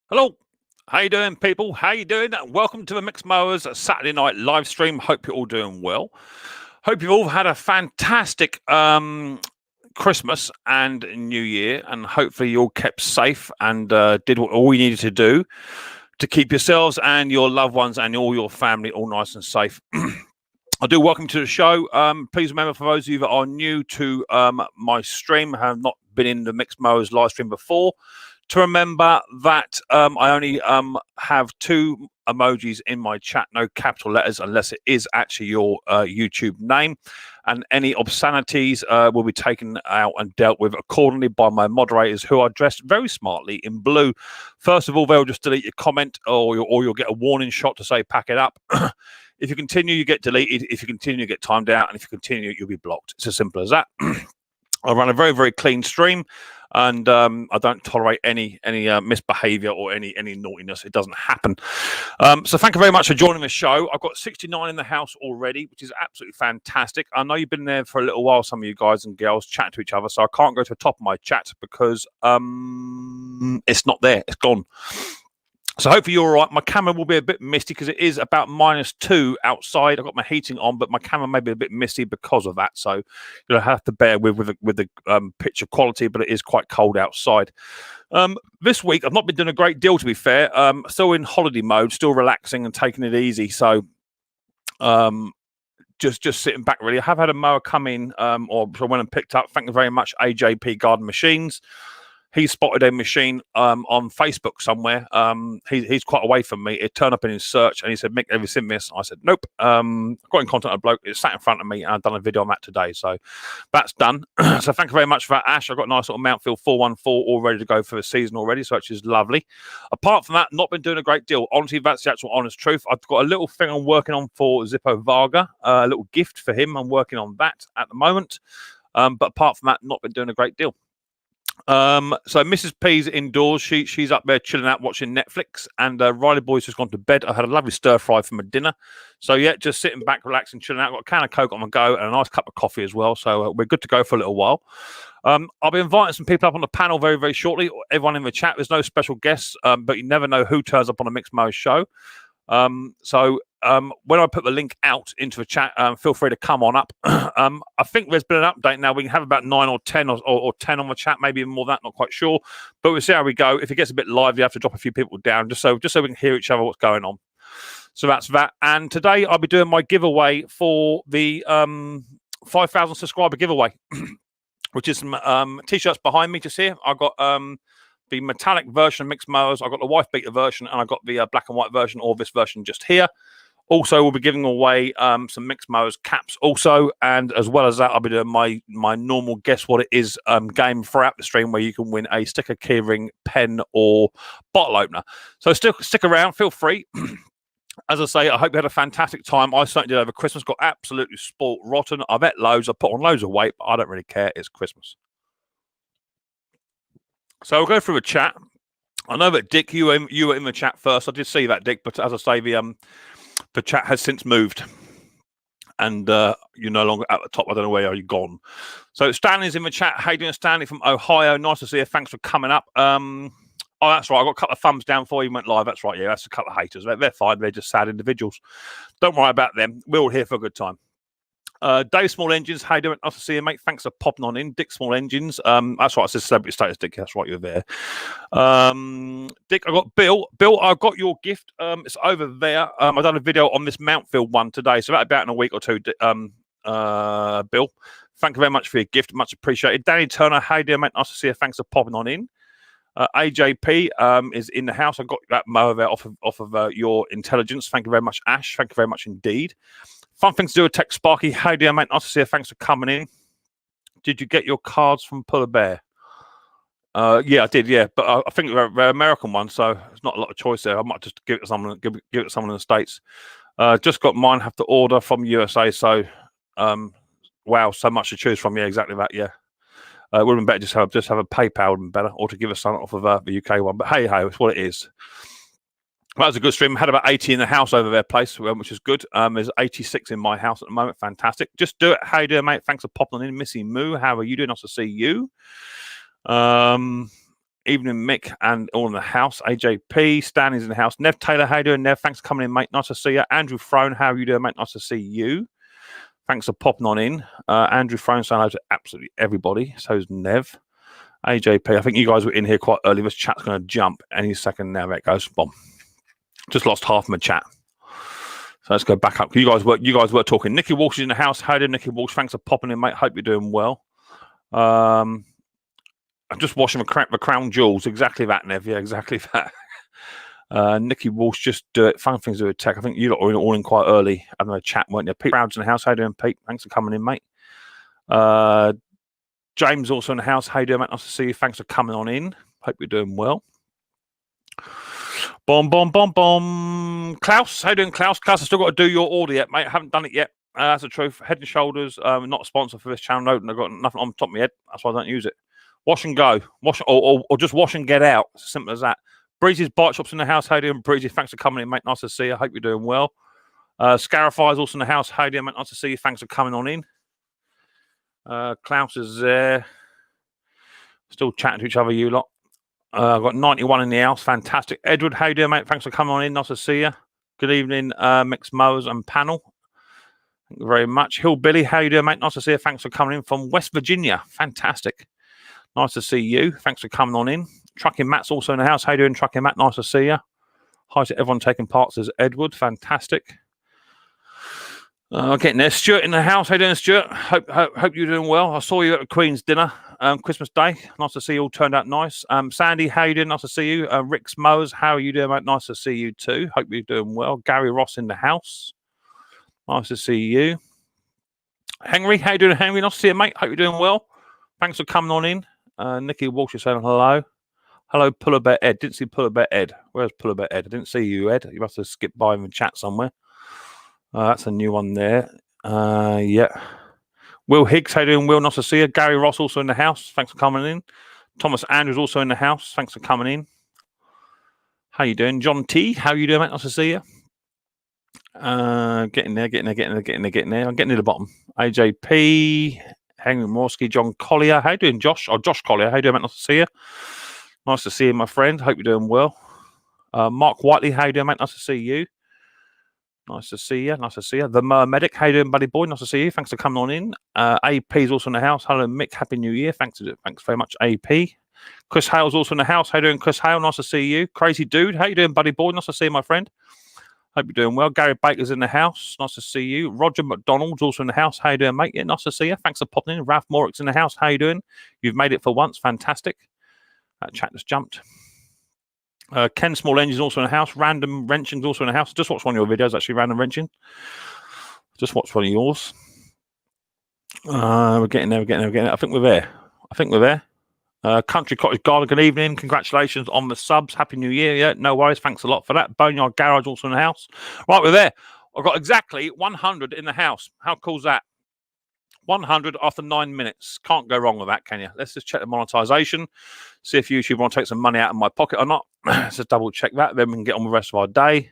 Hello, how you doing, people? How you doing? Welcome to the Micks Mowers Saturday night live stream. Hope you're all doing well. Hope you've all had a fantastic Christmas and New Year, and hopefully you all kept safe and did all you needed to do to keep yourselves and your loved ones and all your family all nice and safe. I do welcome to the show. Please remember, for those of you that are new to my stream, have not been in the Micks Mowers live stream before, to remember that I only have two emojis in my chat, no capital letters, unless it is actually your YouTube name. And any obscenities will be taken out and dealt with accordingly by my moderators, who are dressed very smartly in blue. First of all, they'll just delete your comment, or you'll get a warning shot to say pack it up. If you continue, you get deleted. If you continue, you get timed out. And if you continue, you'll be blocked. It's as simple as that. I run a very, very clean stream, and I don't tolerate any misbehavior or any naughtiness. It doesn't happen. So thank you very much for joining the show. I've got 69 in the house already, which is absolutely fantastic. I know you've been there for a little while, some of you guys and girls chatting to each other, so I can't go to the top of my chat because it's not there. It's gone. So hopefully you're all right. My camera will be a bit misty because it is about -2 outside. I've got my heating on, but my camera may be a bit misty because of that. So you'll have to bear with the picture quality, but it is quite cold outside. This week, I've not been doing a great deal, to be fair. Still in holiday mode, still relaxing and taking it easy. So just sitting back, really. I have had a mower come in, or I went and picked up. Thank you very much, AJP Garden Machines. He spotted a machine on Facebook somewhere. He's quite away from me. It turned up in his search, and he said, "Mick, have you seen this?" I said, "Nope." I got in contact with a bloke. It sat in front of me, and I've done a video on that today. So that's done. So thank you very much for that, Ash. I've got a nice little Mountfield 414 all ready to go for the season already, so which is lovely. Apart from that, not been doing a great deal. Honestly, that's the actual honest truth. I've got a little thing I'm working on for Zippo Varga, a little gift for him. I'm working on that at the moment. But apart from that, not been doing a great deal. So Mrs. P's indoors. She's up there chilling out, watching Netflix, and Riley boy's just gone to bed. I had a lovely stir fry for my dinner, so yeah, just sitting back, relaxing, chilling out. Got a can of Coke on the go and a nice cup of coffee as well. So we're good to go for a little while. I'll be inviting some people up on the panel very, very shortly. Everyone in the chat. There's no special guests, but you never know who turns up on a Micks Mowers show. When I put the link out into the chat, feel free to come on up. I think there's been an update now. We can have about 9 or 10 or 10 on the chat, maybe even more than that, not quite sure. But we'll see how we go. If it gets a bit lively, you have to drop a few people down just so we can hear each other what's going on. So that's that. And today I'll be doing my giveaway for the 5,000 subscriber giveaway, which is some t-shirts behind me just here. I've got the metallic version of Micks Mowers. I've got the wife beater version, and I've got the black and white version, or this version just here. Also, we'll be giving away some Micks Mowers caps also, and as well as that, I'll be doing my normal guess what it is game throughout the stream, where you can win a sticker, keyring, pen, or bottle opener. So stick around, feel free. As I say, I hope you had a fantastic time. I certainly did over Christmas. Got absolutely spoilt rotten. I've ate loads. I put on loads of weight, but I don't really care. It's Christmas. So we'll go through a chat. I know that Dick, you were in the chat first. I did see that, Dick, but as I say, the chat has since moved, and you're no longer at the top. I don't know where you've gone. So Stanley's in the chat. How you doing, Stanley from Ohio? Nice to see you. Thanks for coming up. Oh, that's right. I got a couple of thumbs down before you went live. That's right. Yeah, that's a couple of haters. They're fine. They're just sad individuals. Don't worry about them. We're all here for a good time. Dave Small Engines, how you doing? Nice to see you, mate. Thanks for popping on in. Dick Small Engines. That's right. I said celebrity status, Dick. That's right. You're there. Dick, I got Bill. Bill, I got your gift. It's over there. I've done a video on this Mountfield one today, so that'll be out in a week or two. Bill, thank you very much for your gift. Much appreciated. Danny Turner, how you doing, mate? Nice to see you. Thanks for popping on in. AJP is in the house. I got that mower there off of your intelligence. Thank you very much, Ash. Thank you very much indeed. Fun things to do with Tech Sparky. How do you, mate? Nice to see you. Thanks for coming in. Did you get your cards from Puller Bear? Yeah, I did. Yeah, but I think they're American ones, so there's not a lot of choice there. I might just give it to someone. Give it to someone in the States. Just got mine. Have to order from USA. So, wow, so much to choose from. Yeah, exactly that. Yeah. It would have been better just have a PayPal would have been better, or to give us something off of the UK one. But hey, it's what it is. That was a good stream. Had about 80 in the house over their place, which is good. There's 86 in my house at the moment. Fantastic. Just do it. How you doing, mate? Thanks for popping in. Missy Moo, how are you doing? Nice to see you. Evening, Mick, and all in the house. AJP, Stanley's in the house. Nev Taylor, how you doing, Nev? Thanks for coming in, mate. Nice to see you. Andrew Throne, how are you doing, mate? Nice to see you. Thanks for popping on in. Andrew Throne, saying hello to absolutely everybody. So's Nev. AJP, I think you guys were in here quite early. This chat's going to jump any second now. There it goes. Boom. Just lost half my chat. So let's go back up. You guys were talking. Nikki Walsh is in the house. How do Nikki Walsh? Thanks for popping in, mate. Hope you're doing well. I'm just washing the crown jewels. Exactly that, Nev. Yeah, exactly that. Nikki Walsh, just do it. Fun things to do with tech. I think you lot were all in quite early having a chat, weren't you? Pete Brown's in the house. How you doing, Pete? Thanks for coming in, mate. James also in the house. How you doing, mate? Nice to see you. Thanks for coming on in. Hope you're doing well. Bomb. Klaus, how you doing, Klaus? Klaus, I still got to do your order yet, mate. I haven't done it yet. That's the truth. Head and Shoulders, not a sponsor for this channel. No, I've got nothing on the top of my head. That's why I don't use it. Wash and go. Or just wash and get out. It's as simple as that. Breezy's Bike Shop's in the house. How you doing, Breezy? Thanks for coming in, mate. Nice to see you. I hope you're doing well. Scarify's also in the house. How you doing, mate? Nice to see you. Thanks for coming on in. Klaus is there. Still chatting to each other, you lot. I've got 91 in the house. Fantastic. Edward, how you doing, mate? Thanks for coming on in. Nice to see you. Good evening, Micks Mowers and panel. Thank you very much. Hillbilly, how you doing, mate? Nice to see you. Thanks for coming in from West Virginia. Fantastic. Nice to see you. Thanks for coming on in. Trucking Matt's also in the house. How you doing, Trucking Matt? Nice to see you. Hi to everyone taking part, says Edward. Fantastic. Getting there. Stuart in the house. How you doing, Stuart? Hope you're doing well. I saw you at the Queen's dinner. Christmas Day. Nice to see you all turned out nice. Sandy, how you doing? Nice to see you. Micks Mowers, how are you doing, mate? Nice to see you too. Hope you're doing well. Gary Ross in the house. Nice to see you. Henry, how you doing, Henry? Nice to see you, mate. Hope you're doing well. Thanks for coming on in. Nikki Walsh is saying hello. Hello, Puller Bear Ed. Didn't see Puller Bear Ed. Where's Puller Bear Ed? I didn't see you, Ed. You must have skipped by in the chat somewhere. That's a new one there. Yeah. Will Higgs, how you doing, Will? Nice to see you. Gary Ross also in the house. Thanks for coming in. Thomas Andrews also in the house. Thanks for coming in. How you doing? John T, how you doing, mate? Nice to see you. Getting there. I'm getting to the bottom. AJP, Henry Morsky, John Collier. How you doing, Josh? Oh, Josh Collier. How you doing, mate? Nice to see you. Nice to see you, my friend. Hope you're doing well. Mark Whiteley, how you doing, mate? Nice to see you. Nice to see you. Nice to see you. The Mermedic, how you doing, buddy boy? Nice to see you. Thanks for coming on in. AP's also in the house. Hello, Mick. Happy New Year. Thanks very much, AP. Chris Hale's also in the house. How you doing, Chris Hale? Nice to see you. Crazy Dude, how you doing, buddy boy? Nice to see you, my friend. Hope you're doing well. Gary Baker's in the house. Nice to see you. Roger McDonald's also in the house. How you doing, mate? Yeah, nice to see you. Thanks for popping in. Ralph Morrick's in the house. How you doing? You've made it for once. Fantastic. That chat just jumped. Ken Small Engine's also in the house. Random Wrenching's also in the house. Just watched one of your videos, actually, Random Wrenching. Just watched one of yours. We're getting there. I think we're there. Country Cottage Garden, good evening. Congratulations on the subs. Happy New Year. Yeah, no worries. Thanks a lot for that. Boneyard Garage also in the house. Right, we're there. I've got exactly 100 in the house. How cool is that? 100 after 9 minutes. Can't go wrong with that, can you? Let's just check the monetization. See if YouTube want to take some money out of my pocket or not. Let's just double check that. Then we can get on with the rest of our day.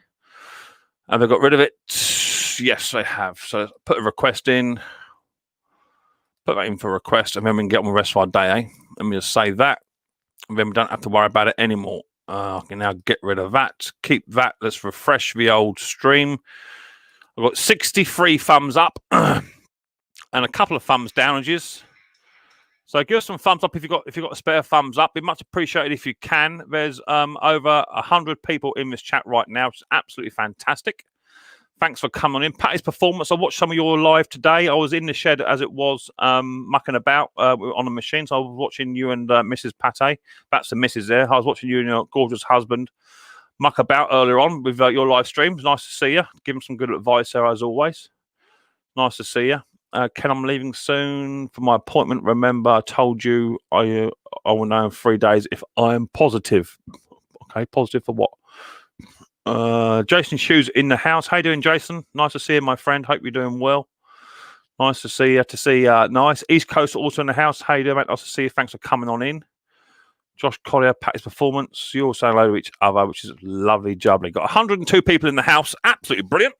Have they got rid of it? Yes, they have. So put a request in. Put that in for a request, and then we can get on with the rest of our day, eh? Let me just save that. And then we don't have to worry about it anymore. I can now get rid of that. Keep that. Let's refresh the old stream. I've got 63 thumbs up. And a couple of thumbs downages. So give us some thumbs up if you've got a spare thumbs up. Be much appreciated if you can. There's over 100 people in this chat right now, which is absolutely fantastic. Thanks for coming in. Patty's Performance. I watched some of your live today. I was in the shed as it was mucking about on the machine. So I was watching you and Mrs. Pate. That's the missus there. I was watching you and your gorgeous husband muck about earlier on with your live stream. Nice to see you. Give them some good advice there as always. Nice to see you. Ken, I'm leaving soon for my appointment. Remember, I told you I will know in 3 days if I'm positive. Okay, positive for what? Jason Shoes in the house. How you doing, Jason? Nice to see you, my friend. Hope you're doing well. Nice to see you. Nice. East Coast also in the house. How you doing, mate? Nice to see you. Thanks for coming on in. Josh Collier, Patty's Performance. You all say hello to each other, which is lovely jubbly. Got 102 people in the house. Absolutely brilliant.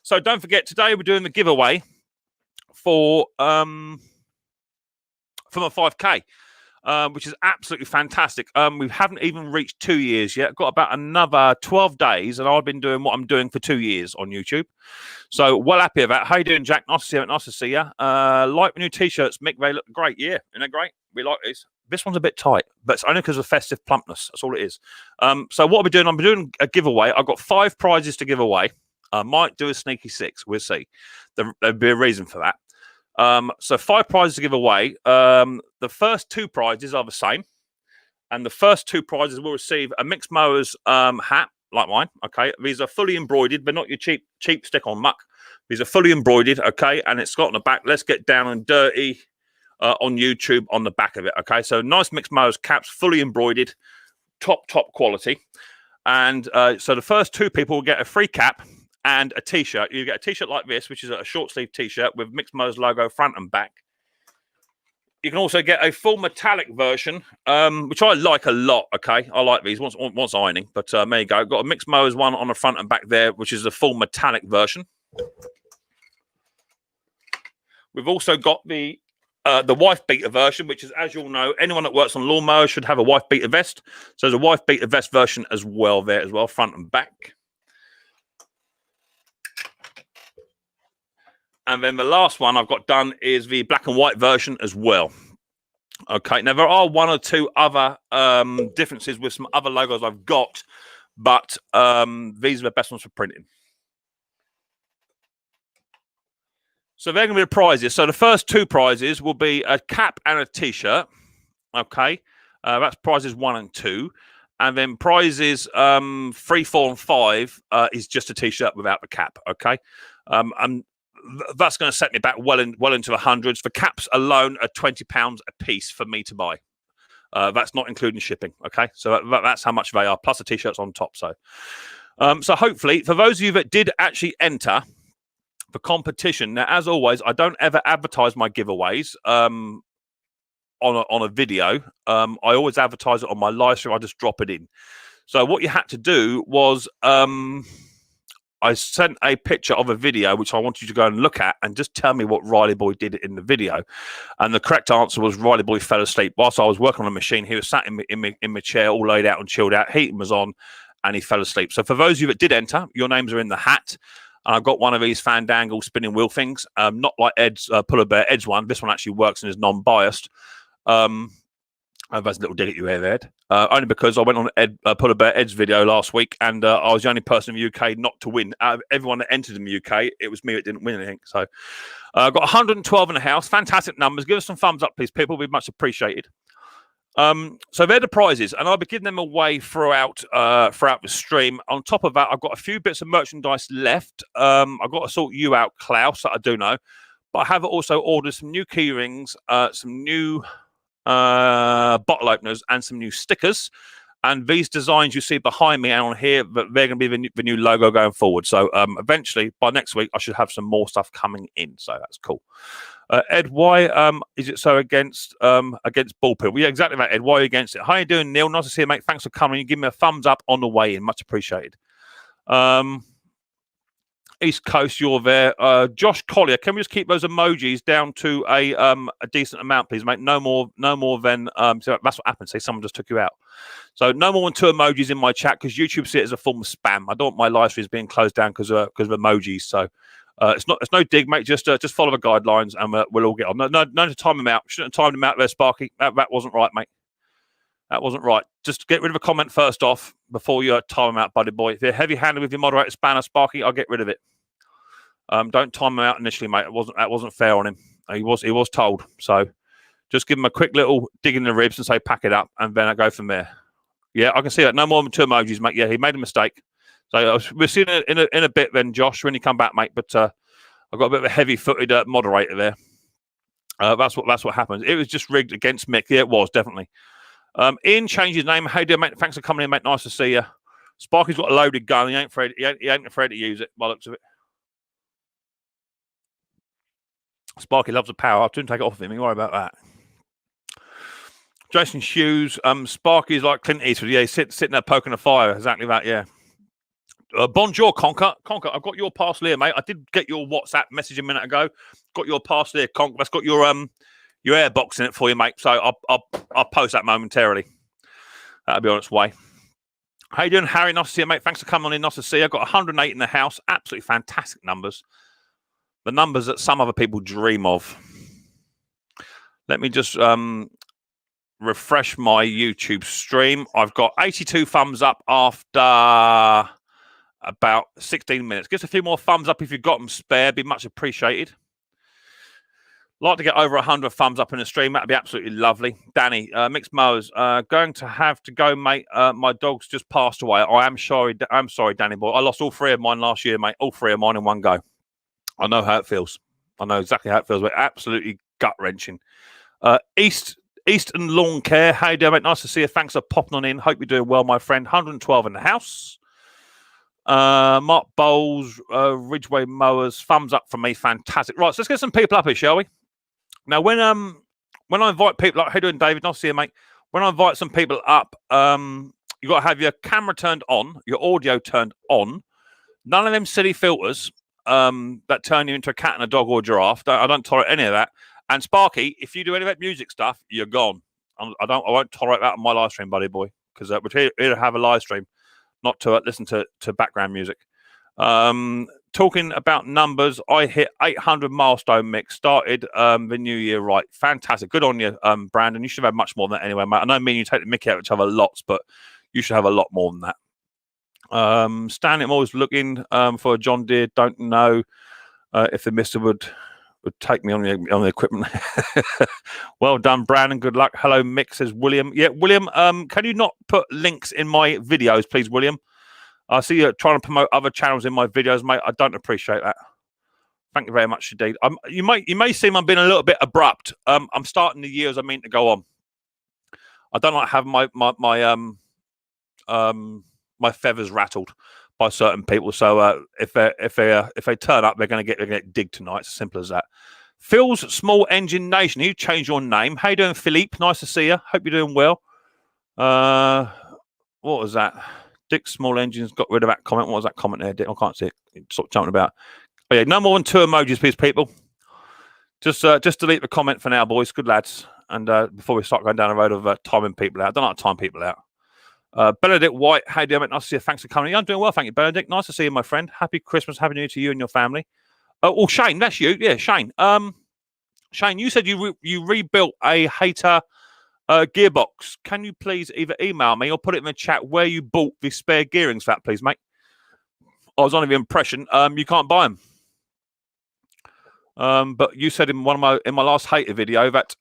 So don't forget, today we're doing the giveaway for my 5K. which is absolutely fantastic. We haven't even reached 2 years yet. Got about another 12 days, and I've been doing what I'm doing for 2 years on YouTube. So well happy about it. How you doing, Jack? Nice to see you. Nice to see you. Like the new t-shirts, Mick. They look great. Yeah, isn't that great? We like these. This one's a bit tight, but it's only because of festive plumpness. That's all it is. So what are we doing? I'm doing a giveaway. I've got 5 prizes to give away. I might do a sneaky 6. We'll see. There'll be a reason for that. So 5 prizes to give away. The first 2 prizes are the same, and the first 2 prizes will receive a Micks Mowers hat like mine. Okay, these are fully embroidered, but not your cheap stick-on muck. These are fully embroidered. Okay, and it's got on the back. Let's get down and dirty on YouTube on the back of it. Okay, so nice Micks Mowers caps, fully embroidered, top quality. And so the first 2 people will get a free cap and a t-shirt. You get a t-shirt like this, which is a short sleeve t-shirt with Micks Mowers logo front and back. You can also get a full metallic version, which I like a lot. Okay, I like these. Once ironing, but there you go. Got a Micks Mowers one on the front and back there, which is a full metallic version. We've also got the wife beater version, which is, as you all know, anyone that works on lawnmowers should have a wife beater vest. So there's a wife beater vest version as well there as well, front and back. And then the last one I've got done is the black and white version as well. Okay, now there are 1 or 2 other differences with some other logos I've got, but these are the best ones for printing. So they're going to be the prizes. So the first 2 prizes will be a cap and a t-shirt. Okay, that's prizes 1 and 2. And then prizes 3, 4, and 5 is just a t-shirt without the cap. Okay, and that's going to set me back well into the hundreds. The caps alone are £20 a piece for me to buy. That's not including shipping. Okay, so that's how much they are, plus the t-shirts on top. So hopefully, for those of you that did actually enter the competition, now as always, I don't ever advertise my giveaways on a video. I always advertise it on my live stream. I just drop it in. So what you had to do was I sent a picture of a video which I want you to go and look at and just tell me what Riley Boy did in the video. And the correct answer was Riley Boy fell asleep whilst I was working on the machine. He was sat in my chair, all laid out and chilled out. Heating was on, and he fell asleep. So for those of you that did enter, your names are in the hat. And I've got one of these Fandangle spinning wheel things, not like Ed's Puller Bear Ed's one. This one actually works and is non-biased. That's a little dig at you here, Ed. Only because I went on Puller Bear Ed's video last week, and I was the only person in the UK not to win. Out of everyone that entered in the UK, it was me that didn't win anything. So I've got 112 in the house. Fantastic numbers. Give us some thumbs up, please, people. We'd much appreciated. So they're the prizes, and I'll be giving them away throughout the stream. On top of that, I've got a few bits of merchandise left. I've got to sort you out, Klaus, that I do know. But I have also ordered some new key rings, some new bottle openers, and some new stickers. And these designs you see behind me and on here, but they're going to be the new logo going forward. So eventually, by next week, I should have some more stuff coming in. So that's cool. Ed, why is it so against ball pit? Well, yeah, exactly that, Ed. Why are you against it? How you doing, Neil? Nice to see you, mate. Thanks for coming. You give me a thumbs up on the way in. Much appreciated. East Coast, you're there. Josh Collier, can we just keep those emojis down to a decent amount, please, mate? No more than so that's what happened. Say someone just took you out. So no more than 2 emojis in my chat, because YouTube see it as a form of spam. I don't want my live streams being closed down because of emojis. So it's no dig, mate. Just follow the guidelines, and we'll all get on. No to time them out. Shouldn't have timed them out there, Sparky. That wasn't right, mate. That wasn't right. Just get rid of a comment first off before you time them out, buddy boy. If you're heavy-handed with your moderator spanner, Sparky, I'll get rid of it. Don't time him out initially, mate. That wasn't fair on him. He was told. So just give him a quick little dig in the ribs and say pack it up, and then I go from there. Yeah, I can see that. No more than 2 emojis, mate. Yeah, he made a mistake. So we'll see it in a bit then, Josh, when you come back, mate. But I've got a bit of a heavy-footed moderator there. That's what happens. It was just rigged against Mick. Yeah, it was definitely. Ian changed his name. Hey, dear, mate. Thanks for coming in, mate. Nice to see you. Sparky's got a loaded gun. He ain't afraid to use it by the looks of it. Sparky loves the power. I couldn't take it off of him. Don't worry about that. Jason Hughes. Sparky's like Clint Eastwood. Yeah, he's sitting there poking a fire. Exactly that. Yeah. Bonjour, Conker. Conker, I've got your parcel here, mate. I did get your WhatsApp message a minute ago. Got your parcel here, Conker. That's got your you're airboxing it for you, mate. So I'll post that momentarily. That'll be on its way. How you doing, Harry? Nice to see you, mate. Thanks for coming on in. Nice to see you. I've got 108 in the house. Absolutely fantastic numbers. The numbers that some other people dream of. Let me just refresh my YouTube stream. I've got 82 thumbs up after about 16 minutes. Give us a few more thumbs up if you've got them spare. Be much appreciated. Like to get over 100 thumbs up in the stream. That'd be absolutely lovely. Danny, Micks Mowers, going to have to go, mate. My dog's just passed away. I'm sorry, Danny boy. I lost all 3 of mine last year, mate. All 3 of mine in one go. I know how it feels. I know exactly how it feels, but absolutely gut-wrenching. Eastern Lawn Care. How you doing, mate? Nice to see you. Thanks for popping on in. Hope you're doing well, my friend. 112 in the house. Mark Bowles, Ridgeway Mowers. Thumbs up from me. Fantastic. Right, so let's get some people up here, shall we? Now, when I invite people up, how you doing, David? Nice to see you, mate. When I invite some people up, you've got to have your camera turned on, your audio turned on. None of them silly filters that turn you into a cat and a dog or a giraffe. I don't tolerate any of that. And Sparky, if you do any of that music stuff, you're gone. I won't tolerate that on my live stream, buddy boy, because we're here to have a live stream, not to listen to background music. Talking about numbers, I hit 800 milestone, mix. Started the new year right. Fantastic. Good on you, Brandon. You should have had much more than that anyway, mate. I know me and you take the mickey out of each other lots, but you should have a lot more than that. Stanley, I'm always looking for a John Deere. Don't know if the mister would take me on the equipment. Well done, Brandon. Good luck. Hello, Mick, says William. Yeah, William, can you not put links in my videos, please, William? I see you trying to promote other channels in my videos, mate. I don't appreciate that. Thank you very much indeed. You may seem I'm being a little bit abrupt. I'm starting the year as I mean to go on. I don't like having my feathers rattled by certain people. So if they turn up, they're going to get digged tonight. It's as simple as that. Phil's Small Engine Nation. You changed your name. How you doing, Philippe? Nice to see you. Hope you're doing well. What was that? Dick's Small Engines got rid of that comment. What was that comment there, Dick? I can't see it. Stop jumping about. Oh, yeah, no more than 2 emojis, please, people. Just delete the comment for now, boys. Good lads. And before we start going down the road of timing people out, I don't like to time people out. Benedict White, how you doing, mate? Nice to see you. Thanks for coming. I'm doing well, thank you, Benedict. Nice to see you, my friend. Happy Christmas, happy New Year to you and your family. Oh, Shane, that's you. Yeah, Shane. Shane, you said you rebuilt a hater gearbox. Can you please either email me or put it in the chat where you bought the spare gearings for that, please, mate? I was under the impression you can't buy them. But you said in my last hater video that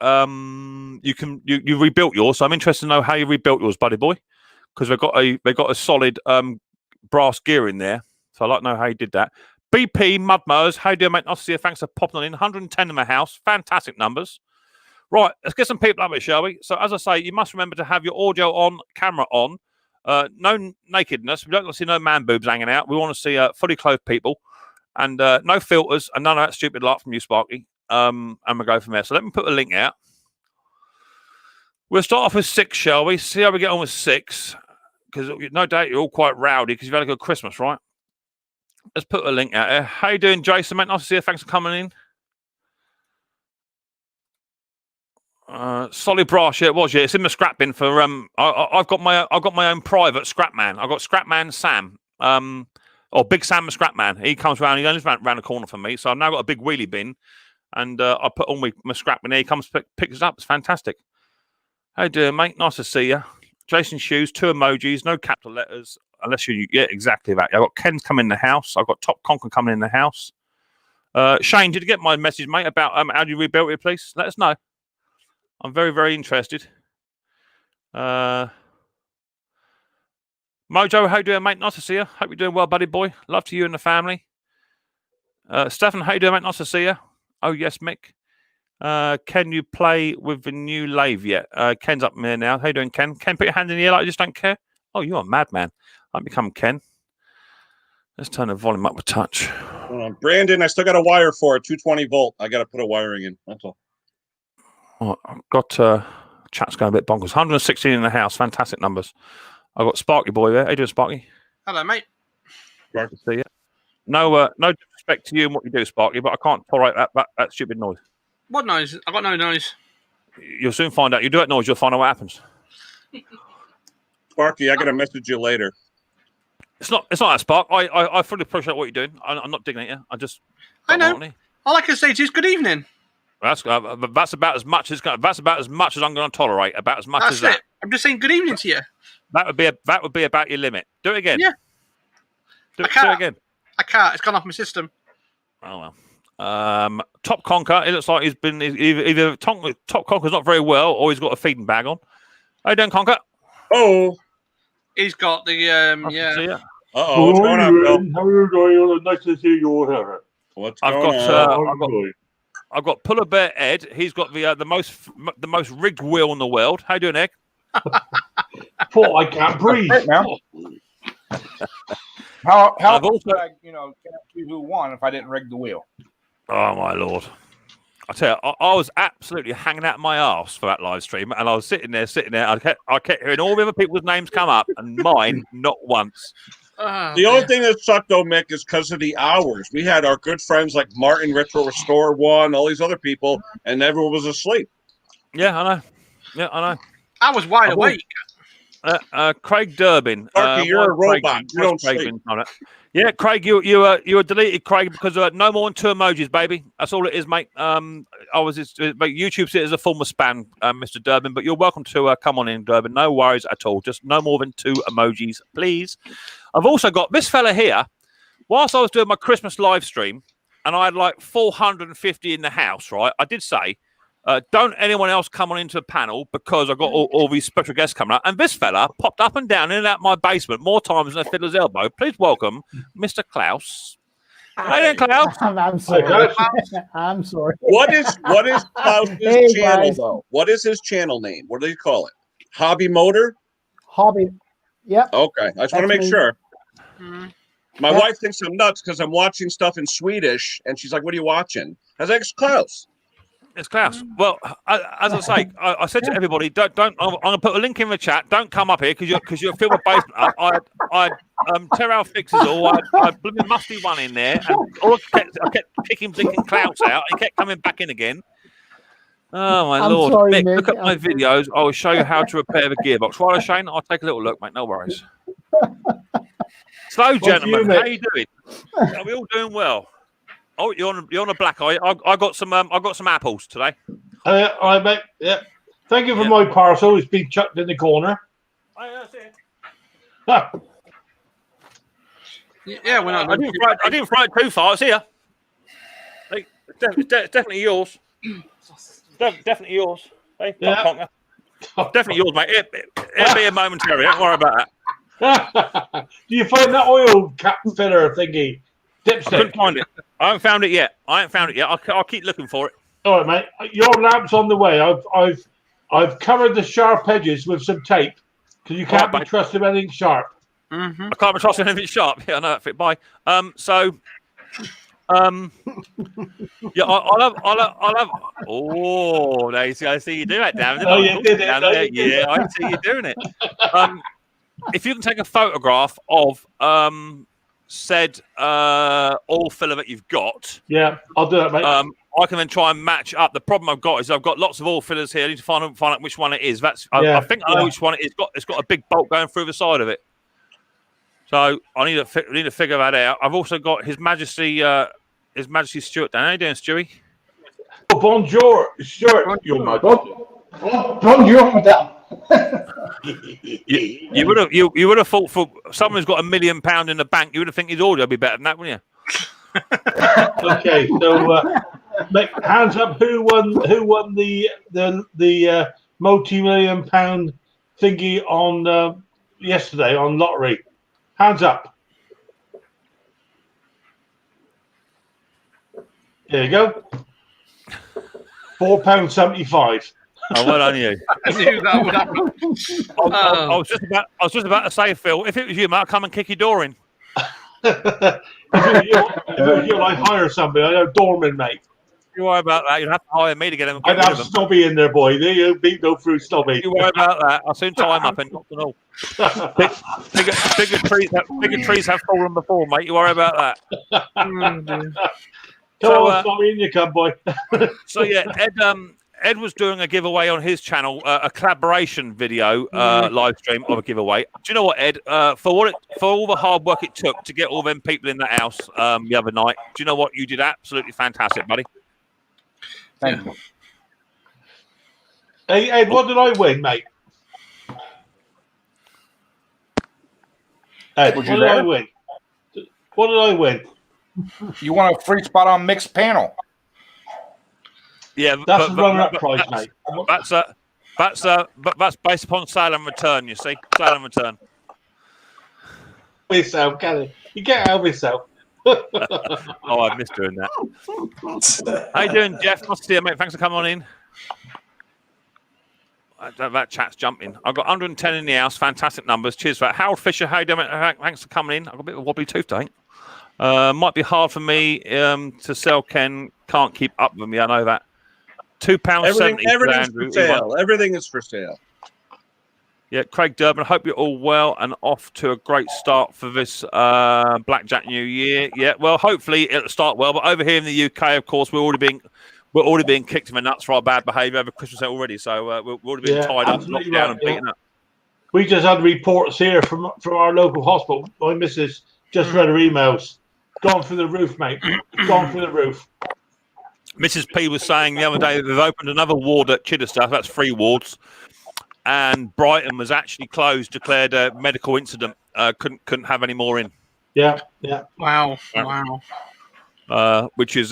you rebuilt yours. So I'm interested to know how you rebuilt yours, buddy boy, because they got a solid brass gear in there. So I'd like to know how you did that. BP Mudmowers, how you doing, mate? Nice to see you. Thanks for popping on in. 110 in my house. Fantastic numbers. Right, let's get some people up here, shall we? So, as I say, you must remember to have your audio on, camera on. No nakedness. We don't want to see no man boobs hanging out. We want to see fully clothed people. And no filters and none of that stupid lot from you, Sparky. And we'll go from there. So let me put a link out. We'll start off with 6, shall we? See how we get on with 6. Because no doubt you're all quite rowdy because you've had a good Christmas, right? Let's put a link out there. How you doing, Jason, mate? Nice to see you. Thanks for coming in. Solid brass, yeah, it was. Yeah, it's in the scrap bin for I've got my own private scrap man. I've got scrap man Sam, or Big Sam the scrap man. He comes round. He lives round the corner from me, so I've now got a big wheelie bin, and I put all my scrap in there. He comes picks it up. It's fantastic. How you doing, mate? Nice to see you. Jason Shoes, 2 emojis, no capital letters, unless you get exactly that. I've got Ken's coming in the house. I've got Top Conker coming in the house. Shane, did you get my message, mate, about how you rebuilt it? Please let us know. I'm very, very interested. Mojo, how you doing, mate? Nice to see you. Hope you're doing well, buddy boy. Love to you and the family. Stefan, how you doing, mate? Nice to see you. Oh, yes, Mick. Can you play with the new lathe yet? Ken's up there now. How you doing, Ken? Ken, put your hand in the air like you just don't care. Oh, you're a madman. I've become Ken. Let's turn the volume up a touch. Brandon, I still got a wire for it, 220 volt. I got to put a wiring in. That's all. Oh, I've got chat's going a bit bonkers. 116 in the house. Fantastic numbers. I've got Sparky boy there. How you doing, Sparky? Hello, mate. Glad to see you. No disrespect to you and what you do, Sparky, but I can't tolerate that stupid noise. What noise? I got no noise. You'll soon find out. You do it noise, you'll find out what happens. Sparky, I gotta message you later. It's not that, Spark. I fully appreciate what you're doing. I'm not digging at you. I know. All I can say to you is good evening. That's about as much as I'm going to tolerate. About as much That's as that. it. I'm just saying good evening to you. That would be about your limit. Do it again. Yeah. Do it again. I can't. It's gone off my system. Oh well. Top Conker. It looks like he's been either Top Conker's not very well, or he's got a feeding bag on. How you doing, Conker? Oh. He's got the Uh-oh, what's going on, Bill? How are you doing? Nice to see you all here. What's going on? I've got Puller Bear Ed. He's got the most rigged wheel in the world. How you doing, Ed? Paul, I can't breathe now. How I've also, could I, see who won if I didn't rig the wheel? oh my lord! I tell you, I was absolutely hanging out my arse for that live stream, and I was sitting there. I kept hearing all the other people's names come up, and mine not once. The only thing that sucked, though, Mick, is because of the hours. We had our good friends like Martin Retro Restore won, all these other people, and everyone was asleep. Yeah, I know. I was wide awake. Craig Durbin. Sparky, you're a robot. You don't sleep. Yeah, Craig, you were deleted, Craig, because no more than 2 emojis, baby. That's all it is, mate. YouTube sees it as a form of spam, Mr. Durbin, but you're welcome to come on in, Durbin. No worries at all. Just no more than 2 emojis, please. I've also got this fella here. Whilst I was doing my Christmas live stream, and I had like 450 in the house, right? I did say, don't anyone else come on into the panel because I've got all these special guests coming up. And this fella popped up and down in and out my basement more times than a fiddler's elbow. Please welcome Mr. Klaus. Hey there, Klaus. I'm sorry. I'm sorry. What is Klaus's channel, though? What is his channel name? What do you call it? Hobby Motor? Hobby. Yep. Okay. I just want to make sure. Mm-hmm. My wife thinks I'm nuts because I'm watching stuff in Swedish, and she's like, what are you watching? I was like, it's Klaus. It's Klaus. Well, as I say, I said to everybody, don't. I'm going to put a link in the chat. Don't come up here because you'll fill the basement up. I Terrell fixes all. I blew a musty one in there, and I kept kicking blinking Klaus out. He kept coming back in again. Oh my lord! Sorry, Mick, Mick. look at my videos. I will show you how to repair the gearbox. Right, Shane? I'll take a little look, mate. No worries. Slow, gentlemen. How you doing? Are we all doing well? Oh, you're on a black eye. I got some apples today. I mate. Yeah. Thank you for my parcel. It's been chucked in the corner. That's it. Yeah, when I didn't throw it too far. It's here. Hey, it's definitely yours. Definitely yours. Hey, Yeah. Definitely yours, mate. It'll be a momentary. Don't worry about Do you find that oil cap filler thingy? I Dipstick. couldn't find it. I haven't found it yet. I'll keep looking for it. All right, mate. Your lamp's on the way. I've covered the sharp edges with some tape because you can't be trusted with anything sharp. Mm-hmm. I can't be trusted anything sharp. Yeah, I know that fit. Bye. Yeah, I'll have. Oh, I see you do that, Darren. Oh, you did it. Yeah, I see you doing it. If you can take a photograph of said oil filler that you've got, Yeah, I'll do that, mate. I can then try and match up. The problem I've got is I've got lots of oil fillers here. I need to find out which one it is. I think I know which one it is. It's got a big bolt going through the side of it. So I need to figure that out. I've also got His Majesty Stuart down. How you doing, Stewie? Oh, bonjour, Stuart. Your majesty. Bonjour, madame. You would have thought for someone who's got £1 million in the bank, you would have think his audio would be better than that, wouldn't you? Okay, so make hands up. Who won the multi-million pound thingy on yesterday on lottery? Hands up. There you go. £4.75. Oh, well on you. I knew that would happen. I was just about to say, Phil, if it was you, mate, I'd come and kick your door in. If it was you, I'd hire somebody. I know doorman, mate. You worry about that. You'd have to hire me to get him. I'd have Snobby in there, boy. There you go through Snobby. You worry about that. I'll soon tie him up and not to know. Bigger trees have fallen before, mate. You worry about that. Come on, Snobby, in you come, boy. So yeah, Ed was doing a giveaway on his channel, a collaboration video live stream of a giveaway. Do you know what, Ed? For all the hard work it took to get all them people in the house the other night, do you know what? You did absolutely fantastic, buddy. Thank you. Hey, Ed, what did I win, mate? Ed, what did I win? What did I win? You want a free spot on Mixed Panel? Yeah, That's a runner-up prize, mate. That's based upon sale and return. You see, sale and return. Yourself, can you? You can't help yourself. Oh, I missed doing that. How you doing, Jeff? Nice to see you, mate. Thanks for coming on in. That chat's jumping. I've got 110 in the house. Fantastic numbers. Cheers for that. Harold Fisher, how you doing? Thanks for coming in. I've got a bit of a wobbly tooth, I think. Might be hard for me to sell. Ken can't keep up with me. I know that. £2.70. Everything's for sale. Everything is for sale. Yeah, Craig Durbin, I hope you're all well and off to a great start for this Blackjack New Year. Yeah, well, hopefully it'll start well. But over here in the UK, of course, we're already being kicked in the nuts for our bad behaviour over Christmas already. So we're already being tied up, knocked down, and beaten up. We just had reports here from our local hospital. My missus just read her emails. Gone through the roof, mate. Gone through the roof. Mrs. P was saying the other day that they've opened another ward at Chichester. That's 3 wards. And Brighton was actually closed, declared a medical incident. Couldn't have any more in. Yeah. Wow. Which takes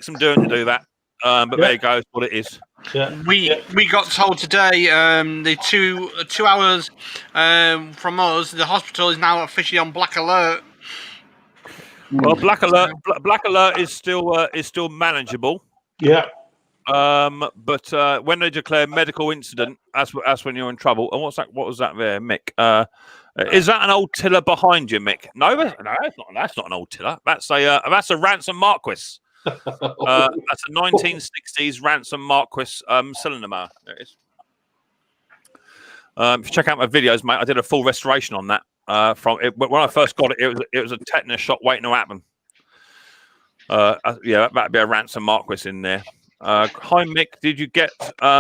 some doing to do that. But there you go, it's what it is. Yeah. We got told today the 2 hours from us, the hospital is now officially on black alert. Well, black alert is still manageable. Yeah. But when they declare medical incident, that's when you're in trouble. And what's that? What was that there, Mick? Is that an old tiller behind you, Mick? No, that's not an old tiller. That's a Ransom Marquis. That's a 1960s Ransom Marquis cylinder mower. There it is. If you check out my videos, mate, I did a full restoration on that. When I first got it, it was a tetanus shot waiting to happen. That'd be a Ransom Marquis in there. Hi, Mick. Did you get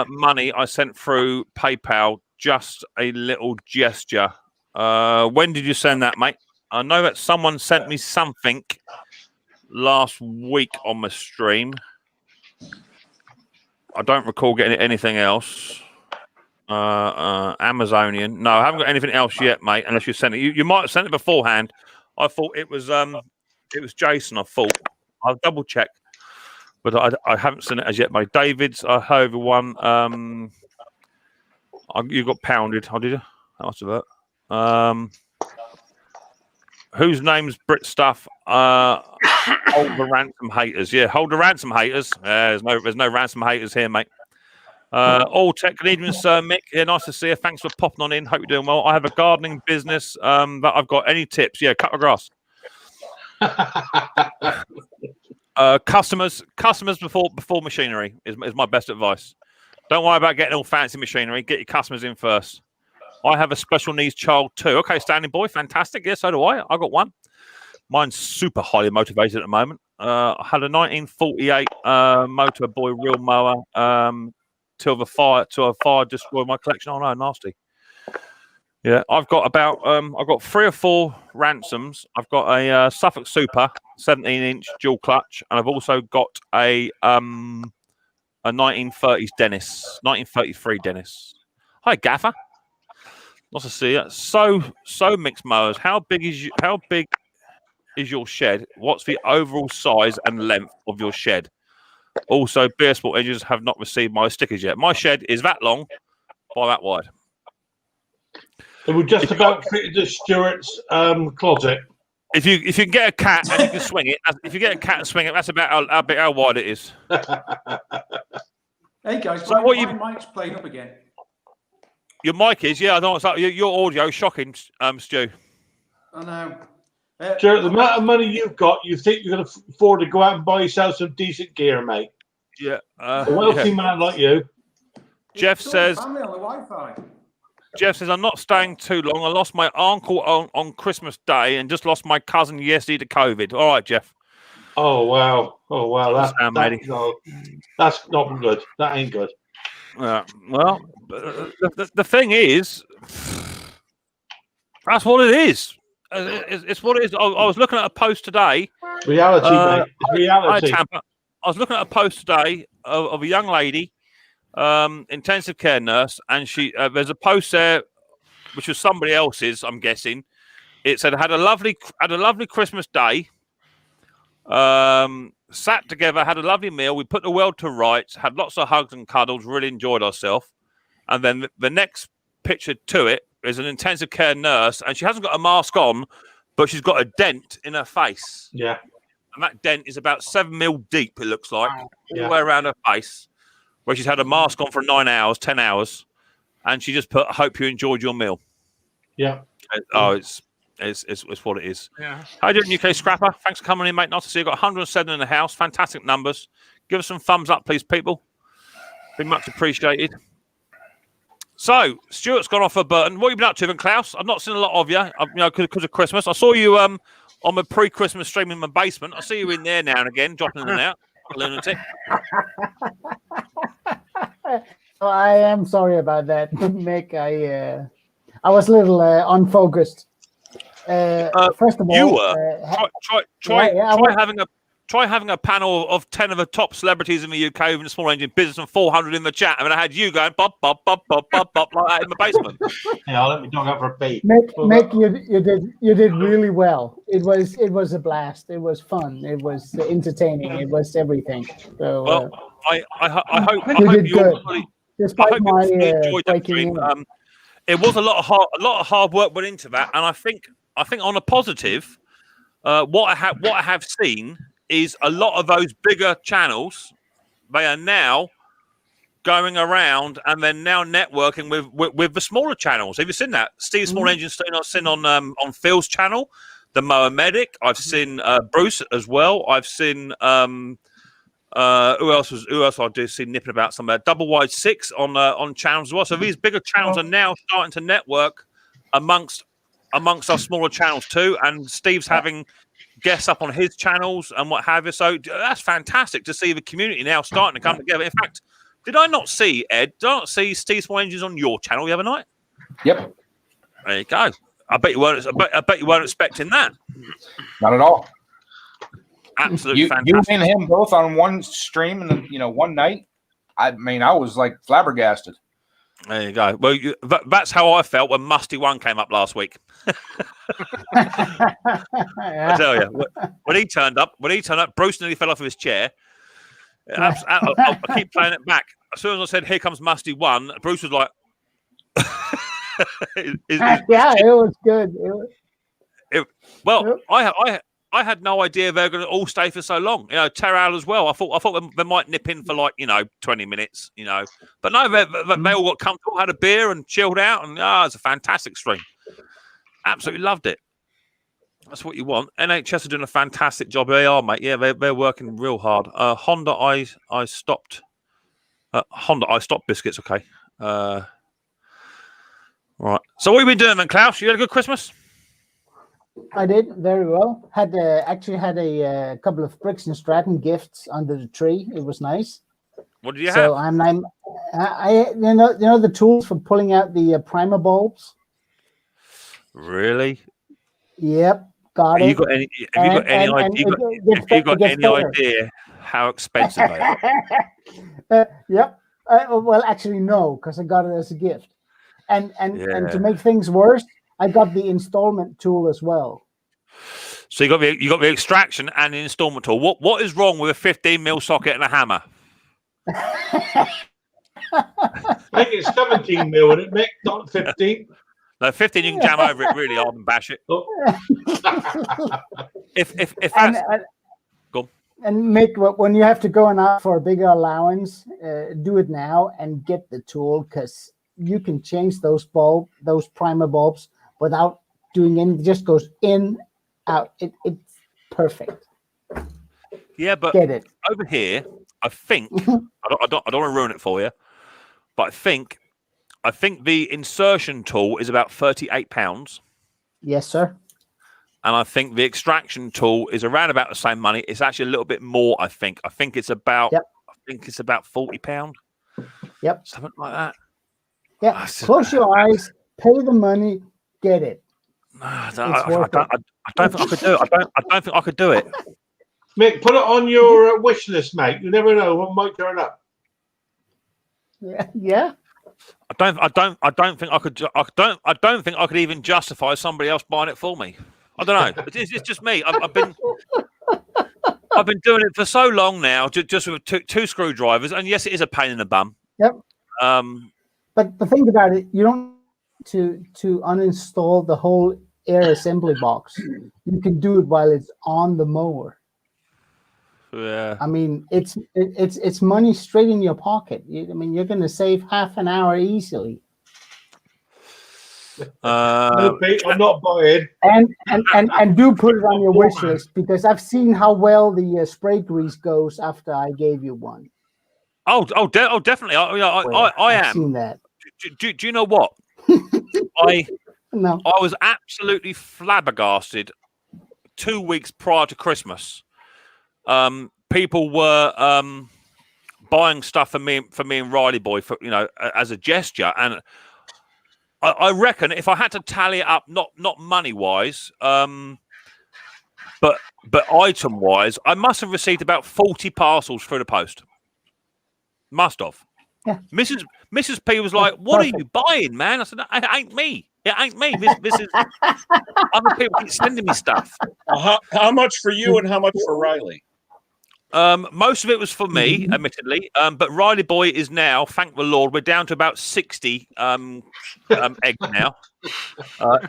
money I sent through PayPal? Just a little gesture. When did you send that, mate? I know that someone sent me something last week on my stream. I don't recall getting anything else. Amazonian. No, I haven't got anything else yet, mate. Unless you sent it. You might have sent it beforehand. I thought it was Jason. I thought I'll double check. But I haven't seen it as yet, mate. David's, hi everyone. You got pounded. How did you? That must have hurt. Whose name's Brit Stuff? Hold the ransom haters. Yeah, hold the ransom haters. There's no ransom haters here, mate. All tech. Good evening, Sir Mick. Yeah, nice to see you. Thanks for popping on in. Hope you're doing well. I have a gardening business that I've got. Any tips? Yeah, cut the grass. Customers before machinery is my best advice. Don't worry about getting all fancy machinery. Get your customers in first. I have a special needs child too. Okay, standing boy, fantastic. Yes, so do I. I got one. Mine's super highly motivated at the moment. I had a 1948 motor boy reel mower till a fire destroyed my collection. Oh no, nasty. Yeah, I've got 3 or 4 ransoms. I've got a Suffolk Super 17-inch dual clutch, and I've also got a 1930s Dennis, 1933 Dennis. Hi, Gaffer. Nice to see you. So Micks Mowers, how big is your shed? What's the overall size and length of your shed? Also, Beer Sport Engines have not received my stickers yet. My shed is that long by that wide. It would just about fit into Stuart's closet. If you can get a cat and you can swing it, that's about how wide it is. Hey guys, so my mic's playing up again. Your mic is, yeah. I know. It's like your audio is shocking, Stu. I know. Stuart, the amount of money you've got, you think you're going to afford to go out and buy yourself some decent gear, mate? Yeah. A wealthy man like you. Jeff says. Family on the Wi-Fi. Jeff says, I'm not staying too long. I lost my uncle on Christmas Day and just lost my cousin yesterday to COVID. All right, Jeff. Oh wow! Oh wow! That's not good. That ain't good. Well, the thing is, that's what it is. It's what it is. I was looking at a post today. Reality, mate. It's reality. I was looking at a post today of a young lady, intensive care nurse, and there's a post there, which was somebody else's, I'm guessing. It said had a lovely Christmas day. Sat together, had a lovely meal. We put the world to rights, had lots of hugs and cuddles, really enjoyed ourselves. And then the next picture to it is an intensive care nurse, and she hasn't got a mask on, but she's got a dent in her face. Yeah. And that dent is about 7 mil deep, it looks like, all the way around her face, where she's had a mask on for 9 hours, 10 hours. And she just put, I hope you enjoyed your meal. Yeah. It's what it is. Yeah. How you doing, UK Scrapper? Thanks for coming in, mate. Nice to see you. Got 107 in the house. Fantastic numbers. Give us some thumbs up, please, people. Be much appreciated. So, Stuart's gone off for Burton. What have you been up to, then, Klaus? I've not seen a lot of you, because of Christmas. I saw you on my pre-Christmas stream in my basement. I see you in there now and again, dropping in and out. Lunatic. I am sorry about that, Mick. I was a little unfocused. First of all, you were. Try having a panel of 10 of the top celebrities in the UK within the small engine business and 400 in the chat. I mean, I had you going bop bop bop bop bop bop like that in the basement. Yeah, I'll let me dog out for a beat. Mick, you did really well. It was a blast. It was fun. It was entertaining. It was everything. So well, I hope did you good. all fully, Despite my enjoyed that breaking stream. in. It was a lot of hard work went into that, and I think on a positive, what I have seen is a lot of those bigger channels. They are now going around and then now networking with the smaller channels. Have you seen that? Steve Small Engine I've seen on Phil's channel, the Moa Medic. I've seen Bruce as well. I've seen who else I do see nipping about somewhere? Double Wide 6 on channels as well. So these bigger channels are now starting to network amongst our smaller channels too. And Steve's having guests up on his channels and what have you. So that's fantastic to see the community now starting to come together. In fact, did I not see Steve Small Engines on your channel the other night? Yep. There you go. I bet you weren't expecting that. Not at all. Absolutely You fantastic. and him both on one stream and one night. I mean, I was like flabbergasted. There you go. Well, that's how I felt when Musty One came up last week. I tell you, when he turned up, Bruce nearly fell off of his chair. I keep playing it back. As soon as I said, "Here comes Musty One," Bruce was like, yeah, it was good. I had no idea they were going to all stay for so long. Terral as well. I thought they might nip in for 20 minutes. But no, they all got comfortable, had a beer, and chilled out. And it's a fantastic stream. Absolutely loved it. That's what you want. NHS are doing a fantastic job. They are, mate. Yeah, they're working real hard. Honda, I stopped. Honda, I stopped biscuits. Okay. Right. So what have you been doing, then, Klaus? You had a good Christmas? I did very well. Actually had a couple of Briggs and Stratton gifts under the tree. It was nice. What did you have? So I the tools for pulling out the primer bulbs. Really? Yep, got it. Have you got any idea how expensive they are? Yep. Well, actually, no, because I got it as a gift. And to make things worse, I got the installment tool as well. So you got the extraction and the installment tool. What is wrong with a 15mm socket and a hammer? I think it's 17 mil, isn't it, Mick? Not 15. No, 15 you can jam over it really hard and bash it. Oh. if that's go on. And Mick, when you have to go and ask for a bigger allowance, do it now and get the tool, because you can change those primer bulbs without doing anything. It just goes in, out. It's perfect. Yeah, but get it over here. I think I don't want to ruin it for you, but I think the insertion tool is about £38. Yes, sir. and I think the extraction tool is around about the same money. It's actually a little bit more. I think it's about. Yep. I think it's about £40. Yep. Something like that. Yeah. Close your eyes, pay the money, get it. I worth it. don't think I could do it. I don't think I could do it. Mick, put it on your wish list, mate. You never know what might turn up. Yeah. I don't think I could. I don't think I could even justify somebody else buying it for me. I don't know. It's just me. I've been doing it for so long now, just with two screwdrivers, and yes, it is a pain in the bum. Yep. But the thing about it, you don't need to uninstall the whole air assembly box. You can do it while it's on the mower. Yeah. I mean, it's money straight in your pocket. I mean, you're going to save half an hour easily. No, Pete, I'm not buying. And do put it on your wish list, because I've seen how well the spray grease goes after I gave you one. Definitely. I am. I've seen that. Do you know what? I was absolutely flabbergasted 2 weeks prior to Christmas. People were buying stuff for me and Riley Boy for as a gesture, and I reckon if I had to tally it up, not money wise, but item wise, I must have received about 40 parcels through the post. Must have. Yeah. Mrs. P was like, "What are you buying, man?" I said, "It ain't me. It ain't me. This is other people keep sending me stuff." How much for you and how much for Riley? Most of it was for me, admittedly. But Riley Boy is now, thank the Lord, we're down to about 60 eggs now.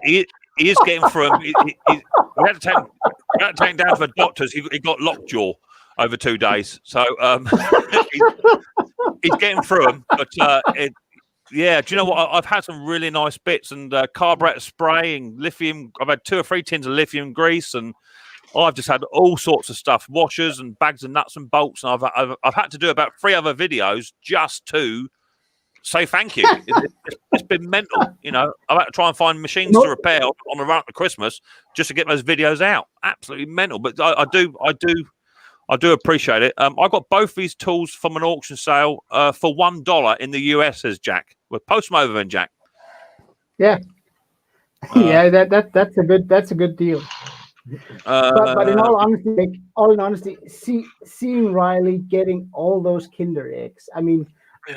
He is getting through them. We had to take him down to the doctors. He got lockjaw over 2 days, so he's getting through them. But yeah, do you know what? I've had some really nice bits and carburetor spray and lithium. I've had 2 or 3 tins of lithium grease, and I've just had all sorts of stuff, washers and bags of nuts and bolts. And I've had to do about 3 other videos just to say thank you. It's been mental, I've had to try and find machines to repair on the run to Christmas just to get those videos out. Absolutely mental, but I do appreciate it. I got both these tools from an auction sale for $1 in the US, says Jack. We'll post them over, and Jack. Yeah, yeah, that's a good deal. But in all honesty, seeing Riley getting all those Kinder eggs, I mean,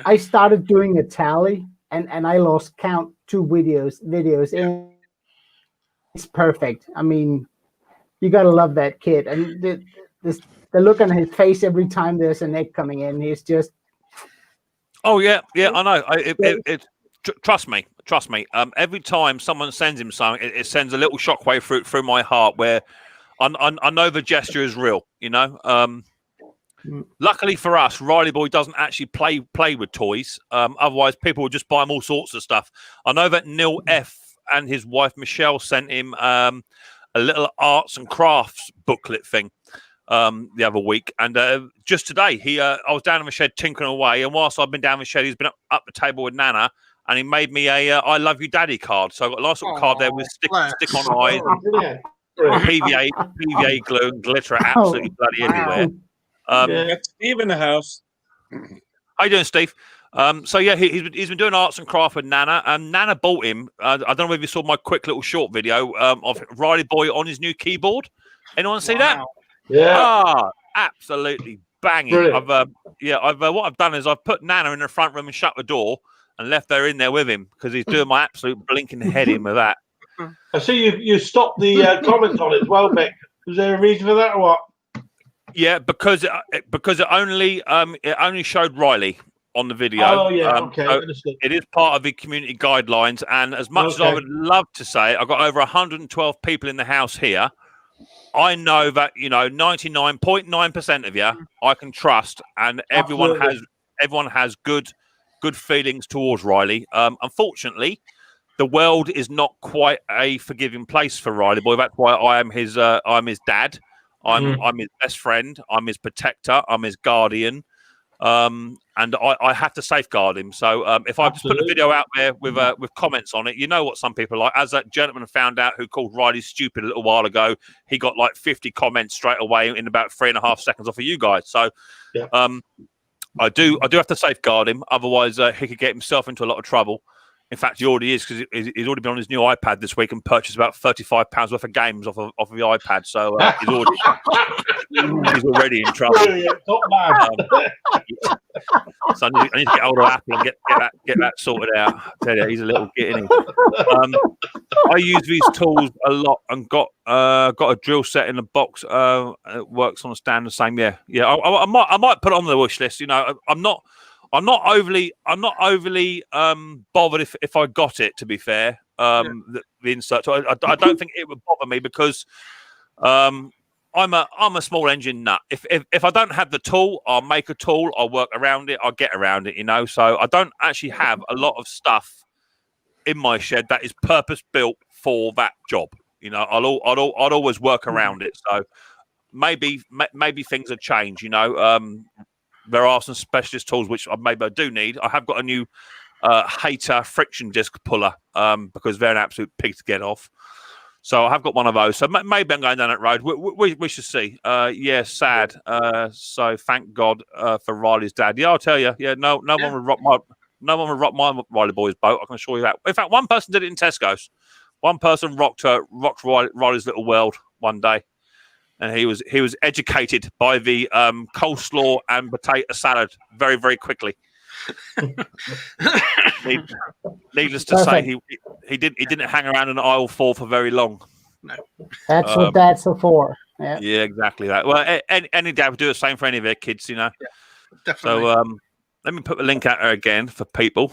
I started doing a tally, and I lost count 2 videos, and it's perfect. I mean, you gotta love that kid, and the look on his face every time there's an egg coming in, he's just. Oh yeah, I know. Trust me. Every time someone sends him something, it sends a little shockwave through my heart, where I know the gesture is real. Luckily for us, Riley Boy doesn't actually play with toys. Otherwise, people would just buy him all sorts of stuff. I know that Neil F and his wife Michelle sent him a little arts and crafts booklet thing the other week, and just today I was down in the shed tinkering away, and whilst I've been down in the shed, he's been up the table with Nana, and he made me a "I love you, Daddy" card. So I got a nice little card there with stick on eyes, PVA glue and glitter absolutely bloody everywhere. Got Steve in the house. How you doing, Steve? So yeah, he's been doing arts and craft with Nana, and Nana bought him. I don't know if you saw my quick little short video of Riley Boy on his new keyboard. Anyone see that? Yeah. Absolutely banging. What I've done is I've put Nana in the front room and shut the door and left her in there with him, because he's doing my absolute blinking head in with that. I see you stopped the comments on it as well, Mick. Was there a reason for that or what? Yeah, because it only showed Riley on the video. Oh yeah, okay. So it is part of the community guidelines, and as much as I would love to say, I've got over 112 people in the house here. I know that 99.9% of you I can trust, and everyone has good feelings towards Riley. Unfortunately, the world is not quite a forgiving place for Riley Boy. That's why I'm his dad. I'm his best friend. I'm his protector. I'm his guardian. And I have to safeguard him. So if I just put a video out there with comments on it, you know what some people are like. As that gentleman found out who called Riley stupid a little while ago, he got like 50 comments straight away in about 3.5 seconds off of you guys. So I do have to safeguard him. Otherwise, he could get himself into a lot of trouble. In fact, he already is, because he's already been on his new iPad this week and purchased about £35 worth of games off of the iPad. So he's already in trouble. So I need to get hold of Apple and get that sorted out. I tell you, he's a little git, isn't he? I use these tools a lot and got a drill set in the box. It works on a stand the same. Yeah. I might put it on the wish list. You know, I'm not overly bothered if I got it, to be fair. The insert. So I don't think it would bother me, because I'm a small engine nut. If I don't have the tool, I'll make a tool. I'll work around it. I'll get around it. You know. So I don't actually have a lot of stuff in my shed that is purpose built for that job. You know, I'd always work around it. So maybe things have changed. You know. There are some specialist tools which maybe I do need. I have got a new Hater friction disc puller because they're an absolute pig to get off. So I have got one of those. So maybe I'm going down that road. We should see. Yeah, sad. So thank God for Riley's dad. Yeah, I'll tell you. Yeah, no one would rock my Riley boy's boat. I can assure you that. In fact, one person did it in Tesco's. One person rocked Riley's little world one day. And he was educated by the coleslaw and potato salad very, very quickly. Needless to say, he didn't hang around in aisle 4 for very long. No, that's what dads are for. Yeah, exactly that. Well, any dad would do the same for any of their kids, you know. Yeah, definitely. So let me put the link out there again for people.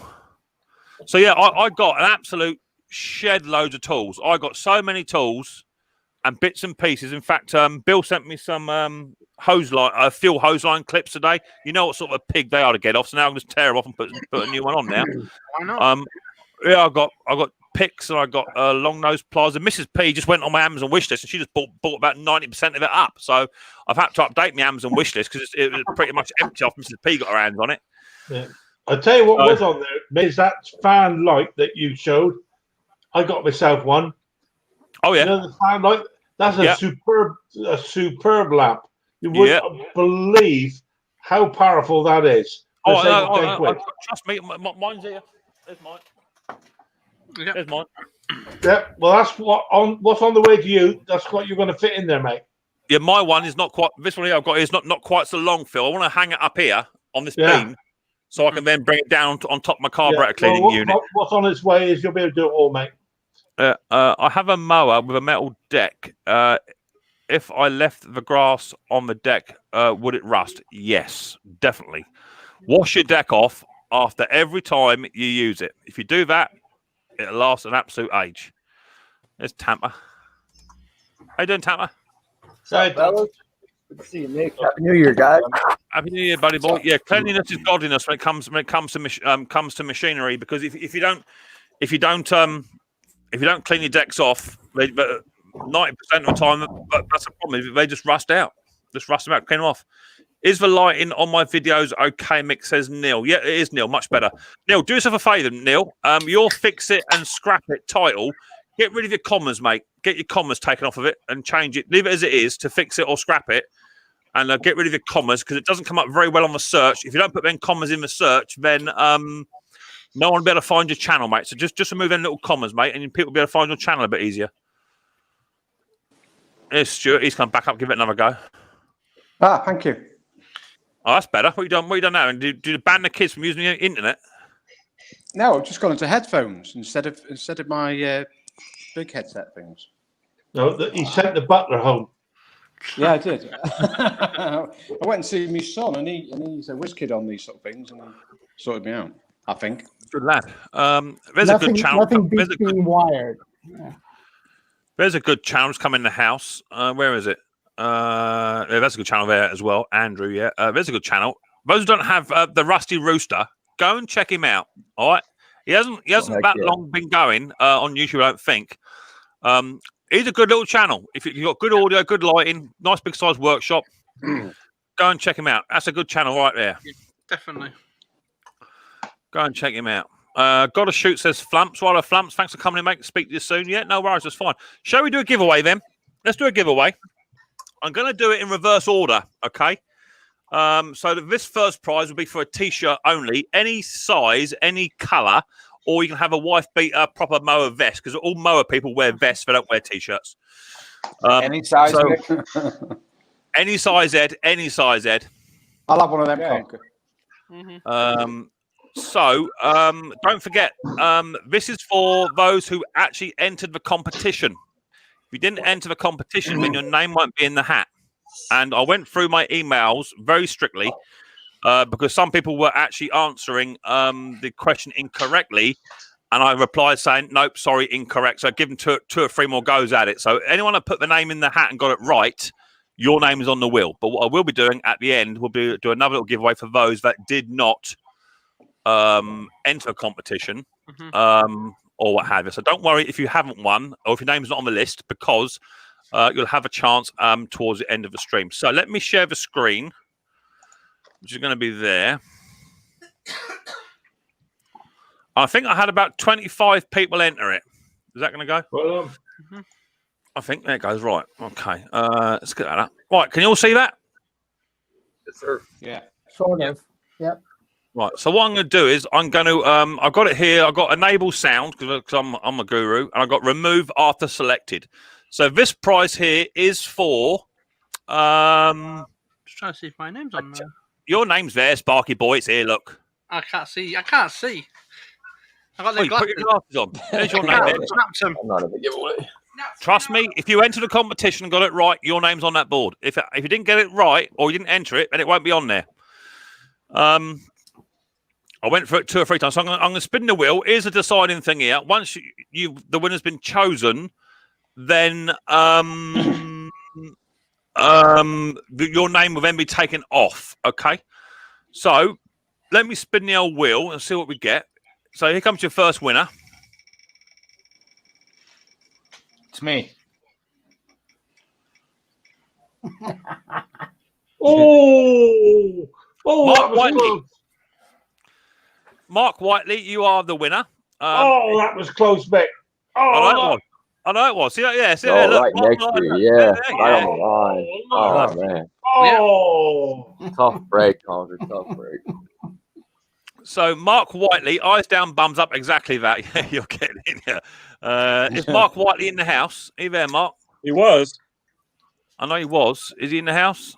So yeah, I got an absolute shed loads of tools. I got so many tools and bits and pieces. In fact, Bill sent me some fuel hose line clips today. You know what sort of a pig they are to get off. So now I'm just tear them off and put a new one on now. Why not? Yeah, I got picks and I got long nose pliers. And Mrs. P just went on my Amazon wish list and she just bought about 90% of it up. So I've had to update my Amazon wish list because it was pretty much empty off Mrs. P got her hands on it. Yeah. I'll tell you what was on there is that fan light that you showed. I got myself one. Oh yeah, you know, the fan light. That's a superb lamp. You wouldn't believe how powerful that is. Trust me, mine's here. There's mine. Yeah. There's mine. Yeah, well, that's what's on the way to you. That's what you're going to fit in there, mate. Yeah, my one is not quite. This one here I've got is not quite so long, Phil. I want to hang it up here on this beam, so I can then bring it down on top of my carburetor cleaning unit. What's on its way is you'll be able to do it all, mate. I have a mower with a metal deck. If I left the grass on the deck, would it rust? Yes, definitely. Wash your deck off after every time you use it. If you do that, it'll last an absolute age. There's Tampa. How you doing, Tampa? Good to see you, Nick. Happy New Year, guys. Happy New Year, buddy boy. Yeah, cleanliness is godliness when it comes to machinery, because if you don't clean your decks off, 90% of the time, that's a problem. They just rust out. Just rust them out, clean them off. Is the lighting on my videos okay? Mick says Neil. Yeah, it is, Neil. Much better. Neil, do yourself a favour, Neil. Your fix it and scrap it title. Get rid of your commas, mate. Get your commas taken off of it and change it. Leave it as it is to fix it or scrap it. And get rid of your commas because it doesn't come up very well on the search. If you don't put them commas in the search, then no one will be able to find your channel, mate. So just remove them little commas, mate, and people will be able to find your channel a bit easier. Here's Stuart. He's come back up. Give it another go. Thank you. Oh, that's better. What you done now? And do you ban the kids from using the internet? No, I've just gone into headphones instead of my big headset things. No, he sent the butler home. Yeah, I did. I went and see my son, and he's a whiz kid on these sort of things, and he sorted me out. I think. Good lad. There's a good channel. Nothing beats being wired. Yeah. There's a good channel come in the house. Where is it? That's a good channel there as well. Andrew, yeah. There's a good channel. Those who don't have the Rusty Rooster, go and check him out. All right. He hasn't that long been going on YouTube, I don't think. He's a good little channel. If you've got good audio, good lighting, nice big size workshop, go and check him out. That's a good channel right there. Definitely. Go and check him out. Gotta shoot says Flumps. Right, Flumps. Thanks for coming in, mate. Speak to you soon. Yeah, no worries. That's fine. Shall we do a giveaway then? Let's do a giveaway. I'm going to do it in reverse order. Okay. So this first prize will be for a T-shirt only, any size, any colour, or you can have a wife beater proper mower vest because all mower people wear vests. They don't wear T-shirts. Any size. so- Nick? Any size, Ed. Any size, Ed. I'll have one of them, Okay. Conker. Don't forget, this is for those who actually entered the competition. If you didn't enter the competition, then your name won't be in the hat. And I went through my emails very strictly because some people were actually answering the question incorrectly. And I replied saying, nope, sorry, incorrect. So I give them two or three more goes at it. So anyone that put the name in the hat and got it right, your name is on the wheel. But what I will be doing at the end will be do another little giveaway for those that did not enter a competition or what have you. So don't worry if you haven't won or if your name's not on the list because you'll have a chance towards the end of the stream. So let me share the screen, which is going to be there. I think I had about 25 people enter it. Is that going to go? Well, I think there it goes. Right. Okay. Let's get that up. Right. Can you all see that? Yes, sir. Yeah. Sort of. Yep. Right. So what I'm going to do is I'm going to I've got it here. I've got enable sound because I'm a guru, and I've got remove after selected. So this prize here is for Just trying to see if my name's on there. your name's there, Sparky boy. It's here. Look. I can't see. I got Oh, the you put glasses. your glasses on. There's your name. Yeah, there. snapped them. I'm not a big giveaway. Trust me, if you enter the competition and got it right, your name's on that board. If you didn't get it right or you didn't enter it, then it won't be on there. I went for it 2 or 3 times. So I'm going to spin the wheel. Here's the deciding thing here. Once the winner's been chosen, then your name will then be taken off. Okay. So let me spin the old wheel and see what we get. So here comes your first winner. It's me. oh, Mark that was Whiteley. close. Mark Whiteley, you are the winner. That was close, Mick. I know it was. See that? Yeah. See Oh, there, look. right Mark, next look, to you, look. yeah. There, Right yeah. on the line. Oh, man. Oh, Tough break, Conker. Tough break. So Mark Whiteley, eyes down, bums up, exactly that. Yeah, you're getting in here. Is Mark Whiteley in the house? Are you there, Mark? He was. I know he was. Is he in the house?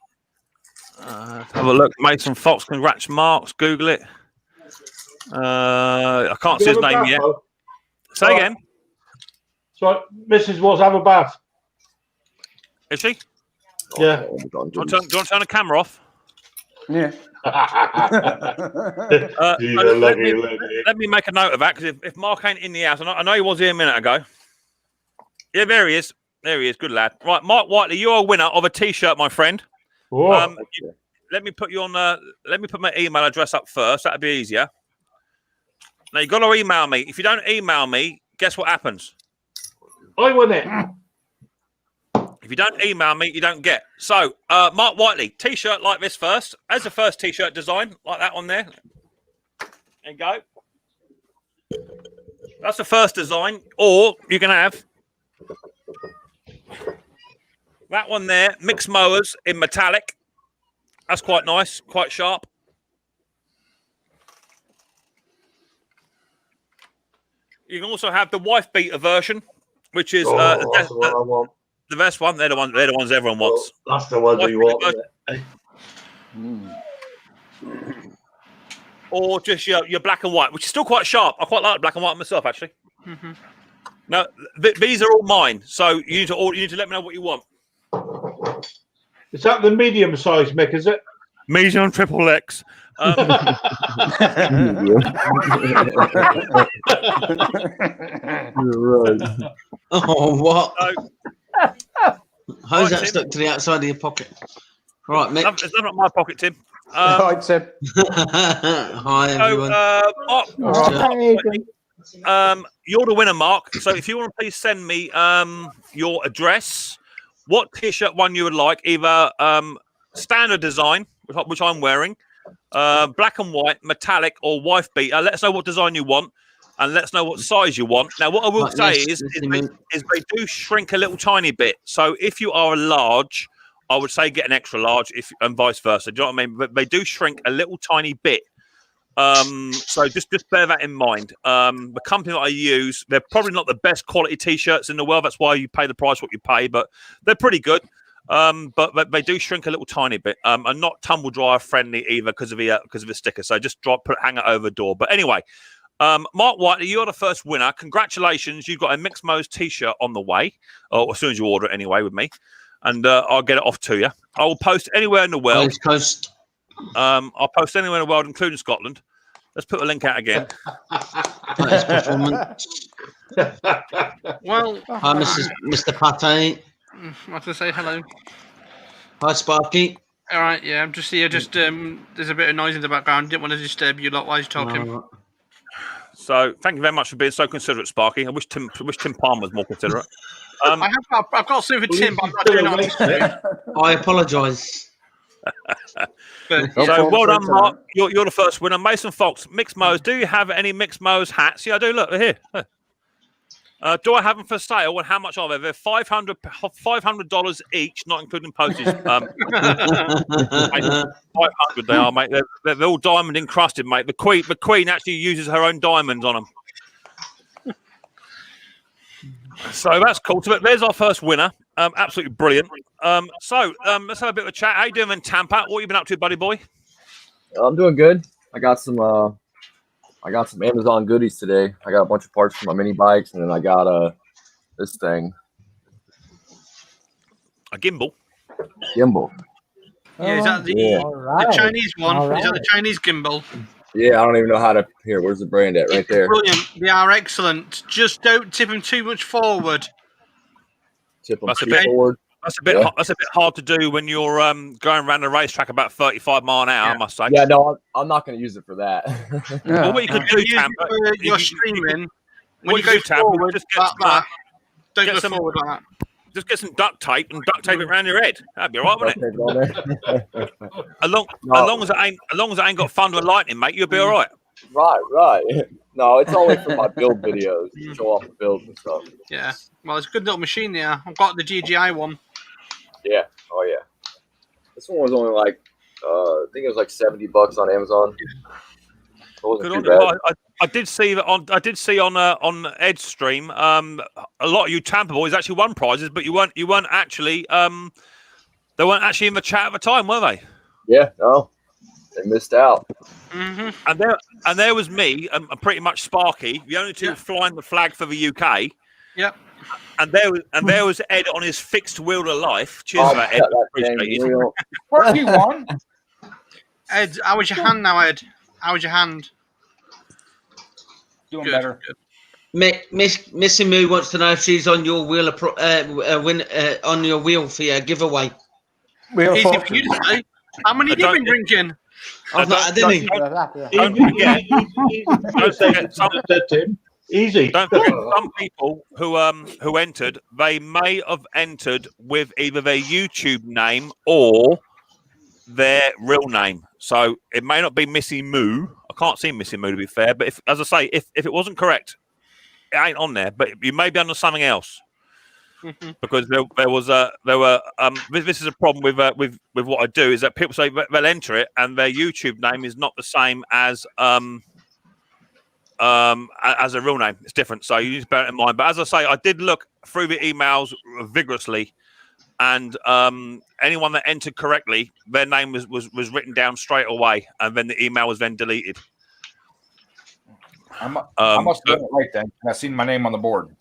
Let's have a look. Mason Fox, congrats, Marks. Google it. I can't see his name yet. Say again. So, Mrs. was have a bath. Is she? Yeah. Oh, my God, Do you want to turn the camera off? Yeah. Let me make a note of that because if Mark ain't in the house, I know he was here a minute ago. Yeah, there he is. There he is. Good lad. Right, Mark Whiteley, you're a winner of a T-shirt, my friend. Oh, Let me put you on. Let me put my email address up first. That'd be easier. Now you got to email me. If you don't email me, guess what happens? I won it. If you don't email me, you don't get. So, Mark Whiteley, T-shirt like this first. As the first T-shirt design, like that one there. There you go. That's the first design. Or you can have that one there, Micks Mowers in metallic. That's quite nice, quite sharp. You can also have the wife beater version, which is that's the one I want. the best one. They're the ones everyone wants. That's the one we want. Or just your black and white, which is still quite sharp. I quite like black and white myself, actually. Now these are all mine, so you need to let me know what you want. Is that the medium size, Mick? Is it? Medium triple X. You're right. Oh, what? So, How's Right, that Tim. stuck to the outside of your pocket? Right, Mick. it's not in my pocket, Tim. Hi, Tim. Hi, So, everyone. Mark, you're the winner, Mark. So if you want to please send me your address, what T-shirt one you would like, either standard design, which I'm wearing, black and white, metallic, or wife beater. Let us know what design you want, and let us know what size you want. Now, what I will say is they do shrink a little tiny bit. So if you are a large, I would say get an extra large, and vice versa. Do you know what I mean? But they do shrink a little tiny bit. So just bear that in mind. The company that I use, they're probably not the best quality t-shirts in the world. That's why you pay the price what you pay, but they're pretty good. But they do shrink a little tiny bit. And not tumble dryer friendly either because of the sticker. So just hang it over the door. But anyway, Mark Whiteley, you're the first winner. Congratulations! You've got a Micks Mowers t-shirt on the way, or as soon as you order it anyway with me, and I'll get it off to you. I will post anywhere in the world. I'll post anywhere in the world, including Scotland. Let's put the link out again. Well, hi, Mr. Pate. Want to say hello? Hi, Sparky. All right, yeah, I'm just here. Just there's a bit of noise in the background. Didn't want to disturb you lot while you're talking. So, thank you very much for being so considerate, Sparky. I wish Tim Palmer was more considerate. I've got something for Tim, but I'm not doing it. I apologise. So well done, Mark. You're the first winner. Mason Fox, Micks Mowers. Do you have any Micks Mowers hats? Yeah, I do. Look, they're here. Do I have them for sale? And how much are they? They're $500 each, not including postage. 500 they are, mate. They're all diamond encrusted, mate. The Queen actually uses her own diamonds on them. So that's cool. So there's our first winner. Absolutely brilliant. So let's have a bit of a chat. How you doing in Tampa? What have you been up to, buddy boy? I'm doing good. I got some Amazon goodies today. I got a bunch of parts for my mini bikes, and then I got this thing. A gimbal. Yeah, is that the Chinese one? Is that the Chinese gimbal? Yeah, I don't even know how to. Here, where's the brand at? Right there. Brilliant. They are excellent. Just don't tip them too much forward. Tip them forward. That's a bit hard to do when you're going around the racetrack about 35 mile an hour. I must say. Yeah, no, I'm not going to use it for that. Well, what you could do, Tam, you're streaming. When you go forward, just get back. Don't go forward like that. Just get some duct tape and duct tape it around your head. That'd be all right, wouldn't it? As long as it ain't got thunder and lightning, mate, you'll be all right. Right. No, it's only for my build videos to show off the builds and stuff. Yeah. Well, it's a good little machine there. I've got the GGI one. Yeah. Oh yeah. This one was only like I think it was like $70 on Amazon. It wasn't too bad. I did see that on Ed's stream. A lot of you Tampa boys actually won prizes, but you weren't actually they weren't actually in the chat at the time, were they? Yeah, no, they missed out. Mm-hmm. And there was me and pretty much Sparky, the only two flying the flag for the UK. Yep. And there was Ed on his fixed wheel of life. Cheers for that, Ed. Appreciate it. What you won? Ed, how was your hand now, Ed? How was your hand? Doing better. Missy Moo wants to know if she's on your wheel on your wheel for your giveaway. Easy for you to say. How many have you been drinking? Easy. Don't forget, some people who entered, they may have entered with either their YouTube name or their real name. So it may not be Missy Moo. I can't see Missy Moo, to be fair. But as I say, if it wasn't correct, it ain't on there. But you may be under something else. Because this is a problem with what I do, is that people say they'll enter it and their YouTube name is not the same as a real name. It's different, so you need to bear it in mind. But as I say, I did look through the emails vigorously, and anyone that entered correctly, their name was written down straight away, and then the email was then deleted. I must have done it right then. I seen my name on the board.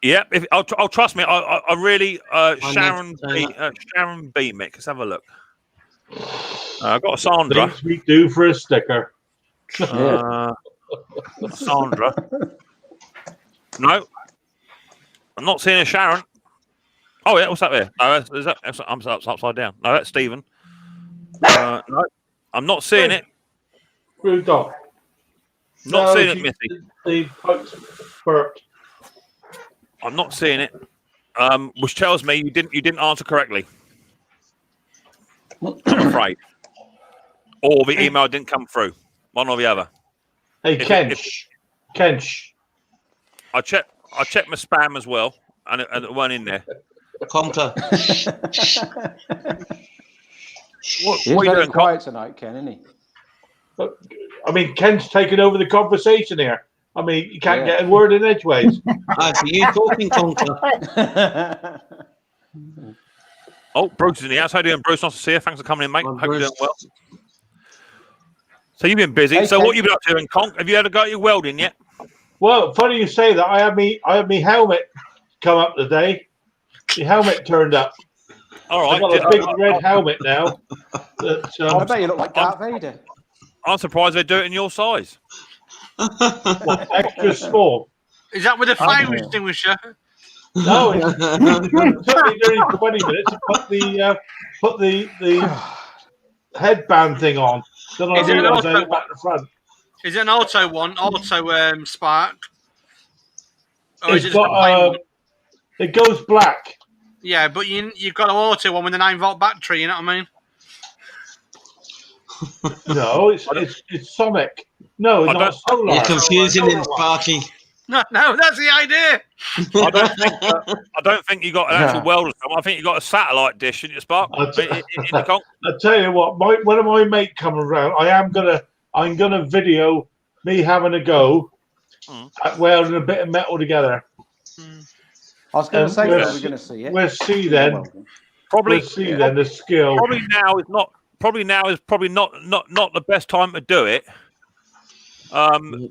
Yeah, I'll trust me. I really Sharon B. Mick. Let's have a look. I've got a Sandra. Things we do for a sticker. Sandra. No, I'm not seeing a Sharon. Oh yeah, what's that there? Oh, I'm upside down. No, that's Stephen. No, I'm not seeing it. Rudolph. Not seeing it, Missy. The folks burped. I'm not seeing it, which tells me you didn't answer correctly. I'm afraid. or the email didn't come through. One or the other. Hey, Kench. I checked my spam as well, and it weren't in there. Conker. He's What are you very doing, quiet tonight, Ken, isn't he? I mean, Ken's taking over the conversation here. I mean, you can't get a word in edgeways. So you talking, Conker? Oh, Bruce is in the house. How you doing, Bruce? Nice to see you. Thanks for coming in, mate. Hope you're doing well. So you've been busy. So what have you been up to in Conk? Have you had a go at your welding yet? Well, funny you say that. I had me helmet come up today. The helmet turned up. All right. I've got a big red helmet now. I bet you look like Darth Vader. I'm surprised they do it in your size. What, extra small. Is that with a fire extinguisher? No, it took me nearly 20 minutes to put the headband thing on. Then I realised I went back to front. Is it an auto one? Auto spark? Or It's is it just a plain got one? it goes black. Yeah, but you've got an auto one with a 9-volt battery. You know what I mean? No, it's Sonic. No, it's not solar. You're confusing him, Sparky. No, that's the idea. I don't think you got an actual welder. I think you got a satellite dish in your Spark. I tell you what, when my mate comes around, I'm gonna video me having a go at welding a bit of metal together. I was going to say, we're going to see it. We'll see then. Probably we'll see then the skill. Probably now is not the best time to do it.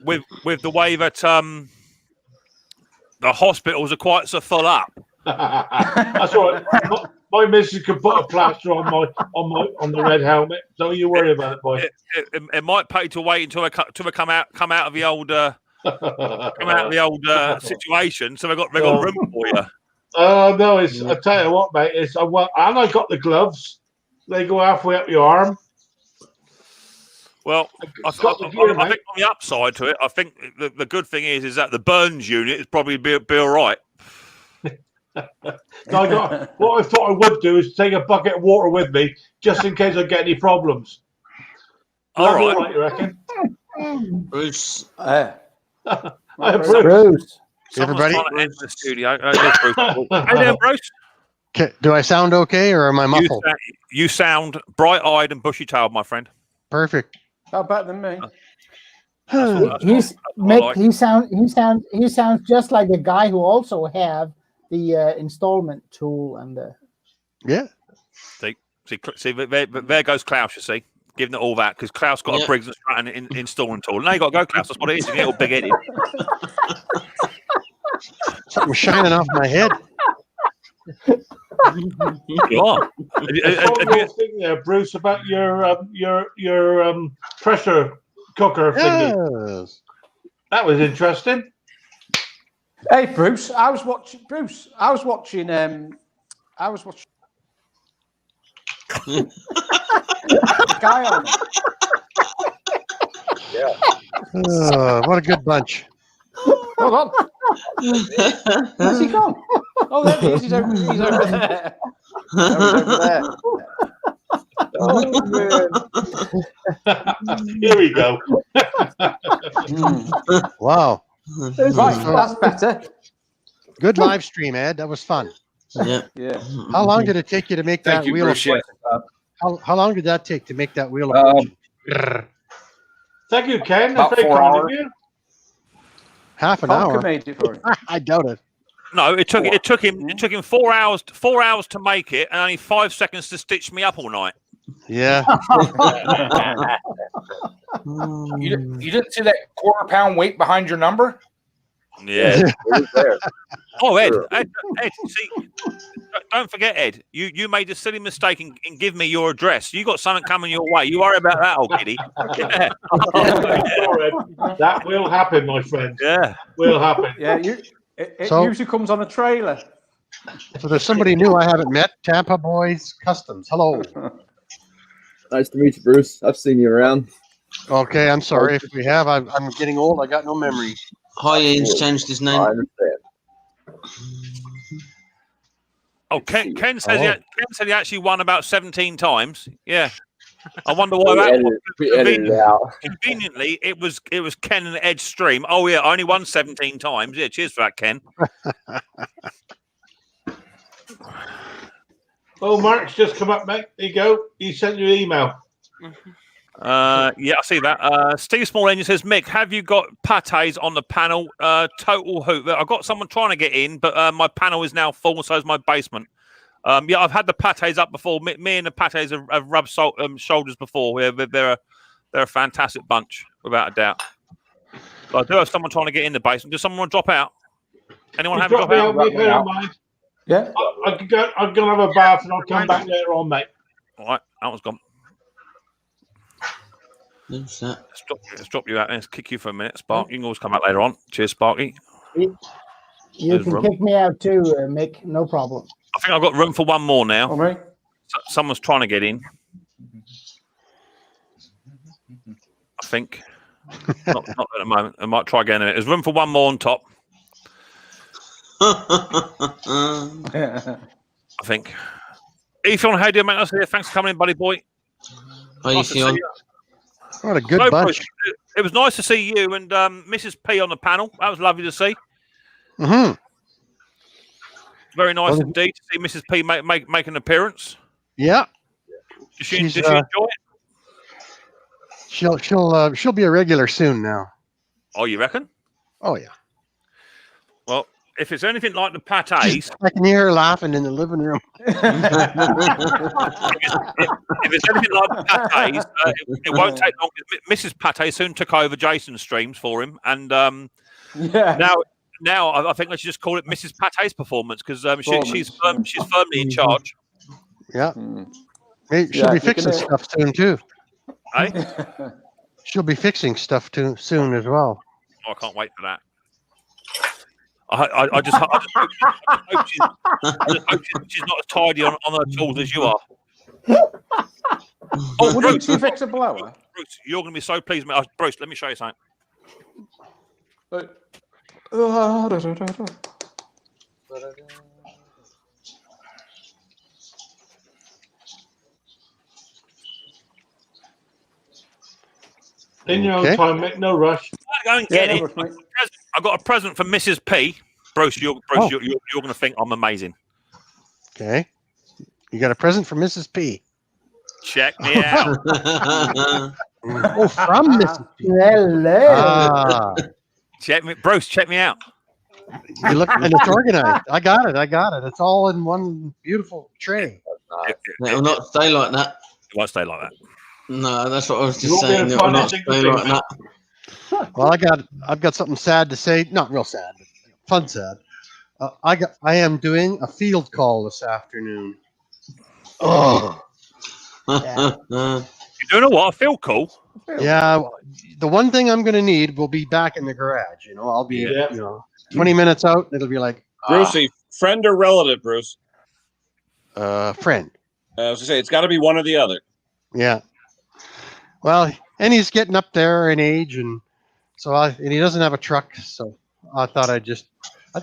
With the way that the hospitals are quite so full up. That's all right. My missus could put a plaster on the red helmet. Don't you worry about it, boy. It might pay to wait until they come out of the old situation. So they got room for you. Oh no! I tell you what, mate. And I got the gloves. They go halfway up your arm. Well, I think on the upside to it, I think the good thing is that the burns unit is probably be all right. What I thought I would do is take a bucket of water with me, just in case I get any problems. All right, you reckon? Bruce. Bruce. Everybody in the studio. How you doing, Bruce? Do I sound okay, or am I muffled? You sound bright-eyed and bushy-tailed, my friend. Perfect. How better than me? He sounds just like a guy who also have the installment tool and the. Yeah. See, there goes Klaus. You see, giving it all that because Klaus got a Briggs and Stratton installing tool. Now you got to go, Klaus. That's what it is. You get all big-headed. Something shining off my head. You are. Have thing there, Bruce, about your pressure cooker thingy. Yes. That was interesting. Hey, Bruce, I was watching. Guy on it. Yeah. What a good bunch. Hold on. Where's he gone? Oh, there he is. He's over there. Oh, man. Here we go. Wow. Right, that's better. Good live stream, Ed. That was fun. Yeah. How long did it take you to make that you, wheel Bruce, of fortune? How long did that take to make that wheel of fortune? Thank you, Ken. About That's very 4 kind of hours. you. Half an Conker hour. made it for him. I doubt it. No, it took him 4 hours. 4 hours to make it, and only 5 seconds to stitch me up all night. Yeah. You didn't see that quarter-pound weight behind your number? Yeah. There. Oh, Ed, see, don't forget, Ed. You made a silly mistake in giving me your address. You got something coming your way. You worry about that, old kitty. Yeah. That will happen, my friend. Yeah, will happen. Yeah, it So- usually comes on a trailer. So there's somebody new I haven't met. Tampa Boys Customs. Hello. Nice to meet you, Bruce. I've seen you around. Okay, I'm sorry if we have. I'm getting old. I got no memory. Hi, Ian's changed his name. I understand. Oh, Ken says he actually won about 17 times. Yeah. I wonder why that was. We edited it out. Conveniently, it was Ken and Ed's stream. Oh yeah, I only won 17 times. Yeah, cheers for that, Ken. Oh, Mark's just come up, mate. There you go. He sent you an email. Yeah, I see that. Steve Small Engine says, Mick, have you got pates on the panel? Total hoot. I've got someone trying to get in, but my panel is now full, so is my basement. Yeah, I've had the pates up before. Me and the pates have rubbed shoulders before. They're a fantastic bunch, without a doubt. But I do have someone trying to get in the basement. Does someone want to drop out? Anyone have a drop out? Yeah. I'm going to have a bath and I'll come back later on, mate. All right, that one's gone. Who's that? Let's drop you out and let's kick you for a minute, Spark. You can always come out later on. Cheers, Sparky. You can kick me out too, Mick. No problem. I think I've got room for one more now. All right. Someone's trying to get in. I think. not at the moment. I might try again in a minute. There's room for one more on top. I think. Ethan, how you doing, mate? Thanks for coming in, buddy boy. How you feeling? What a good bunch. It was nice to see you and Mrs. P on the panel. That was lovely to see. Mm-hmm. Very nice indeed to see Mrs. P make an appearance. Yeah. Did she enjoy it? She'll be a regular soon now. Oh, you reckon? Oh yeah. Well, if it's anything like the pates, I can hear her laughing in the living room. if it's anything like the pates, it won't take long. Mrs. Pate soon took over Jason's streams for him, and now I think I should just call it Mrs. Pate's performance because she's firmly in charge. Yeah. She'll be fixing stuff soon too. Hey? She'll be fixing stuff too soon as well. Oh, I can't wait for that. I just hope she's not as tidy on her tools as you are. Oh, wouldn't she fix a blower? Bruce, you're going to be so pleased, mate. Bruce, let me show you something. In your own time, mate. No rush. Go and get it. I've got a present for Mrs. P. Bruce, you're going to think I'm amazing. Okay. You got a present for Mrs. P. Check me out. Oh, from Mrs. P. Hello. Bruce, check me out. You look, and it's organized. I got it. It's all in one beautiful tray. It will not stay like that. It won't stay like that. No, that's what I was just saying. It will not stay like that. Well, I've got something sad to say. Not real sad, but fun sad. I am doing a field call this afternoon. Oh. You're doing a what? A field call? Yeah. The one thing I'm going to need will be back in the garage. I'll be 20 minutes out. It'll be like Brucey, friend or relative, Bruce? Friend. I was gonna say it's got to be one or the other. Yeah. Well, and he's getting up there in age, and so and he doesn't have a truck, so I thought I'd just, I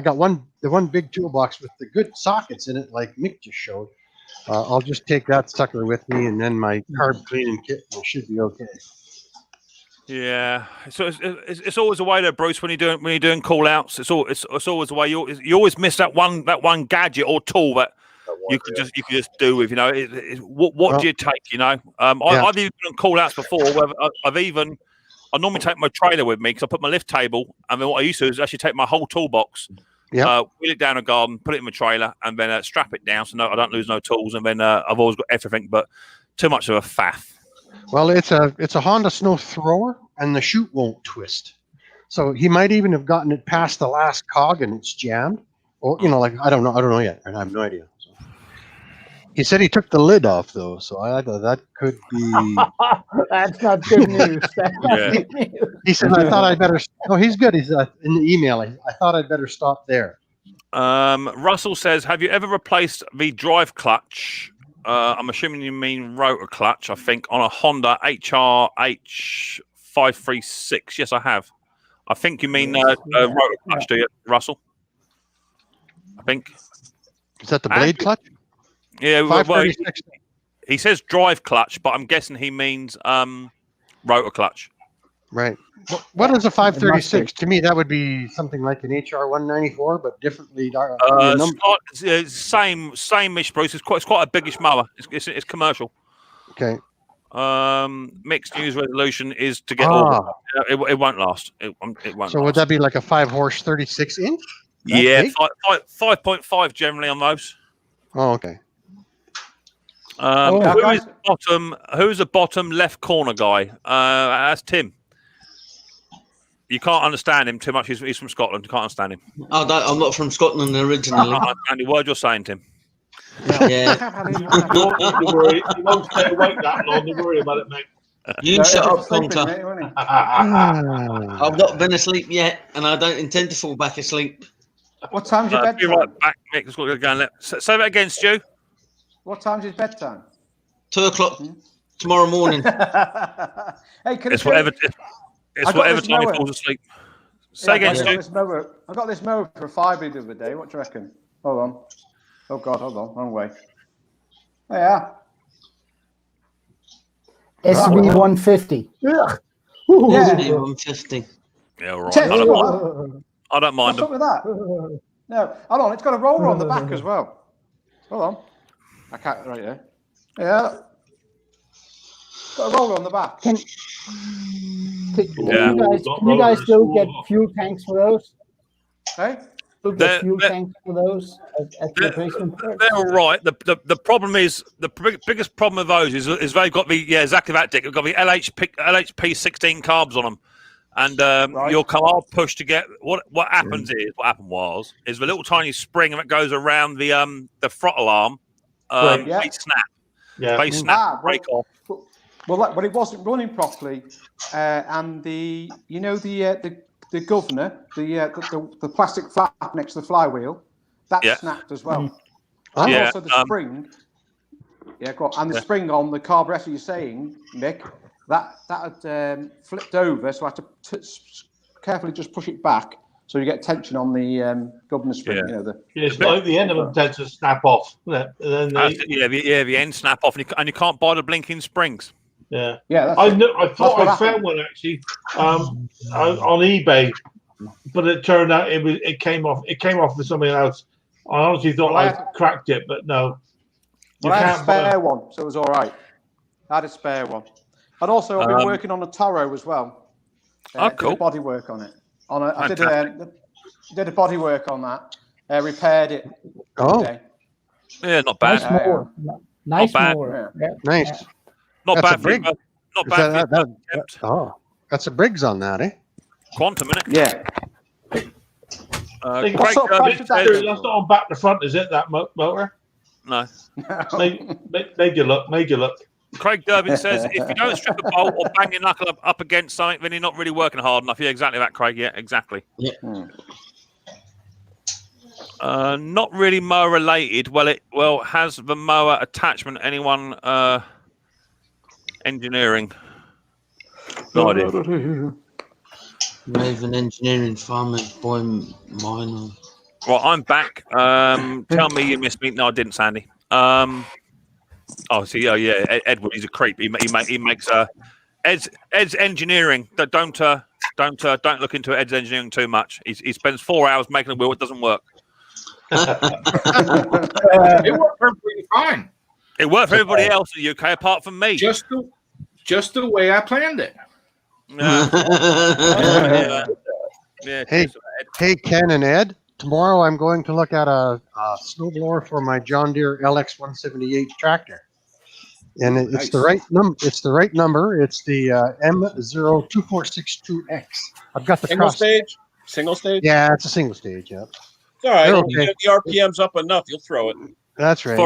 got the one big toolbox with the good sockets in it, like Mick just showed. I'll just take that sucker with me, and then my carb cleaning kit should be okay. Yeah, so it's always a way there, Bruce. When you're doing call outs, it's always a way. You always miss that one gadget or tool that you could just do with. What do you take? I've even done call outs before. Where I normally take my trailer with me because I put my lift table, and then what I used to do is actually take my whole toolbox, wheel it down a garden, put it in my trailer, and then strap it down so I don't lose no tools. And then I've always got everything, but too much of a faff. Well, it's a Honda snow thrower, and the chute won't twist. So he might even have gotten it past the last cog, and it's jammed. Or I don't know yet. I have no idea. So. He said he took the lid off though, so I thought that could be. That's not good news. That's not good news. He said, "I thought I'd better." No, he's good. He's in the email. I thought I'd better stop there. Russell says, "Have you ever replaced the drive clutch?" I'm assuming you mean rotor clutch, I think, on a Honda HRH 536. Yes, I have. I think you mean rotor clutch, do you, Russell? I think. Is that the blade clutch? Yeah, he says drive clutch, but I'm guessing he means rotor clutch. Right. What is a 536? To me, that would be something like an HR 194, but differently. Same-ish, Bruce. It's quite a biggish mower. It's commercial. Okay. Mixed news resolution is to get all. It won't last. It won't. So would that be like a 5-horse 36-inch? Yeah, 5.5 generally on those. Oh, okay. Who's the bottom left corner guy? That's Tim. You can't understand him too much. He's from Scotland. You can't understand him. I'm not from Scotland originally. I can't understand the word you're saying, Tim. Yeah. Don't worry, you won't stay awake that long. Don't worry about it, mate. You shut up, Conker. I've not been asleep yet, and I don't intend to fall back asleep. What time's your bedtime? Be right back, Mick. Let's go again. Say that again, Stu. What time's his bedtime? 2 o'clock tomorrow morning. Hey, can it's whatever. It's whatever time he falls asleep. Say again, Stu. I got this mower for $5 the other day. What do you reckon? Hold on. Oh God, hold on. Wrong way. Oh, yeah. SB150. Yeah. SB150. Yeah, all right. I don't mind What's up with that? No, hold on. It's got a roller on the back as well. Hold on. I can't. Right there. Yeah. Got a roller on the back. Can you guys still get fuel tanks for those? Hey? Get fuel tanks for those at the replacement parts? They're all right. The problem is the biggest problem with those is they've got exactly that, Dick. They've got the LHP 16 carbs on them, and you'll come hard push to get what happened was the little tiny spring that goes around the throttle arm. They snap. Yeah, they snap. Break off. Well, it wasn't running properly, and the governor, the plastic flap next to the flywheel, that snapped as well. And also the spring. Yeah, go on. And the spring on the carburetor, you're saying, Mick, that had flipped over, so I had to carefully just push it back so you get tension on the governor spring. Yeah. It's like the end of them tends to snap off. And then the end snap off, and you can't buy the blinking springs. Yeah. I thought I found one actually on eBay, but it turned out it came off with something else. I honestly thought I cracked it, but no. I had a spare one, so it was all right. I had a spare one, and also I've been working on a Toro as well. Cool. Did body work on it. I did a body work on that. Repaired it. Today. Yeah, not bad. Nice more. Yeah. Nice. Not that's bad. Not bad. That's a Briggs on that, eh? Quantum, innit? Yeah. That's not on back to front, is it? That motor? No. Made you look. Craig Durbin says, if you don't strip a bolt or bang your knuckle up against something, then you're not really working hard enough. Yeah, exactly that, Craig. Yeah, exactly. Yeah. Not really mower related. Well, has the mower attachment anyone engineering? No idea. Raven Engineering Farmer Boy Minor. Well, I'm back. Tell me you missed me. No, I didn't, Sandy. Edward, he's a creep. He makes Ed's engineering. Don't look into Ed's engineering too much. He spends 4 hours making a wheel. It doesn't work. It worked perfectly fine. It worked for everybody else in the UK apart from me. Just the way I planned it. Hey, Ken and Ed. Tomorrow I'm going to look at a snowblower for my John Deere LX 178 tractor, and it's the right number. It's the right number. It's the M02462X. I've got the Single stage. Yeah, it's a single stage. Yeah. It's all right. Okay. You get the RPMs up enough, you'll throw it. That's right.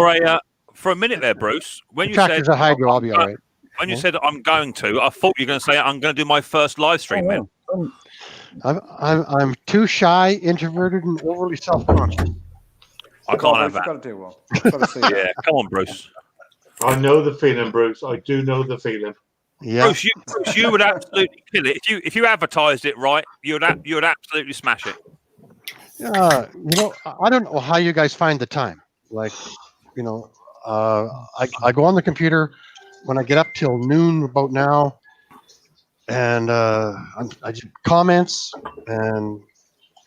For a minute there, Bruce. When you tractor's said a hydro, I'll be all right. When you said I'm going to, I thought you were going to say I'm going to do my first live stream. Man. I'm too shy, introverted, and overly self-conscious. I can't have that. Got to do well. Yeah, come on, Bruce. I know the feeling, Bruce. I do know the feeling. Yeah, Bruce, you would absolutely kill it if you advertised it right. You'd absolutely smash it. I don't know how you guys find the time. Like, I go on the computer when I get up till noon about now, and I do comments and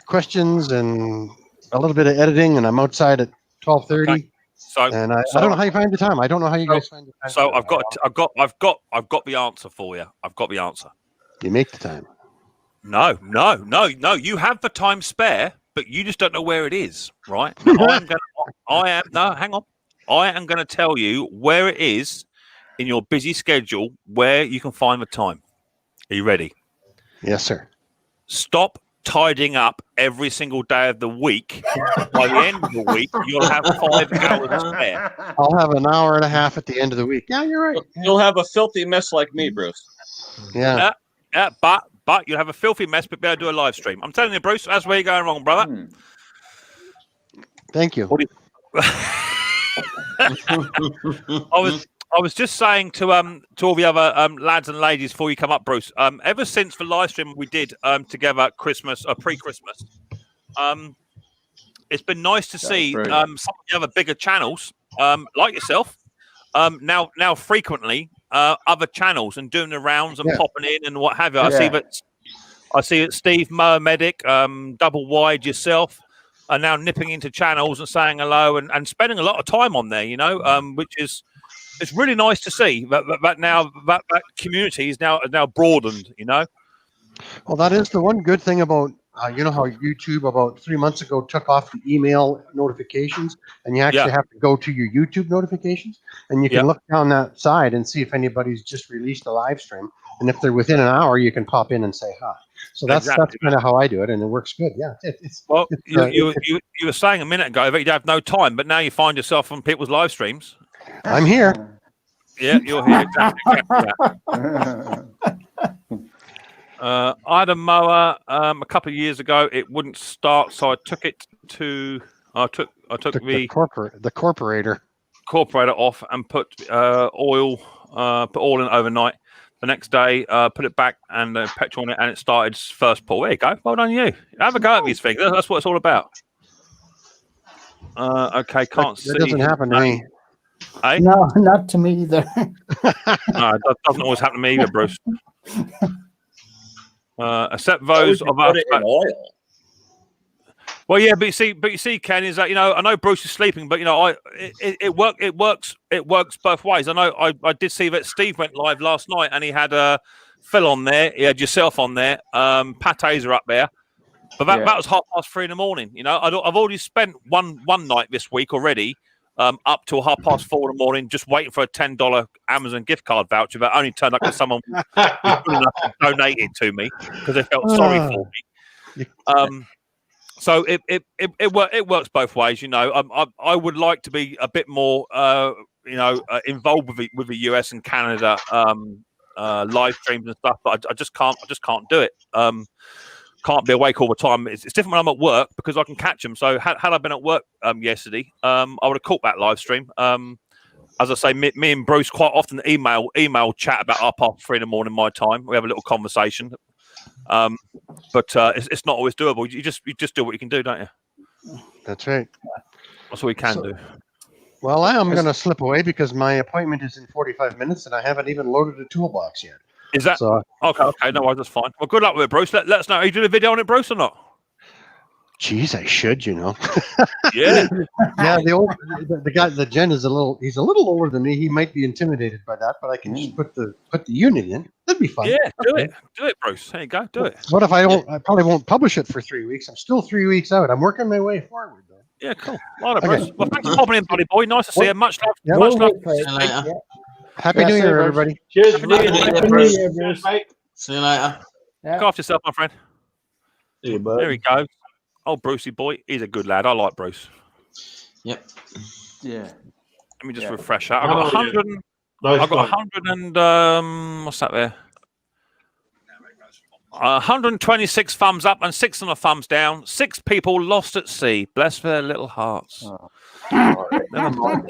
questions and a little bit of editing, and I'm outside at 12:30. Okay. So, and I don't know how you find the time. I don't know how you guys find the time. So I've got the answer for you. I've got the answer. You make the time. No. You have the time spare, but you just don't know where it is, right? Hang on. I am going to tell you where it is in your busy schedule, where you can find the time. Are you ready? Yes, sir. Stop tidying up every single day of the week. By the end of the week, you'll have 5 hours spare. I'll have an hour and a half at the end of the week. Yeah, you're right. You'll have a filthy mess like me, Bruce. Yeah. But you'll have a filthy mess, but be able to do a live stream. I'm telling you, Bruce, that's where you're going wrong, brother. Thank you. I was just saying to all the other lads and ladies before you come up, Bruce. Ever since the live stream we did together at Christmas or pre-Christmas, it's been nice to see some of the other bigger channels like yourself now frequently other channels and doing the rounds and popping in and what have you. I see that Steve Mower Medic, Double Wide, yourself are now nipping into channels and saying hello and spending a lot of time on there. Which is. It's really nice to see that now that community is now broadened. Well, that is the one good thing about you know how YouTube about 3 months ago took off the email notifications, and you actually have to go to your YouTube notifications, and you can look down that side and see if anybody's just released a live stream, and if they're within an hour, you can pop in and say hi. So that's kind of how I do it, and it works good. Yeah. You were saying a minute ago that you'd have no time, but now you find yourself on people's live streams. I'm here. Yeah, you're here. Exactly I had a mower a couple of years ago. It wouldn't start, so I took it to. I took the corporator off and put oil in overnight. The next day, put it back and petrol on it, and it started first pull. There you go. Well done, you. Have a go at these things. That's what it's all about. Okay, can't see. It doesn't happen to me. Eh? No, not to me either. No, that doesn't always happen to me either, Bruce. Except those of us. Well, yeah, but you see, Ken, is that I know Bruce is sleeping, but it works both ways. I know I did see that Steve went live last night, and he had Phil on there, he had yourself on there, Pates are up there, but that was 3:30 in the morning. I've already spent one night this week already. Up till 4:30 in the morning, just waiting for a $10 Amazon gift card voucher that only turned up because someone was good enough to donate it to me because they felt sorry for me. So it works both ways. I would like to be a bit more involved with the US and Canada live streams and stuff, but I just can't do it. Can't be awake all the time. It's different when I'm at work because I can catch them. So had I been at work yesterday, I would have caught that live stream. As I say, me and Bruce quite often email chat about 3:30 in the morning my time. We have a little conversation, but it's not always doable. You just do what you can do, don't you? That's right. That's what we can do. Well, I am going to slip away because my appointment is in 45 minutes, and I haven't even loaded a toolbox yet. Is that okay? No worries, that's fine. Well, good luck with it, Bruce. Let us know. Are you doing a video on it, Bruce, or not? Jeez, I should, Yeah. Yeah, the guy, the Jen is he's a little older than me. He might be intimidated by that, but I can just put the unit in. That'd be fun. Yeah, do it, Bruce. There you go, do it. What if I don't? I probably won't publish it for 3 weeks. I'm still 3 weeks out. I'm working my way forward, though. Yeah, cool. Well, Bruce. Well, thanks for popping in, buddy boy. Nice to see you. Much love. Yeah, much love. Happy New Year, everybody. Cheers. Happy New Year, Bruce. Mate. See you later. Look after yourself, my friend. See you, bud. There we go. Oh, Brucey boy, he's a good lad. I like Bruce. Yep. Yeah. Let me just refresh that. I've got 100. I've got 100 and what's that there? 126 thumbs up and 6 on the thumbs down. 6 people lost at sea. Bless their little hearts. Never mind.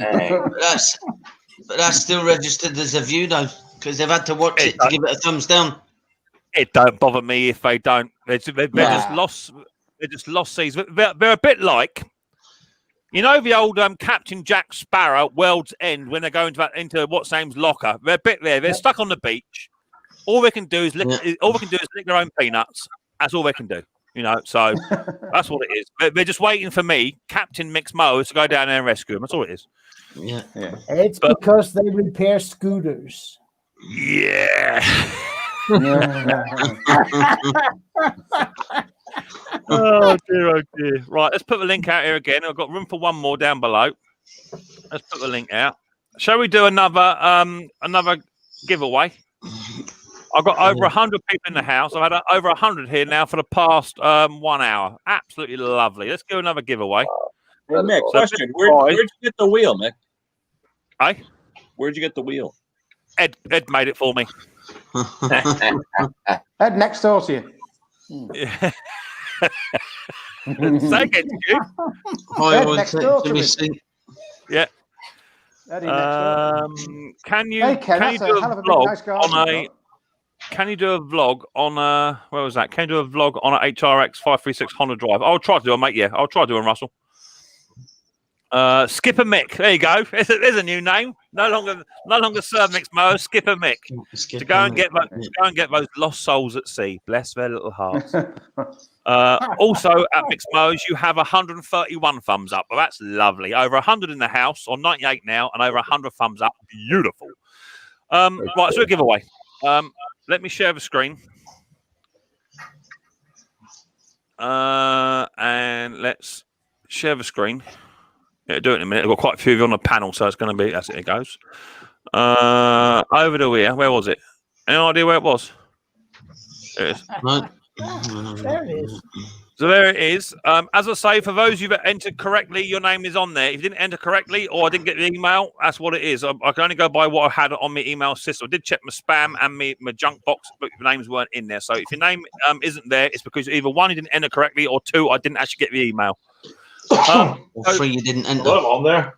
But that's still registered as a view though, because they've had to watch it to give it a thumbs down. It don't bother me if they don't. They're just lost. They're just lost seas. They're a bit like You know the old Captain Jack Sparrow, World's End, when they're going into what's name's locker. They're a bit there. They're stuck on the beach. All they can do is lick their own peanuts. That's all they can do. You know, so that's what it is. They're just waiting for me, Captain Micks Mowers, to go down there and rescue them. That's all it is. Yeah. It's because they repair scooters. Yeah. Oh dear. Right, let's put the link out here again. I've got room for one more down below. Let's put the link out. Shall we do another giveaway? I've got over 100 people in the house. I've had over 100 here now for the past 1 hour. Absolutely lovely. Let's do another giveaway. Hey, Mick, question. Where'd you get the wheel, Mick? Hey? Where'd you get the wheel? Ed made it for me. Ed, next door to you. Yeah. Say again, you. Ed, next door to me. Yeah. Eddie, next door. Can you Hey, Ken, can you that's do a a hell of a big, vlog nice garden on you've a? Can you do a vlog on a? Where was that? Can you do a vlog on an HRX 536 Honda Drive? I'll try to do it, mate. Yeah, I'll try to do it, Russell. Skipper Mick. There you go. There's a new name. No longer Sir Micks Mowers. Skipper Mick. To go and get those lost souls at sea. Bless their little hearts. Also at Micks Mowers, you have 131 thumbs up. Well, that's lovely. Over 100 in the house, or 98 now, and over 100 thumbs up. Beautiful. Right, so a giveaway. Let me share the screen. And let's share the screen. Yeah, do it in a minute. I've got quite a few of you on the panel, so it's going to be as it goes. Over to here. Where was it? Any idea where it was? There it is. There it is. So there it is. As I say, for those of you that entered correctly, your name is on there. If you didn't enter correctly or I didn't get the email, that's what it is. I can only go by what I had on my email system. I did check my spam and my junk box, but your names weren't in there. So if your name isn't there, it's because either one, you didn't enter correctly, or two, I didn't actually get the email. Or three, you didn't enter. Well, I'm on there.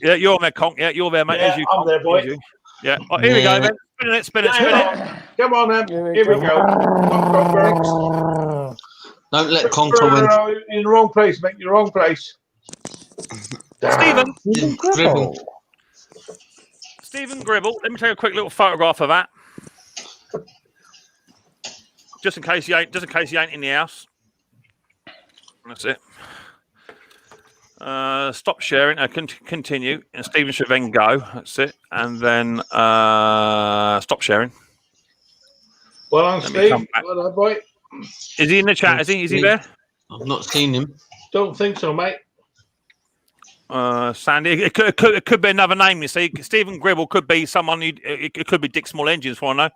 Yeah, you're on there, Conk. Yeah, you're there, mate. Yeah, I'm there, boy. Yeah. Oh, here we go, then. Spin it. Come on, then. Here we go. Don't let Conker win. In the wrong place, mate. You're wrong place. Stephen Gribble. Stephen Gribble. Let me take a quick little photograph of that, just in case he ain't in the house. That's it. Stop sharing. Continue, and Stephen should then go. That's it, and then stop sharing. Well, I'm Steve. Well done, boy. Is he in the chat? Is he there? I've not seen him. Don't think so, mate. Sandy. It could be another name. You see, Stephen Gribble could be someone. It could be Dick Small Engines, for I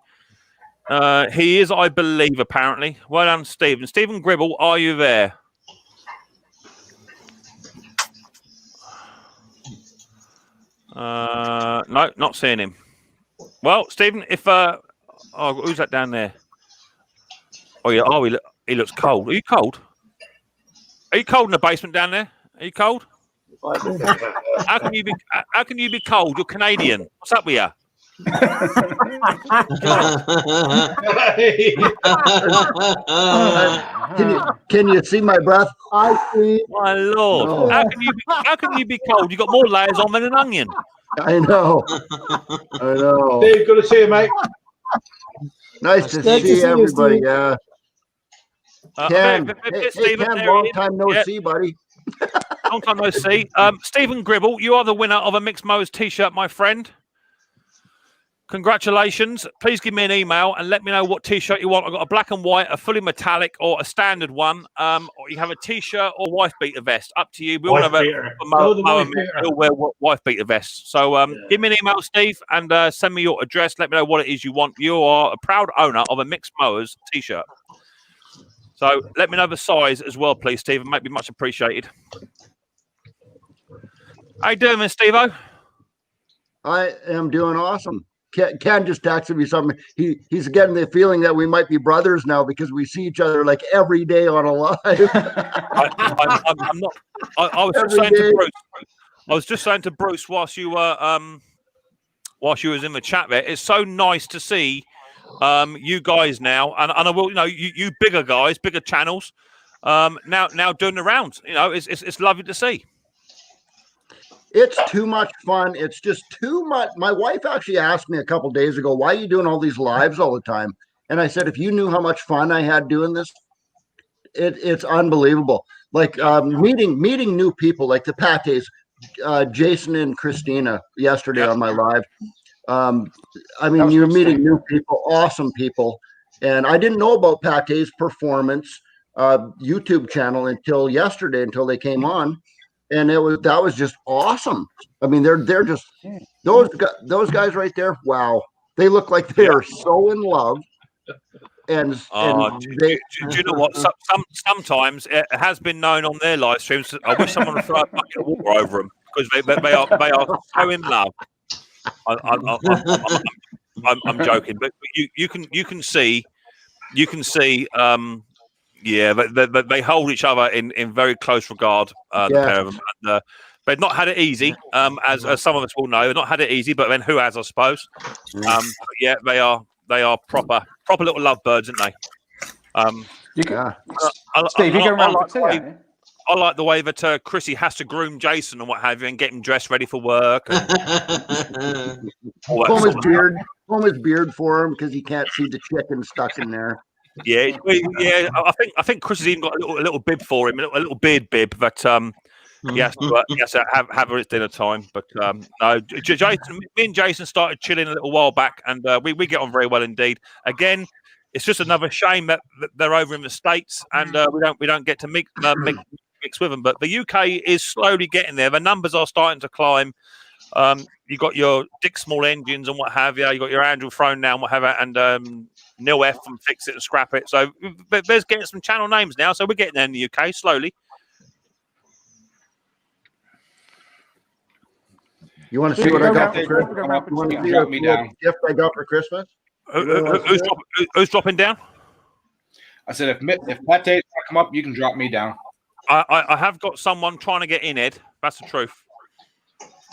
know. He is, I believe, apparently. Well done, Stephen. Stephen Gribble, are you there? No, not seeing him. Well, Stephen, if who's that down there? Oh yeah, he looks cold. Are you cold? Are you cold in the basement down there? Are you cold? How can you be cold? You're Canadian. What's up with you? Can you see my breath? I see. My lord, No. how can you be cold? You got more layers on than an onion. I know. Dave, good to see you, mate. Nice to Good to see see you, everybody. Steve. Yeah. Ken, hey, Stephen, Ken, there long he is. time no Yeah. see, buddy. Long time no see. Stephen Gribble, you are the winner of a Micks Mowers t-shirt, my friend. Congratulations. Please give me an email and let me know what t-shirt you want. I've got a black and white, a fully metallic, or a standard one. Or you have a t-shirt or wife beater vest. Up to you. We all have wear wife beater vests. So give me an email, Steve, and send me your address. Let me know what it is you want. You are a proud owner of a Micks Mowers t-shirt. So let me know the size as well, please, Steve. It might be much appreciated. How you doing, Steve-O? I am doing awesome. Ken just texted me something. He's getting the feeling that we might be brothers now because we see each other like every day on a live. I'm not. I was just saying to Bruce. I was just saying to Bruce whilst you was in the chat there. It's so nice to see you guys now, and I will, you bigger guys, bigger channels, now doing the rounds. It's lovely to see. It's too much fun. It's just too much. My wife actually asked me a couple days ago, why are you doing all these lives all the time? And I said, if you knew how much fun I had doing this, it's unbelievable. Like meeting new people, like the Pates, Jason and Christina yesterday on my live. I mean, you're meeting new people, awesome people. And I didn't know about Pate's Performance YouTube channel until yesterday, until they came on. And that was just awesome. I mean, they're just those guys right there. Wow, they look like they are so in love. And do you know what? Sometimes it has been known on their live streams. I wish someone would throw a bucket of water over them because they are so in love. I'm joking, but you can see. They hold each other in very close regard. The pair of them. And, they've not had it easy, as some of us will know. They've not had it easy, but then who has, I suppose? They are proper little lovebirds, aren't they? Steve, you go around I like the way that Chrissy has to groom Jason and what have you, and get him dressed ready for work. And comb his beard for him because he can't see the chicken stuck in there. Yeah. I think Chris has even got a little bib for him, a little beard bib. But yes, have her at dinner time. But no, Jason, me and Jason started chilling a little while back, and we get on very well indeed. Again, it's just another shame that they're over in the States, and we don't get to mix with them. But the UK is slowly getting there. The numbers are starting to climb. You got your Dick Small Engines and what have you. You got your Andrew Throne now and what have you, and Neil F from Fix It and Scrap It. So there's getting some channel names now. So we're getting there in the UK slowly. You want to see what I got for Christmas? You want to see what gift I got for Christmas? Who's dropping down? I said, if Pat Tate's to come up, you can drop me down. I have got someone trying to get in, Ed. That's the truth.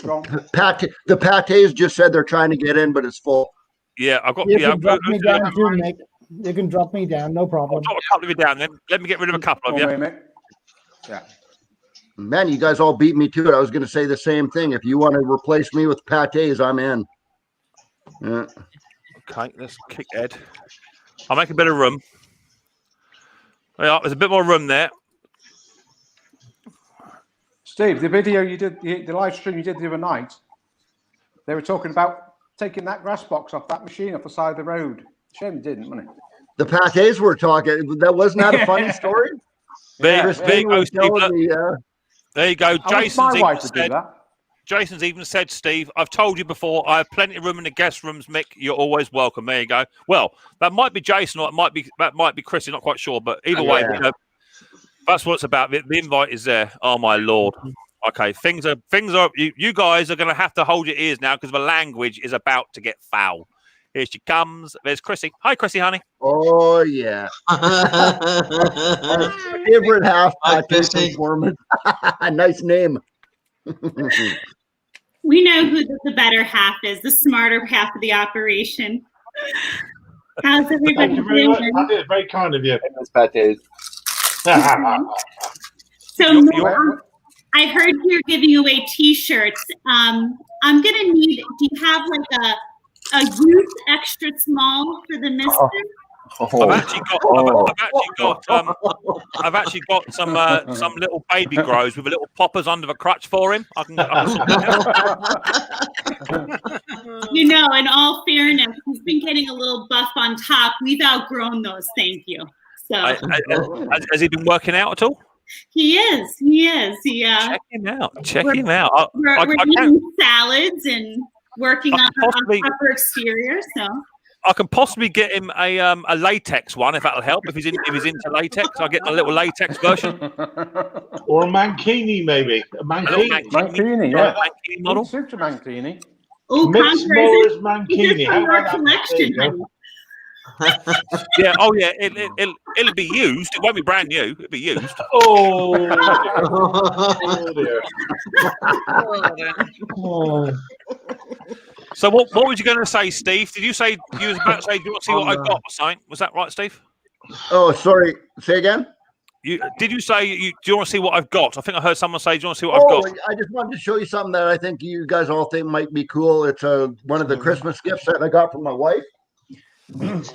The Pates just said they're trying to get in, but it's full. Yeah, I've got. You can drop me down too, Nick. You can drop me down, no problem. I'll drop a couple of you down then. Let me get rid of a couple of you. Yeah. Man, you guys all beat me to it. I was going to say the same thing. If you want to replace me with Pates, I'm in. Yeah. Okay, let's kick Ed. I'll make a bit of room. Yeah, there's a bit more room there. Steve, the video you did, the live stream you did the other night, they were talking about taking that grass box off that machine off the side of the road. Shame they didn't, wasn't it? The Pates were talking. That wasn't that a funny story? There you go, Steve. There you go. Jason's even said, Steve, I've told you before, I have plenty of room in the guest rooms, Mick. You're always welcome. There you go. Well, that might be Jason or that might be Chris. I'm not quite sure, but either way, that's what it's about. The invite is there. Oh my Lord. Okay, things are. You guys are going to have to hold your ears now because the language is about to get foul. Here she comes. There's Chrissy. Hi, Chrissy, honey. Oh yeah. Favorite half performance. Nice name. We know who the better half is, the smarter half of the operation. How's everybody doing? That's very kind of you. So, I heard you're giving away T-shirts. I'm gonna need. Do you have like a youth extra small for the mister? I've actually got some little baby grows with a little poppers under the crutch for him. I can You know, in all fairness, he's been getting a little buff on top. We've outgrown those, thank you. So has he been working out at all? He is. Yeah. Check him out. We're eating salads and working on upper exterior. So I can possibly get him a latex one if that'll help. If he's into latex, I'll get a little latex version. Or a mankini, maybe. A mankini, yeah. Mankini model. Suit a mankini. Oh, Micks Mowers mankini. How about collection? Yeah. Oh, yeah. It'll be used. It won't be brand new. It'll be used. Oh dear. So what was you going to say, Steve? Did you say you was about to say? Do you want to see what I got or something? Was that right, Steve? Oh, sorry. Say again. Did you say do you want to see what I've got? I think I heard someone say, "Do you want to see what I've got?" I just wanted to show you something that I think you guys all think might be cool. It's one of the Christmas gifts that I got from my wife.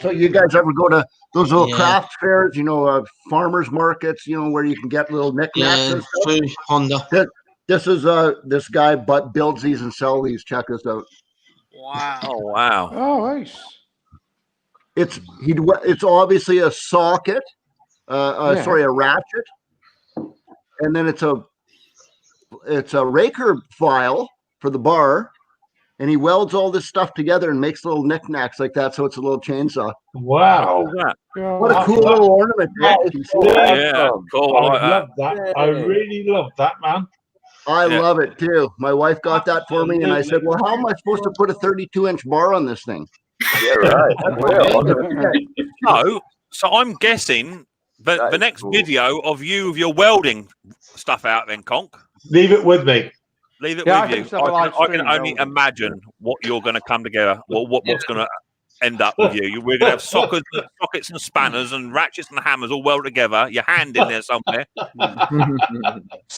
So you guys ever go to those little craft fairs, farmers markets, where you can get little knickknacks and stuff? Honda. This is this guy builds these and sells these. Check this out. Wow. Oh wow. Oh, nice. It's obviously a socket, sorry, a ratchet, and then it's a raker file for the bar, and he welds all this stuff together and makes little knickknacks like that. So it's a little chainsaw. Wow. What a cool little ornament. Cool. I love that. I really love that, man. I love it too. My wife got that for me, and I said, "Well, how am I supposed to put a 32-inch bar on this thing?" Yeah, right. No, so I'm guessing the next video of you with your welding stuff out then, Conk. Leave it with me. Leave it with you. I can only imagine what you're going to come together, what's going to end up with you. We're going to have sockets and spanners and ratchets and hammers all welded together, your hand in there somewhere.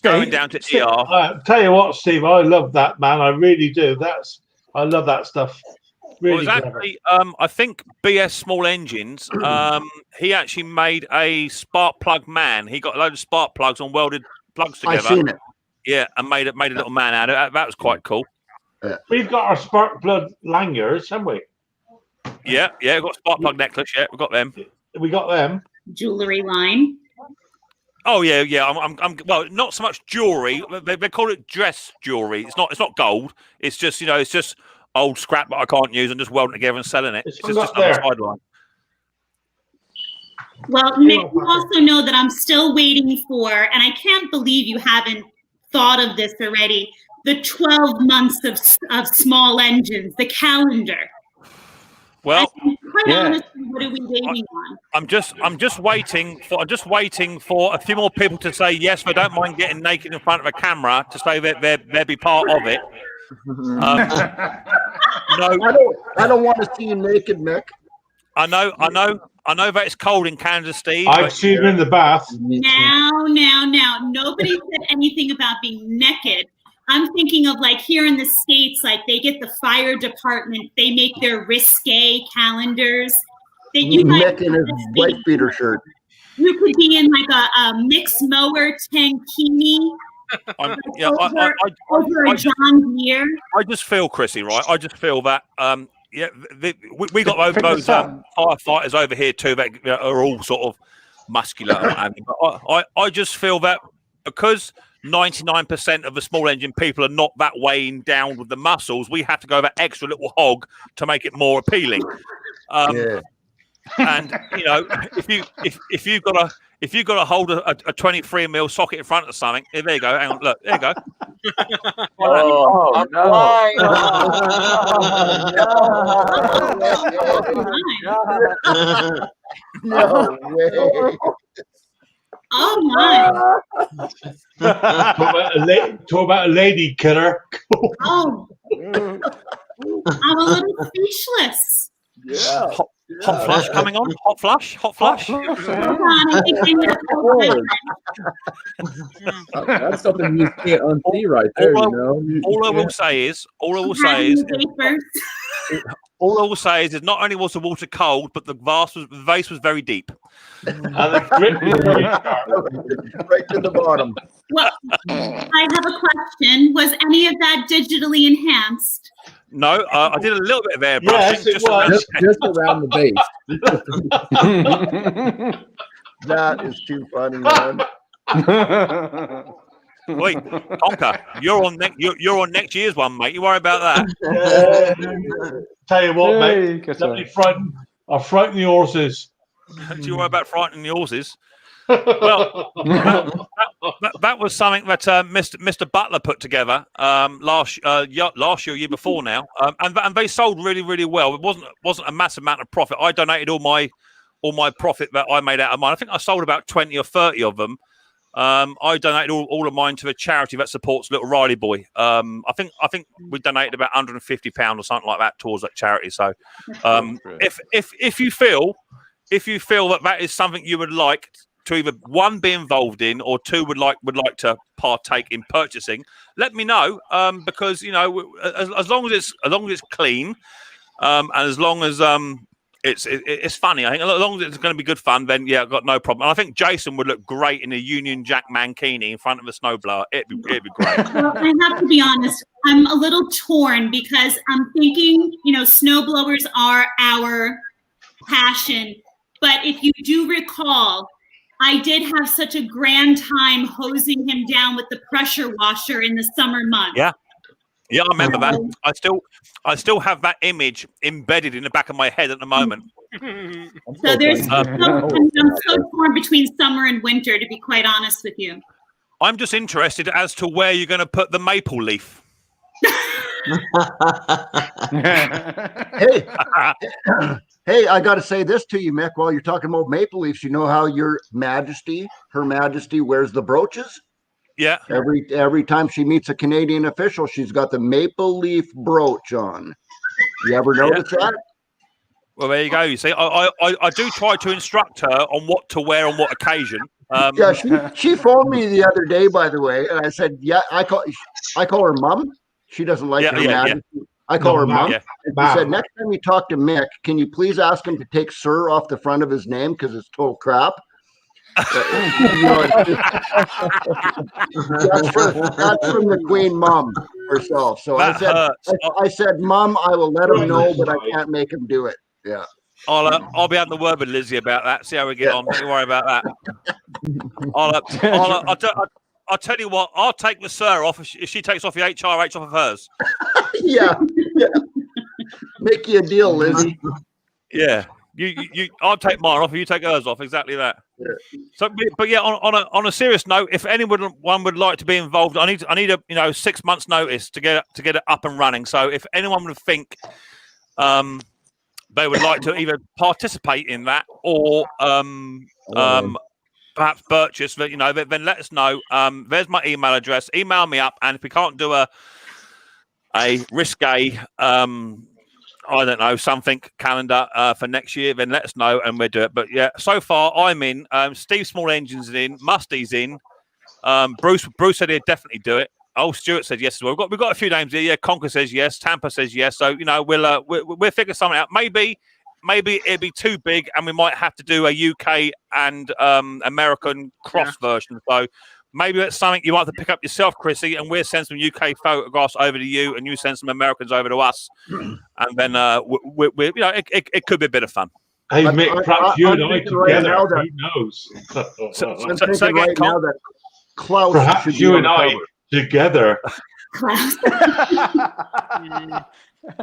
Going down to ER. Tell you what, Steve, I love that, man. I really do. I love that stuff. Really well, actually, I think BS Small Engines, he actually made a spark plug man. He got a load of spark plugs and welded plugs together. I've seen it. Yeah, and made a little man out of it. That was quite cool. We've got our spark plug lanyards, haven't we? Yeah, we've got spark plug necklace. Yeah, we've got them. We got them. Jewelry line. Oh yeah. I'm well, not so much jewelry. They call it dress jewelry. It's not gold. It's just it's just old scrap that I can't use and just welding together and selling it. It's just on the sideline. Well, Mick, you also know that I'm still waiting for, and I can't believe you haven't thought of this already, the 12 months of small engines, the calendar. Well, quite honestly, what are we waiting on? I'm just waiting for a few more people to say yes, they don't mind getting naked in front of a camera to say that they'll be part of it. No, I don't want to see you naked, Mick. I know that it's cold in Canada, Steve. I've seen you in the bath. Now. Nobody said anything about being naked. I'm thinking of like here in the States, like they get the fire department, they make their risque calendars. Mick in his white beater shirt. You could be in like a Micks Mower tankini. Over a John Deere. I just feel, Chrissy, right? I just feel that we got those firefighters over here too that are all sort of muscular. But I just feel that because 99% of the small engine people are not that weighing down with the muscles, we have to go that extra little hog to make it more appealing. And if you've got to hold a 23mm socket in front of something, there you go. Hang on, look, there you go. Oh No way. Oh my! Talk about a lady killer. Oh, I'm a little speechless. Yeah. Hot flush coming on. Hot flush. Hold on, I think I need a cold That's something you can't unsee right there. All I will say is not only was the water cold, but the vase was very deep. And the grip was very sharp. Right to the bottom. Well, I have a question. Was any of that digitally enhanced? No, I did a little bit of airbrushing. Yes, it was. Just around the base. That is too funny, man. Wait, Conker, you're on next year's one, mate. You worry about that. Tell you what, mate. I'll frighten the horses. Do you worry about frightening the horses? Well, that was something that Mr. Butler put together last year before now, and they sold really, really well. It wasn't a massive amount of profit. I donated all my profit that I made out of mine. I think I sold about 20 or 30 of them. I donated all of mine to a charity that supports Little Riley Boy. I think we donated about £150 or something like that towards that charity. So, if you feel that is something you would like to either one be involved in or two would like to partake in purchasing, let me know. Because as long as it's clean, and as long as it's funny, I think as long as it's going to be good fun, then yeah, I've got no problem. And I think Jason would look great in a Union Jack mankini in front of a snowblower. It'd be great. Well, I have to be honest. I'm a little torn because I'm thinking, snowblowers are our passion. But if you do recall, I did have such a grand time hosing him down with the pressure washer in the summer months. Yeah, I remember that. I still have that image embedded in the back of my head at the moment. So I'm so torn between summer and winter, to be quite honest with you. I'm just interested as to where you're going to put the maple leaf. Hey, I got to say this to you, Mick. While you're talking about maple leaves, you know how Her Majesty wears the brooches? Yeah. Every time she meets a Canadian official, she's got the maple leaf brooch on. You ever notice that? Well, there you go. You see, I do try to instruct her on what to wear on what occasion. Yeah, she phoned me the other day, by the way, and I said, "Yeah, I call her Mum." She doesn't like Her Majesty. Yeah. I call her Mum. Yeah. And she said, "Next time you talk to Mick, can you please ask him to take Sir off the front of his name because it's total crap." That's from the Queen Mum herself. So I said, "Mum, I will let him know, but I can't make him do it." Yeah. I'll be having the word with Lizzie about that. See how we get on. Don't you worry about that. I'll tell you what. I'll take the Sir off if she takes off your HR off of hers. Yeah. Make you a deal, Lizzie. Yeah. I'll take mine off, and you take hers off. Exactly that. Yeah. So, but yeah, on a serious note, if anyone would like to be involved, I need a 6 months notice to get it up and running. So, if anyone would think they would like to either participate in that or perhaps purchase, then let us know. There's my email address. Email me up, and if we can't do a risque I don't know, something calendar for next year, then let us know and we'll do it. But yeah, so far I'm in. Steve Small Engine's in. Musty's in. Bruce said he'd definitely do it. Oh, Stuart said yes as well. We've got a few names here. Yeah, Conker says yes. Tampa says yes. So we'll figure something out. Maybe it'd be too big, and we might have to do a UK and American cross version. So maybe that's something you might have to pick up yourself, Chrissy, and we'll send some UK photographs over to you, and you send some Americans over to us, and then it could be a bit of fun. Hey, Mick, perhaps you and I together. Who knows? So again, now that Klaus perhaps you and I together.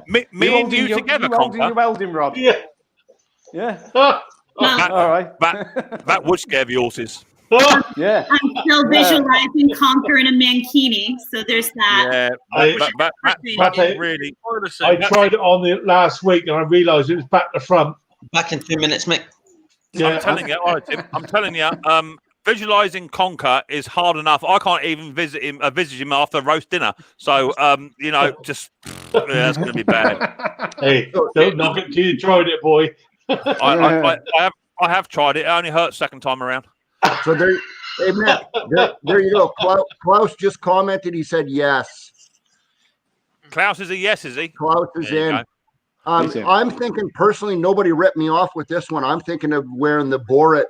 me and you together, holding your welding rod. Yeah. All right. That would scare the horses. Yeah. I'm still visualizing Conquer in a mankini, so there's that. Yeah, really. I tried it on the last week, and I realised it was back to front. Back in 2 minutes, Mick. Yeah. I'm telling you, visualizing Conker is hard enough. I can't even visit him after roast dinner. So just it's going to be bad. Hey, don't knock it till you tried it, boy. I have tried it. It only hurt second time around. So hey Matt, there you go. Klaus just commented. He said yes. Klaus is a yes, is he? Klaus is in. I'm thinking personally, nobody ripped me off with this one. I'm thinking of wearing the Borat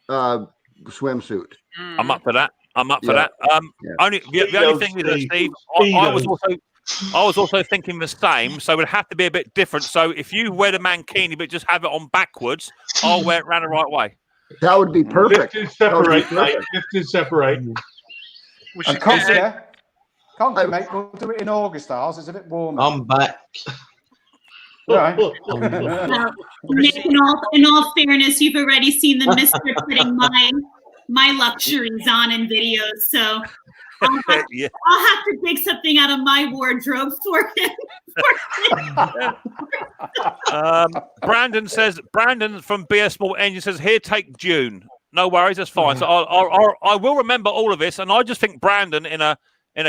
swimsuit. I'm up for that. Only the only thing is, Steve, I was also thinking the same. So it would have to be a bit different. So if you wear the mankini but just have it on backwards, I'll wear it around the right way. That would be perfect. Lift and separate, mate. Lift and separate. Conquer, mate. We'll do it in August. Ours is a bit warmer. I'm back. Right. Nick, in all fairness, you've already seen the Mr. putting my luxuries on in videos, so I'll have to dig something out of my wardrobe for him. Brandon from BS Small Engine says, "Here, take June." No worries, that's fine. So I will remember all of this, and I just think Brandon in a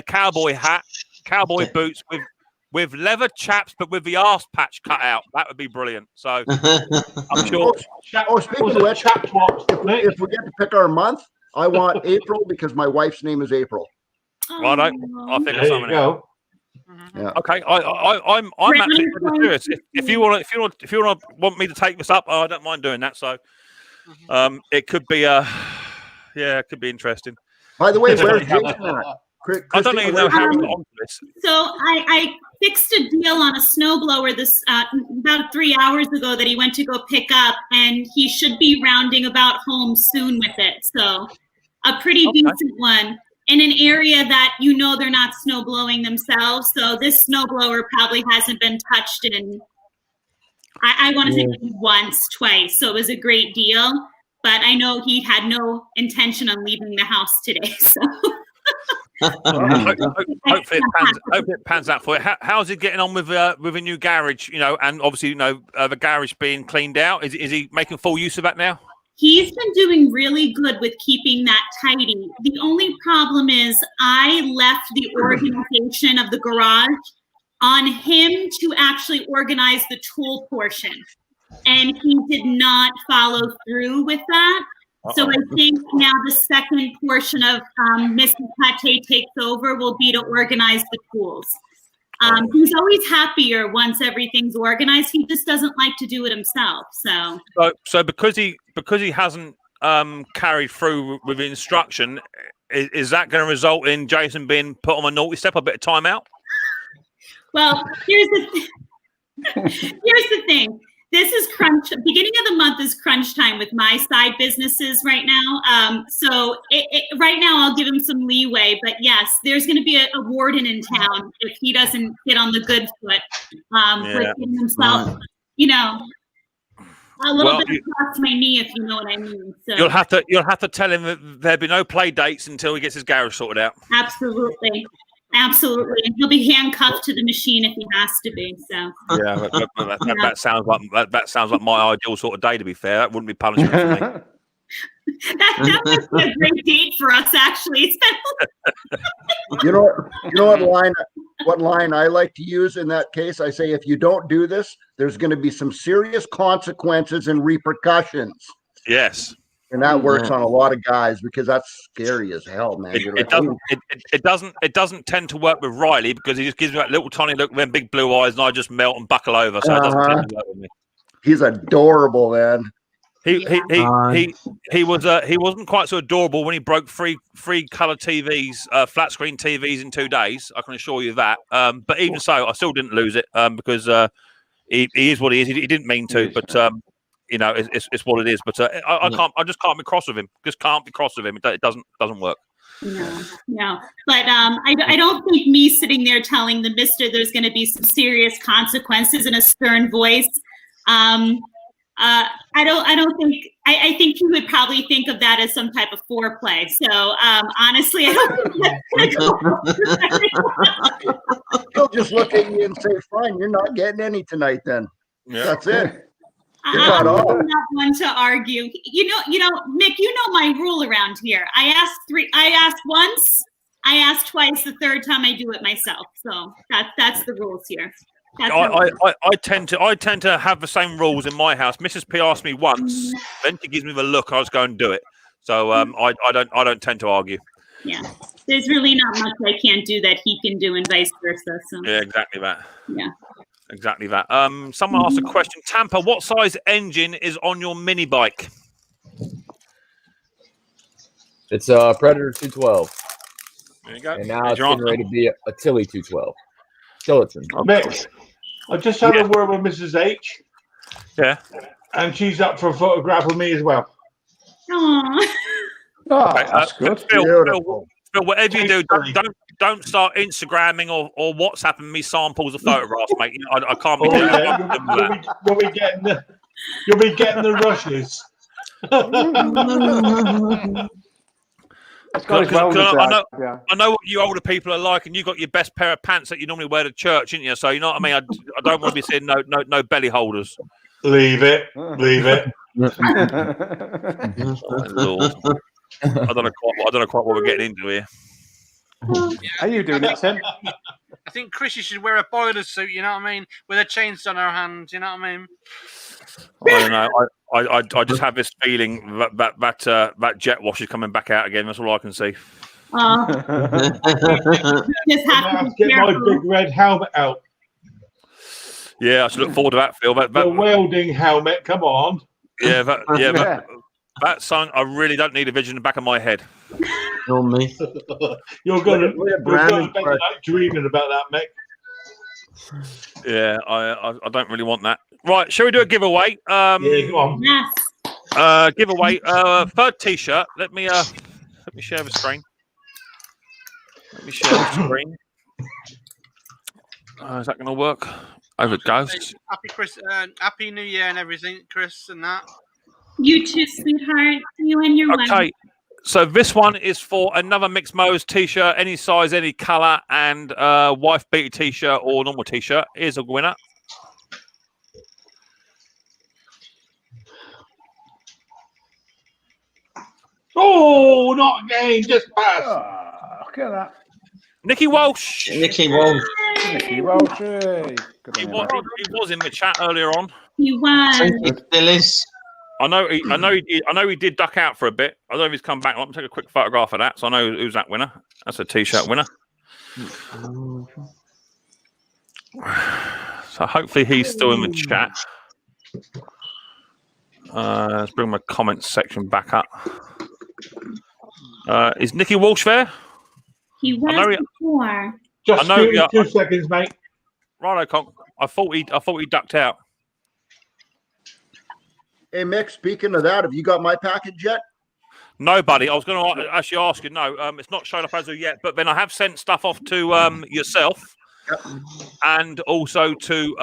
cowboy hat, cowboy boots with leather chaps, but with the arse patch cut out. That would be brilliant. So I'm sure. Speaking of which, if we get to pick our month, I want April because my wife's name is April. Right, I'll figure something out. Yeah. Okay, I'm actually serious. If you want me to take this up, I don't mind doing that. So, it could be it could be interesting. By the way, where's Jason at? I don't even know how to get onto this. So I fixed a deal on a snowblower this about 3 hours ago that he went to go pick up, and he should be rounding about home soon with it. So a pretty decent one in an area that they're not snow blowing themselves. So this snowblower probably hasn't been touched in I want to say once, twice. So it was a great deal. But I know he had no intention on leaving the house today. So hopefully it pans out for you. How's he getting on with a new garage? And obviously the garage being cleaned out. Is he making full use of that now? He's been doing really good with keeping that tidy. The only problem is I left the organization of the garage on him to actually organize the tool portion. And he did not follow through with that. So I think now the second portion of Mrs. Pate takes over will be to organize the tools. He's always happier once everything's organized. He just doesn't like to do it himself. So because he hasn't carried through with the instruction, is that going to result in Jason being put on a naughty step, a bit of time out? Well, here's the thing. This is beginning of the month is crunch time with my side businesses right now. So right now I'll give him some leeway, but yes, there's going to be a warden in town if he doesn't get on the good foot with getting himself, a little bit across my knee, if you know what I mean. So you'll have to tell him that there'll be no play dates until he gets his garage sorted out. Absolutely. Absolutely, and he'll be handcuffed to the machine if he has to be. So that sounds like my ideal sort of day. To be fair, that wouldn't be punishment for me. that would be a great date for us, actually. You know what line I like to use in that case? I say, if you don't do this, there's going to be some serious consequences and repercussions. Yes. And that works on a lot of guys because that's scary as hell, man. It doesn't tend to work with Riley because he just gives me that little tiny look, then big blue eyes, and I just melt and buckle over. So it doesn't tend to work with me. He's adorable, man. He wasn't quite so adorable when he broke three color TVs, flat screen TVs in 2 days. I can assure you that. But even so, I still didn't lose it because he is what he is. He didn't mean to, but. It's what it is. But I just can't be cross with him. Just can't be cross with him. It doesn't work. No. But I don't think me sitting there telling the mister there's going to be some serious consequences in a stern voice. I think he would probably think of that as some type of foreplay. So honestly, I don't think that's He'll just look at you and say, "Fine, you're not getting any tonight." Then that's it. I'm not one to argue. Mick, you know my rule around here. I asked once, I asked twice, the third time I do it myself. So that's the rules here. I tend to have the same rules in my house. Mrs. P asked me once, then she gives me the look, I just go and do it. So I don't tend to argue. Yeah. There's really not much I can't do that he can do and vice versa. So. Yeah, exactly that. Yeah. Exactly that. Someone asked a question. Tampa, what size engine is on your mini bike? It's a Predator 212. There you go. And now it's getting ready to be a Tilly 212. Tillotson. Mix. I just had a word with Mrs. H. Yeah. And she's up for a photograph with me as well. Aww. That's good. Phil, whatever you do, don't start Instagramming or WhatsApping me samples of photographs, mate. I can't be doing that. You'll be getting the rushes. I know what you older people are like, and you got your best pair of pants that you normally wear to church, ain't you? So you know what I mean. I don't want to be seeing no belly holders. Leave it. Oh, Lord. I don't know quite what we're getting into here. Are you doing it, Tim? I think Chrissy should wear a boiler suit. You know what I mean? With a chainsaw on her hand. You know what I mean? I don't know. I just have this feeling that jet wash is coming back out again. That's all I can see. Just have to get my big red helmet out. Yeah, I should look forward to that, Phil. The welding helmet, come on. Yeah, that's something I really don't need a vision in the back of my head. Or me. You're going to spend the night dreaming about that, Mick. Yeah, I don't really want that. Right, shall we do a giveaway? Yeah, go on. Yes. Giveaway. Third T-shirt. Let me share the screen. Let me share the screen. Is that going to work? Over it goes. Happy New Year and everything, Chris, and that. You too, sweetheart. You and your wife. Okay, so this one is for another Micks Mowers T-shirt, any size, any colour, and wife beater T-shirt or normal T-shirt. Here's a winner. Oh, not again, just pass. Look at that. Nicky Walsh. Nicky Walsh. Nicky Walsh. Hey. He was in the chat earlier on. He was. Still is. I know he did duck out for a bit. I don't know if he's come back. Let me take a quick photograph of that, so I know who's that winner. That's a T-shirt winner. So hopefully he's still in the chat. Let's bring my comments section back up. Is Nicky Walsh there? He was before. Just 2 seconds, mate. Righto, Conk. I thought he ducked out. Hey, Mick, speaking of that, have you got my package yet? No, buddy. I was going to actually ask you. No, it's not showed up as of yet. But then I have sent stuff off to yourself, and also to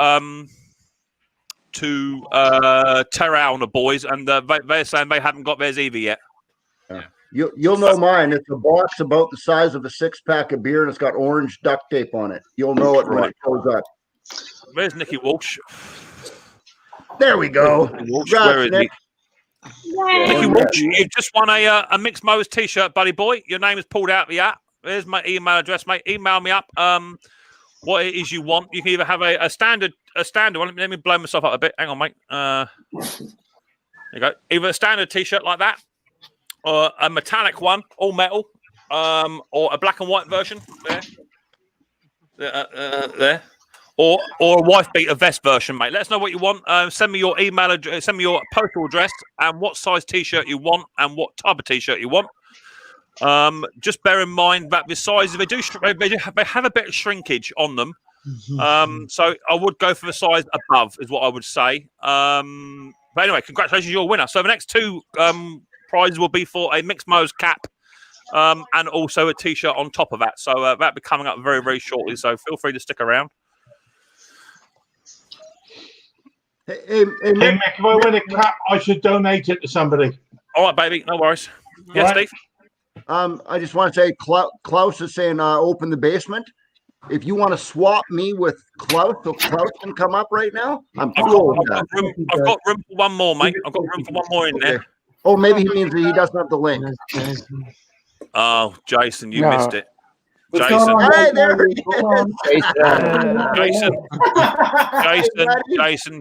Terrell and the boys, and they're saying they haven't got theirs either yet. Yeah. You'll know mine. It's a box about the size of a 6-pack of beer, and it's got orange duct tape on it. You'll know it when it shows up. Where's Nicky Walsh? There we go. Where is Nick? Nicky Walsh, you've just won a Micks Mowers T-shirt, buddy boy. Your name is pulled out of the app. There's my email address, mate. Email me up what it is you want. You can either have a standard one. Let me blow myself up a bit. Hang on, mate. There you go. Either a standard T-shirt like that, or a metallic one, all metal, or a black and white version. There. Or a wife beater vest version, mate. Let us know what you want. Send me your email address, send me your postal address, and what size T-shirt you want, and what type of T-shirt you want. Just bear in mind that the size they have a bit of shrinkage on them. So I would go for the size above, is what I would say. But anyway, congratulations, you're a winner. So the next 2 prizes will be for a Micks Mowers cap. And also a T-shirt on top of that. So that'll be coming up very, very shortly. So feel free to stick around. Hey, Mick, if I win a cap, I should donate it to somebody. All right, baby. No worries. Yes, right. Steve? I just want to say Klaus is saying open the basement. If you want to swap me with Klaus, so Klaus can come up right now, I'm cool with that. I've got room for one more, mate. I've got room for one more in there. Oh, maybe he means that he doesn't have the link. Oh, Jason, you missed it. Jason. Hey, there he is.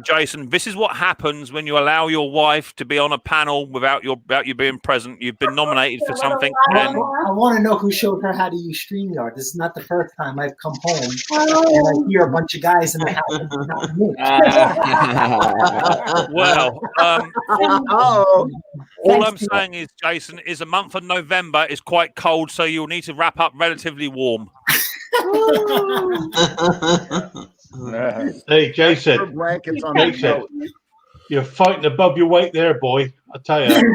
Jason. This is what happens when you allow your wife to be on a panel without you being present. You've been nominated for something. I want to know who showed her how to use StreamYard. This is not the first time I've come home and I hear a bunch of guys in the house. Well, all I'm saying is, Jason, is a month of November is quite cold, so you'll need to wrap up relatively warm. Hey, Jason. You're fighting above your weight there, boy. I tell you.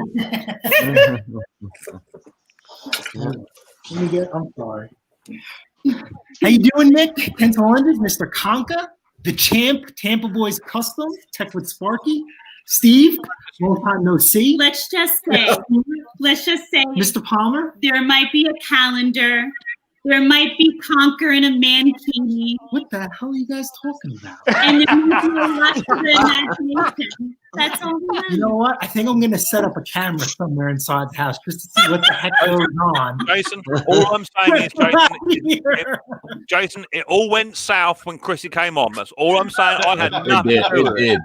I'm sorry. How you doing, Nick? Kent Hollanders, Mr. Conka, the champ, Tampa Boys Custom, Tech with Sparky, Steve, long time no see. Let's just say, Mr. Palmer. There might be a calendar. There might be Conker and a mankini. What the hell are you guys talking about? And there might be a lot of imagination. That's all we You have. know what? I think I'm going to set up a camera somewhere inside the house just to see what the heck goes on. Jason, all I'm saying is, Jason, it all went south when Chrissy came on. That's all I'm saying. I had nothing to do with it.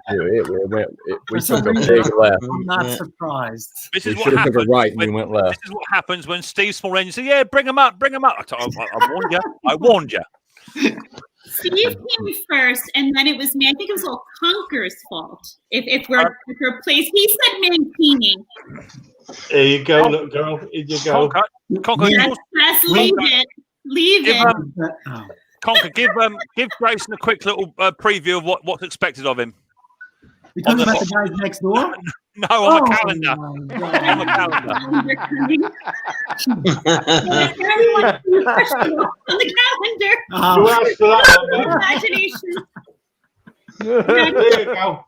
We took a big left. I'm not surprised. This We is what should have took a happens. right and we went left. This is what happens when Steve Small Engine said, "Yeah, bring him up, bring him up." I warned you. I warned you. Steve came first, and then it was me. I think it was all Conker's fault. If we're placed, he said Mancini. There you go, little girl. Here you go. Conker, Yes, leave it. Leave it. Conker, give Grayson a quick little preview of what's expected of him. You talking about the guys next door? No, on the calendar. On the calendar. On the calendar. You asked for that one, man. Imagination. There you go.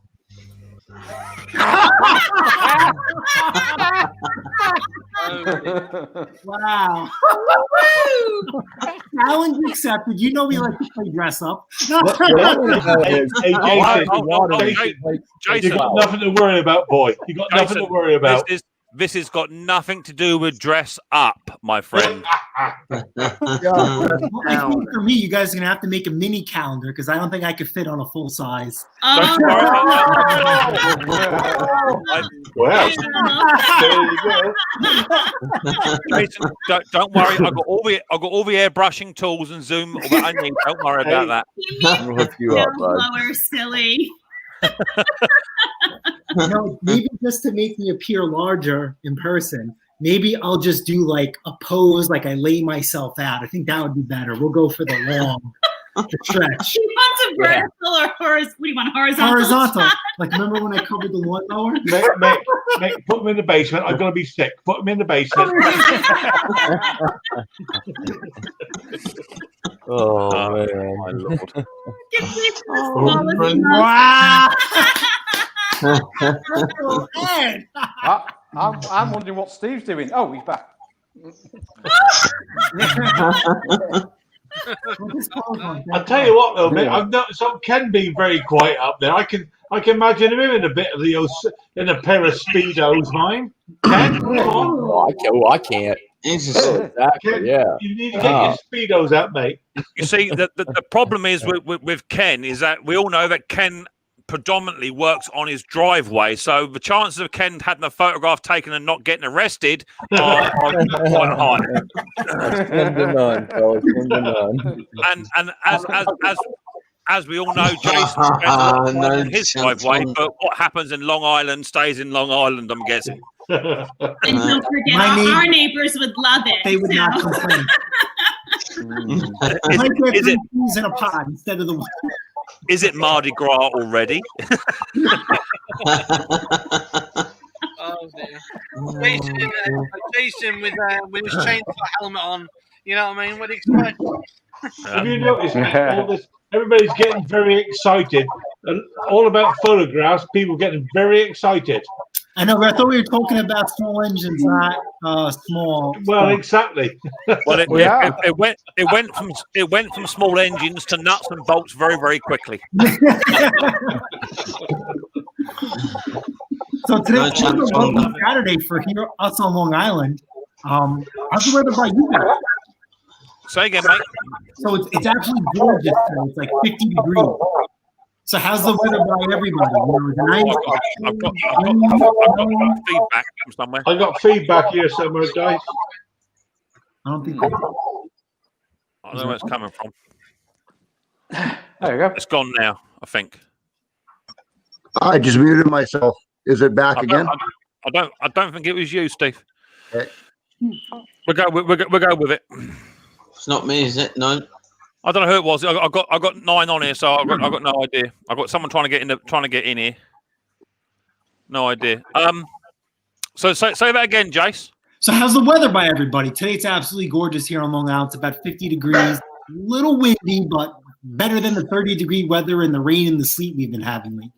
Wow. Challenge accepted. You know we like to play dress up. Jason, you got nothing to worry about, boy. You got nothing to worry about. This has got nothing to do with dress up, my friend. I think for me, you guys are going to have to make a mini calendar because I don't think I could fit on a full size. Well, there you go. Jason, don't worry. I've got all the airbrushing tools and zoom that I need. Don't worry about that. I'll hook you up, bud. Lower, silly. Maybe just to make me appear larger in person, maybe I'll just do like a pose, like I lay myself out. I think that would be better. We'll go for the long, the stretch. He wants a vertical or horizontal. What do you want, horizontal? Horizontal. Like, remember when I covered the lawnmower? Mate, put him in the basement. I'm going to be sick. Put him in the basement. Oh, man. My Lord. Wow. I'm wondering what Steve's doing. Oh, he's back. I'll tell you what, though, mate. I've noticed Ken being very quiet up there. I can imagine him in a bit of in a pair of speedos, mine. Ken, I can't. Exactly, yeah. You need to get your speedos out, mate. You see, the problem is with Ken is that we all know that Ken predominantly works on his driveway, so the chances of Ken having a photograph taken and not getting arrested are quite high. And as we all know, Jason spends on his driveway, but what happens in Long Island stays in Long Island, I'm guessing. And don't forget, our neighbors would love it. They would not complain. Is it in a pot instead of the? Is it Mardi Gras already? Oh dear. Jason with his chainsaw helmet on. You know what I mean? What do you expect? Have you noticed all this? Everybody's getting very excited. And all about photographs. People getting very excited. I know, but I thought we were talking about small engines, not small. Well, exactly. Well, it went from small engines to nuts and bolts very, very quickly. So today, Saturday for here us on Long Island. How's the weather by you guys? Say again, mate. So it's actually gorgeous. It's like 50 degrees. So how's the weather by everybody? I've got feedback from somewhere. I got feedback here somewhere, guys. I don't think. I don't know where it's coming from. There you go. It's gone now, I think. I just muted myself. Is it back again? I don't think it was you, Steve. Okay. We'll go with it. It's not me, is it? No. I don't know who it was. I got 9 on here, so I got no idea. I got someone trying to get in here. No idea. So say that again, Jace. So how's the weather by everybody? Today it's absolutely gorgeous here on Long Island. It's about 50 degrees, a little windy, but better than the 30-degree weather and the rain and the sleet we've been having lately.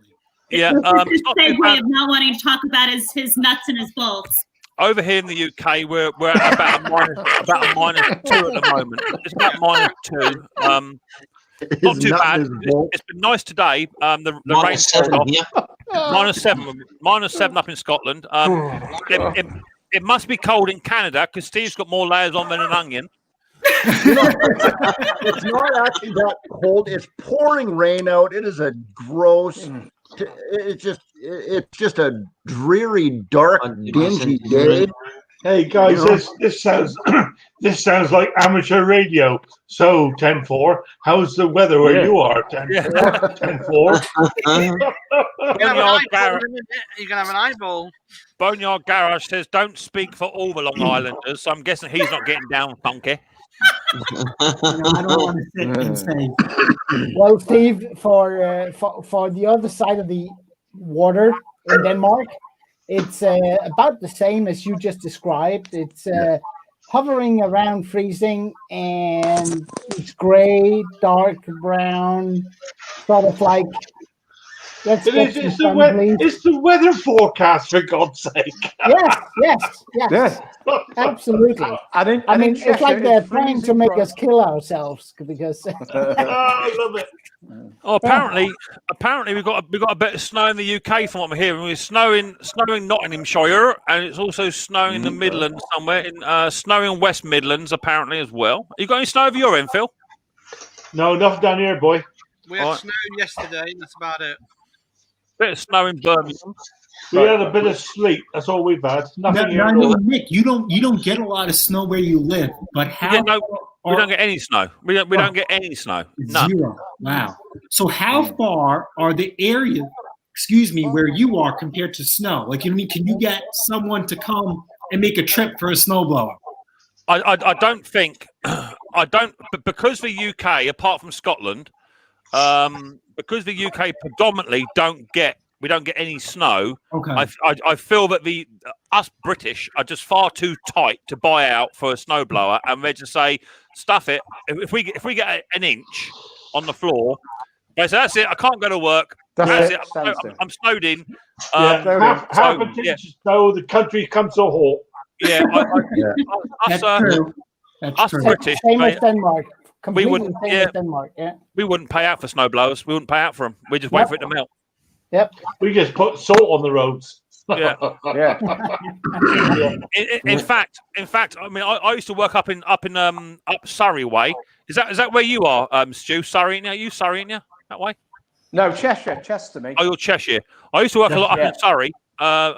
Yeah. His segue of not wanting to talk about his nuts and his bolts. Over here in the UK, we're at about a -2 at the moment. It's about -2. Not too bad. It's been nice today. The rain's stopped. -7 up in Scotland. It must be cold in Canada because Steve's got more layers on than an onion. It's not actually that cold. It's pouring rain out. It is a gross. It's just a dreary, dark, dingy day. Hey guys, this sounds this sounds like amateur radio. So 10-4, how's the weather where you are? 10-4, 10-4. You can have an eyeball. Boneyard Garage says, "Don't speak for all the Long Islanders." So I'm guessing he's not getting down funky. I don't want to sit and say. Well, Steve, for the other side of the water in Denmark, it's about the same as you just described. It's hovering around freezing, and it's gray, dark brown, sort of like. It's the weather forecast, for God's sake. Yes. Absolutely. I mean, it's like they're trying to make us kill ourselves because. I love it. Oh, apparently we've got a bit of snow in the UK from what I'm hearing. It's snowing Nottinghamshire, and it's also snowing in the Midlands somewhere. Snowing West Midlands apparently as well. You got any snow over your end, Phil? No, nothing down here, boy. We had snow yesterday. That's about it. Bit of snow in Birmingham. We had a bit of sleet. That's all we've had. Nothing here. I know, Nick, you don't get a lot of snow where you live, but how? We don't get any snow. We don't get any snow. None. Zero. Wow. So how far are the areas? Excuse me, where you are compared to snow? Like, you mean, can you get someone to come and make a trip for a snowblower? I don't think because the UK, apart from Scotland, because the UK predominantly we don't get any snow. Okay. I feel that us British are just far too tight to buy out for a snowblower, and they just say, stuff it. If we get an inch on the floor, they say, that's it. I can't go to work. That's it. I'm snowed in. Half an inch of snow. The country comes to a halt. Yeah, us British. Same as Denmark. We wouldn't. Denmark. Yeah. We wouldn't pay out for snowblowers. We wouldn't pay out for them. We just wait for it to melt. Yep. We just put salt on the roads. Yeah. Yeah. In fact, I mean, I used to work up Surrey way. Is that where you are, Stu? Surrey now? You Surrey now? That way? No, Chester, me. Oh, you're Cheshire. I used to work a lot up in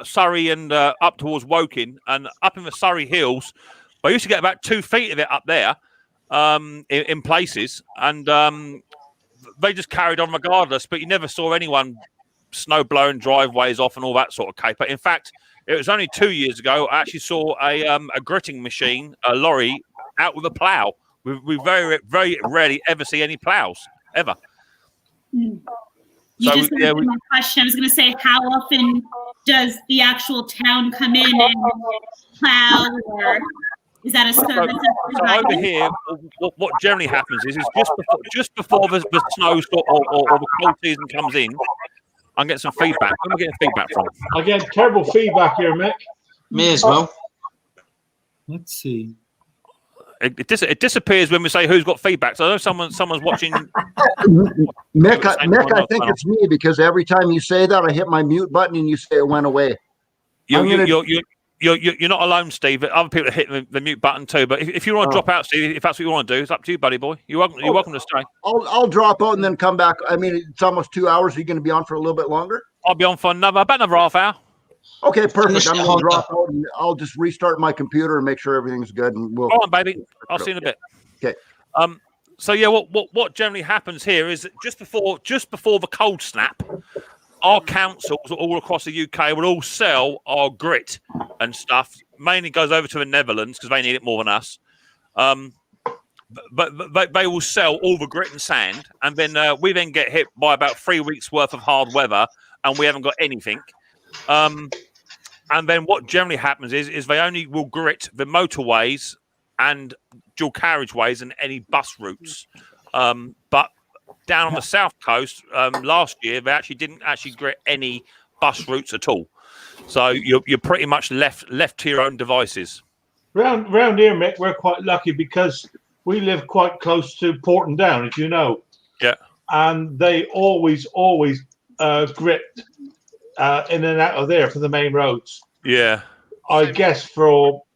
Surrey and up towards Woking, and up in the Surrey Hills. I used to get about 2 feet of it up there, in places, and they just carried on regardless. But you never saw anyone snow blowing driveways off and all that sort of caper. In fact, it was only 2 years ago I actually saw a gritting machine, a lorry, out with a plough. We very, very rarely ever see any ploughs ever. You just answered my question. I was going to say, how often does the actual town come in and plow, or is that a service? So over here, what generally happens is just before the snow or the cold season comes in, I'm getting some feedback. Where am I getting feedback from? I get terrible feedback here, Mick. Me as well. Let's see. It disappears when we say who's got feedback. So I know someone's watching. Mick, I think it's me, because every time you say that, I hit my mute button and you say it went away. You're not alone, Steve. Other people are hitting the mute button too. But if you want to drop out, Steve, if that's what you want to do, it's up to you, buddy boy. You're welcome to stay. I'll drop out and then come back. I mean, it's almost 2 hours. Are you going to be on for a little bit longer? I'll be on for about another half hour. Okay, perfect. I'm going to drop out and I'll just restart my computer and make sure everything's good. And we'll. Go on, baby. I'll see you in a bit. Okay. So yeah, what generally happens here is that just before the cold snap, our councils all across the UK will all sell our grit and stuff. Mainly goes over to the Netherlands because they need it more than us. But they will sell all the grit and sand, and then we then get hit by about 3 weeks worth of hard weather, and we haven't got anything. And then what generally happens is they only will grit the motorways and dual carriageways and any bus routes. But down on the south coast, last year they didn't grit any bus routes at all. So you're pretty much left to your own devices. Round here, Mick, we're quite lucky because we live quite close to Porton Down, as you know. Yeah. And they always grit in and out of there for the main roads. Yeah. I guess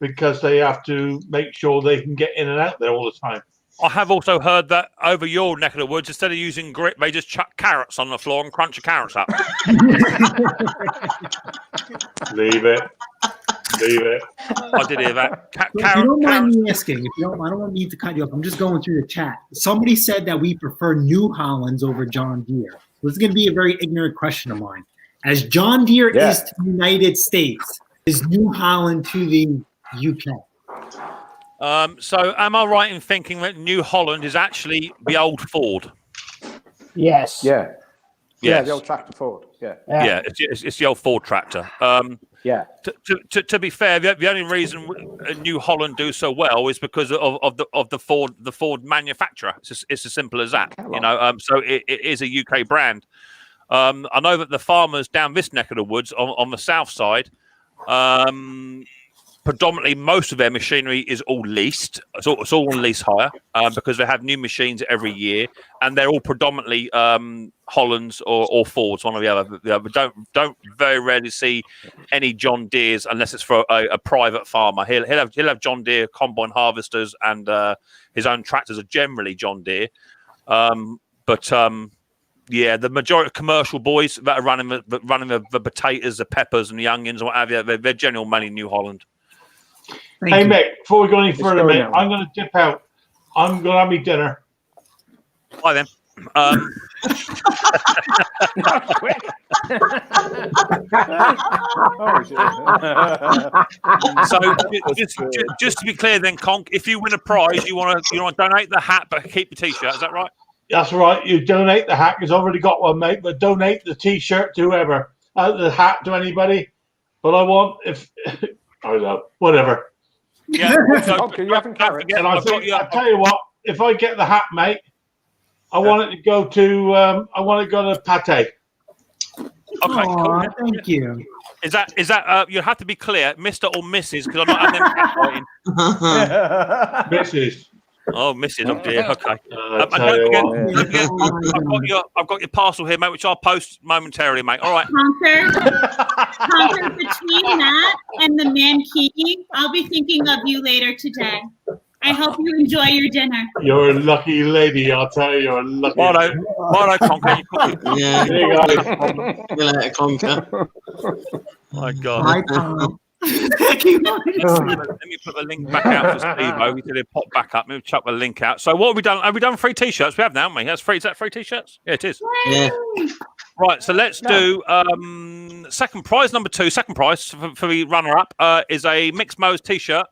because they have to make sure they can get in and out there all the time. I have also heard that over your neck of the woods, instead of using grit, they just chuck carrots on the floor and crunch the carrots up. Leave it. I did hear that. If you don't mind me asking, I don't want me to cut you off. I'm just going through the chat. Somebody said that we prefer New Hollands over John Deere. So this is going to be a very ignorant question of mine. As John Deere is to the United States, is New Holland to the UK? So am I right in thinking that New Holland is actually the old Ford? Yes. Yeah. Yes. Yeah, the old tractor Ford. Yeah. Yeah, it's the old Ford tractor. Yeah. To be fair, the only reason New Holland do so well is because of the Ford manufacturer. It's as simple as that. You know, so it is a UK brand. I know that the farmers down this neck of the woods on the south side, predominantly most of their machinery is all leased. It's all on lease hire because they have new machines every year, and they're all predominantly Hollands or Fords, one or the other. We don't very rarely see any John Deeres unless it's for a private farmer. He'll have John Deere combine harvesters, and his own tractors are generally John Deere. Yeah, the majority of commercial boys that are running the potatoes, the peppers, and the onions, and what have you, they're generally mainly New Holland. Hey, Mick, before we go any further, mate, I'm going to dip out. I'm going to have me dinner. Bye then. So just to be clear, then, Conk, if you win a prize, you want to donate the hat, but keep the T-shirt. Is that right? That's right. You donate the hat. He's already got one, mate. But donate the T-shirt to whoever, the hat to anybody. But I want I don't know, whatever. Yeah. Okay, you haven't carrots. And I tell you what, if I get the hat, mate, I want it to go to Pate. Okay, cool. Thank you. Is that you have to be clear, Mr. or Mrs. Because I'm not having them Mrs. Oh, Mrs. Oh dear. Okay. Don't forget, I've got your parcel here, mate, which I'll post momentarily, mate. All right. Conquer, between that and the Mankini, I'll be thinking of you later today. I hope you enjoy your dinner. You're a lucky lady, I'll tell you. You're a lucky lady. Righto, Conquer. Yeah. There you go. Let it conquer. My God. Let me put the link back out for Steve. We did it pop back up. Let me chuck the link out. So what have we done? Have we done 3 T-shirts? We have now, haven't we? That's 3. Is that 3 T-shirts? Yeah, it is. Yeah. Right. So let's do second prize number 2. Second prize for the runner-up is a Micks Mowers T-shirt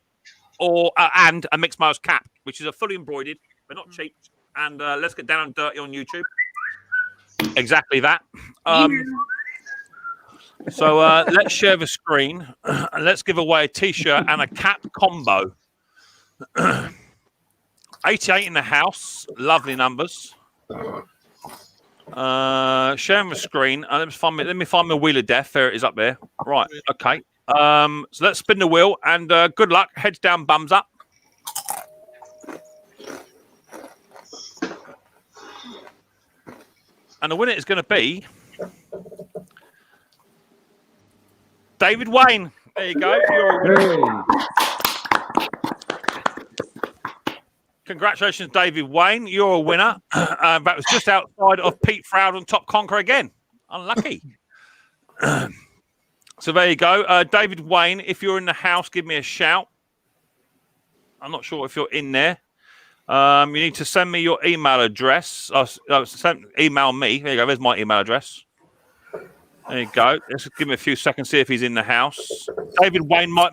and a Micks Mowers cap, which is a fully embroidered, but not cheap. And let's get down and dirty on YouTube. Exactly that. So let's share the screen and let's give away a T-shirt and a cap combo. 88 in the house, lovely numbers. Sharing the screen. Let me find my wheel of death. There it is up there. Right. Okay. So let's spin the wheel and good luck. Heads down, bums up. And the winner is going to be David Wayne. There you go. Congratulations, David Wayne. You're a winner. That was just outside of Pete Froud on Top Conquer again. Unlucky. So there you go. David Wayne, if you're in the house, give me a shout. I'm not sure if you're in there. You need to send me your email address. Email me. There you go. There's my email address. There you go. Let's give him a few seconds, see if he's in the house. David Wayne may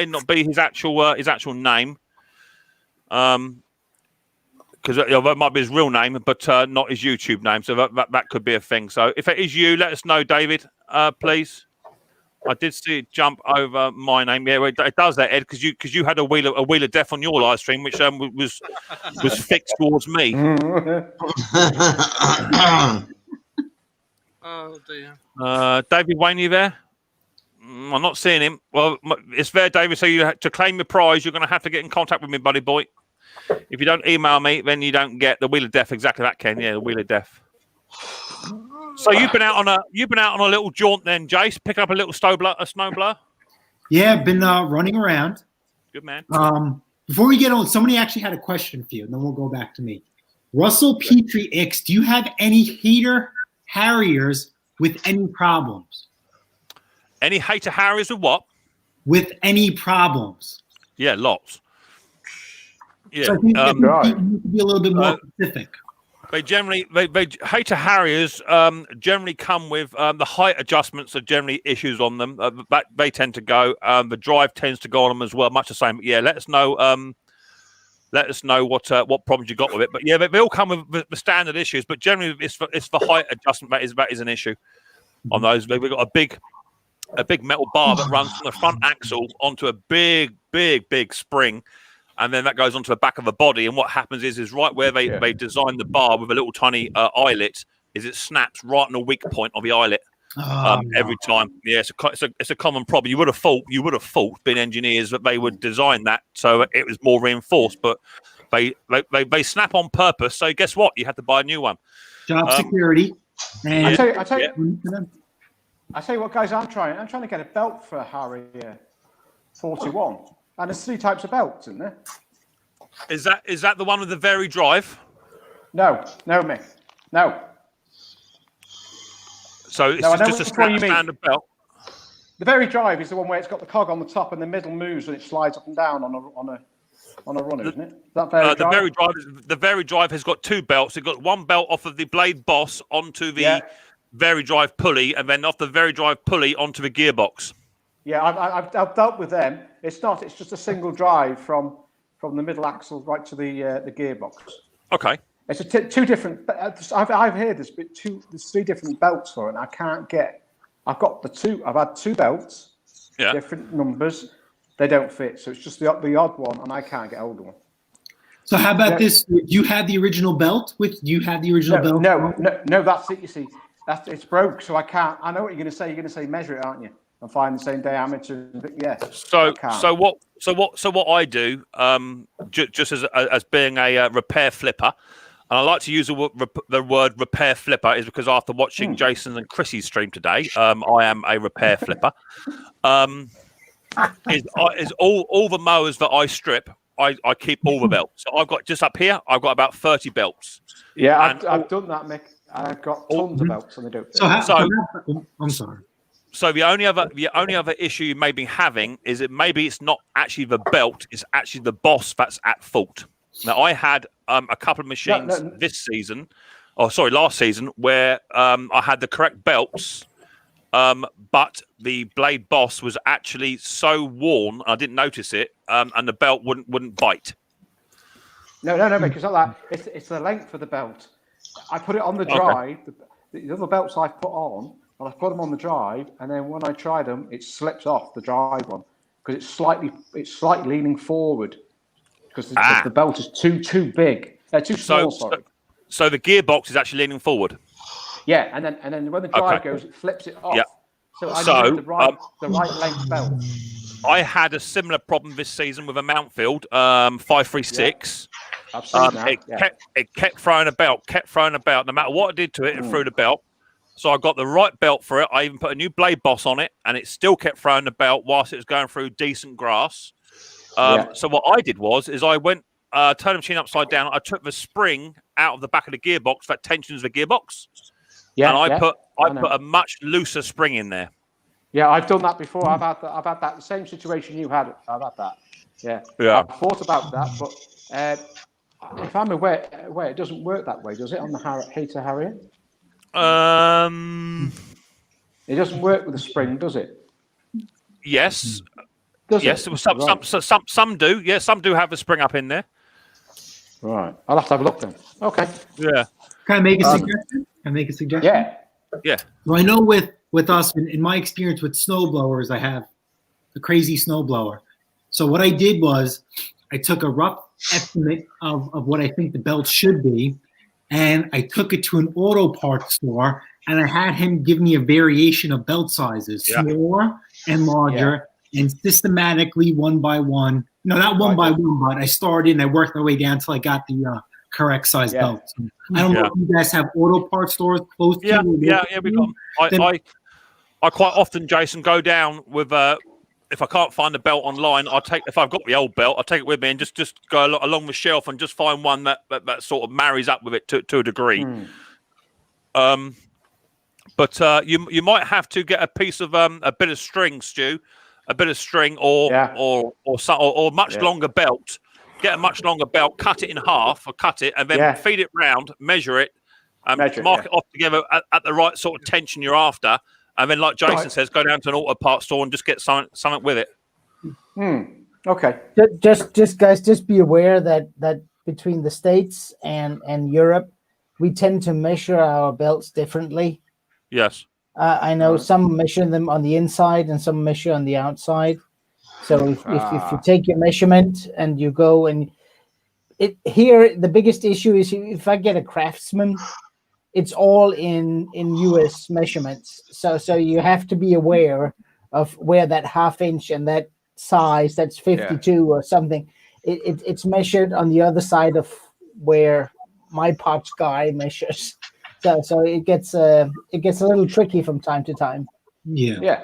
not be his actual name, because that might be his real name, but not his YouTube name. So that could be a thing. So if it is you, let us know, David, please. I did see it jump over my name. Yeah, it does that, Ed, because you had a wheel of death on your live stream, which was fixed towards me. Oh dear. David Wayne, you there? I'm not seeing him. Well, it's there, David. So to claim the prize, you're going to have to get in contact with me, buddy boy. If you don't email me, then you don't get the wheel of death. Exactly that, Ken. Yeah, the wheel of death. So you've been out on a little jaunt then, Jace. Pick up a little snowblower. Yeah, I've been running around. Good man. Before we get on, somebody actually had a question for you, and then we'll go back to me. Russell Petrie X, do you have any hater harriers with any problems? Any hater harriers with what? With any problems? Yeah, lots. Yeah, so I think you need to be a little bit more specific. They generally, hater harriers generally come with the height adjustments are generally issues on them. They tend to go. The drive tends to go on them as well. Much the same. But yeah, let us know. Let us know what problems you got with it. But yeah, they all come with the standard issues. But generally, it's the height adjustment that is an issue on those. We've got a big metal bar that runs from the front axle onto a big spring. And then that goes onto the back of the body. And what happens is right where they design the bar with a little tiny eyelet, is it snaps right on the weak point of the eyelet every time. Yeah, it's a common problem. You would have thought, being engineers, that they would design that so it was more reinforced, but they snap on purpose. So guess what? You have to buy a new one. Job security. And I tell you what, guys, I'm trying to get a belt for Harrier 41. And there's 3 types of belts, isn't there? Is that the one with the very drive? No, Mick. No. So it's just a standard belt. The very drive is the one where it's got the cog on the top and the middle moves and it slides up and down on a runner, isn't it? Is that very drive? The very drive has got 2 belts. It's got one belt off of the blade boss onto the very drive pulley, and then off the very drive pulley onto the gearbox. Yeah, I've dealt with them. It's just a single drive from the middle axle right to the gearbox. Okay. It's 2 different. I've heard there's 3 different belts for it. And I can't get. I've got the 2. I've had 2 belts. Yeah. Different numbers. They don't fit, so it's just the odd one, and I can't get hold of one. So how about this? Do you have the original belt? Do you have the original belt? No. That's it. You see, it's broke, so I can't. I know what you're going to say. You're going to say measure it, aren't you? And find the same diameter. Yeah. So what I do, just as being a repair flipper, and I like to use the word repair flipper, is because after watching Jason's and Chrissy's stream today, I am a repair flipper. Is all the mowers that I strip, I keep all the belts. So I've got just up here, I've got about 30 belts. Yeah, I've done that, Mick. I've got tons of belts and they don't fit. I'm sorry. So the only other issue you may be having is that maybe it's not actually the belt, it's actually the boss that's at fault. Now I had a couple of machines last season, where I had the correct belts, but the blade boss was actually so worn, I didn't notice it, and the belt wouldn't bite. No, Mick, it's not that. It's the length of the belt. I put it on the drive. Okay. The other belts I've put on, and I put them on the drive, and then when I try them, it slips off the drive one because it's slightly leaning forward because the belt is too big, too small. So the gearbox is actually leaning forward. Yeah, and then when the drive goes, it flips it off. Yeah. So I need the right length belt. I had a similar problem this season with a Mountfield 536. Yeah. I've seen that. It kept throwing a belt. No matter what I did to it, it threw the belt. So I got the right belt for it. I even put a new blade boss on it, and it still kept throwing the belt whilst it was going through decent grass. So what I did was I went, turned the machine upside down. I took the spring out of the back of the gearbox that tensions the gearbox. Yeah, and I put a much looser spring in there. Yeah, I've done that before. I've had that the same situation you had. I've had that. Yeah. I've thought about that, but if I'm aware, it doesn't work that way, does it? On the Hater Harrier. It doesn't work with the spring, does it? Yes. Does yes. it? Some do. Yeah, some do have a spring up in there. Right. I'll have to have a look then. Okay. Yeah. Can I make a suggestion? Yeah. Well, I know with us, in my experience with snow blowers, I have a crazy snow blower. So what I did was I took a rough estimate of what I think the belt should be, and I took it to an auto parts store, and I had him give me a variation of belt sizes, smaller and larger, and systematically one by one. No, not one by one, but I started and I worked my way down until I got the correct size belts. I don't know if you guys have auto parts stores close to you. Yeah, we got them. I quite often, Jason, go down with if I can't find the belt online, if I've got the old belt, I'll take it with me and just go along the shelf and just find one that sort of marries up with it to a degree. But you might have to get a piece of a bit of string, Stu, a bit of string or much longer belt. Get a much longer belt, cut it in half or cut it, and then feed it round, measure it, mark it off together at the right sort of tension you're after, and then, like Jason says, go down to an auto parts store and just get something with it. Okay. Just guys, just be aware that between the States and Europe, we tend to measure our belts differently. Yes. I know some measure them on the inside and some measure on the outside. So if you take your measurement and you go and here, the biggest issue is if I get a Craftsman, it's all in US measurements. So you have to be aware of where that half inch and that size, that's 52 or something. It's measured on the other side of where my parts guy measures. So it gets a little tricky from time to time. Yeah.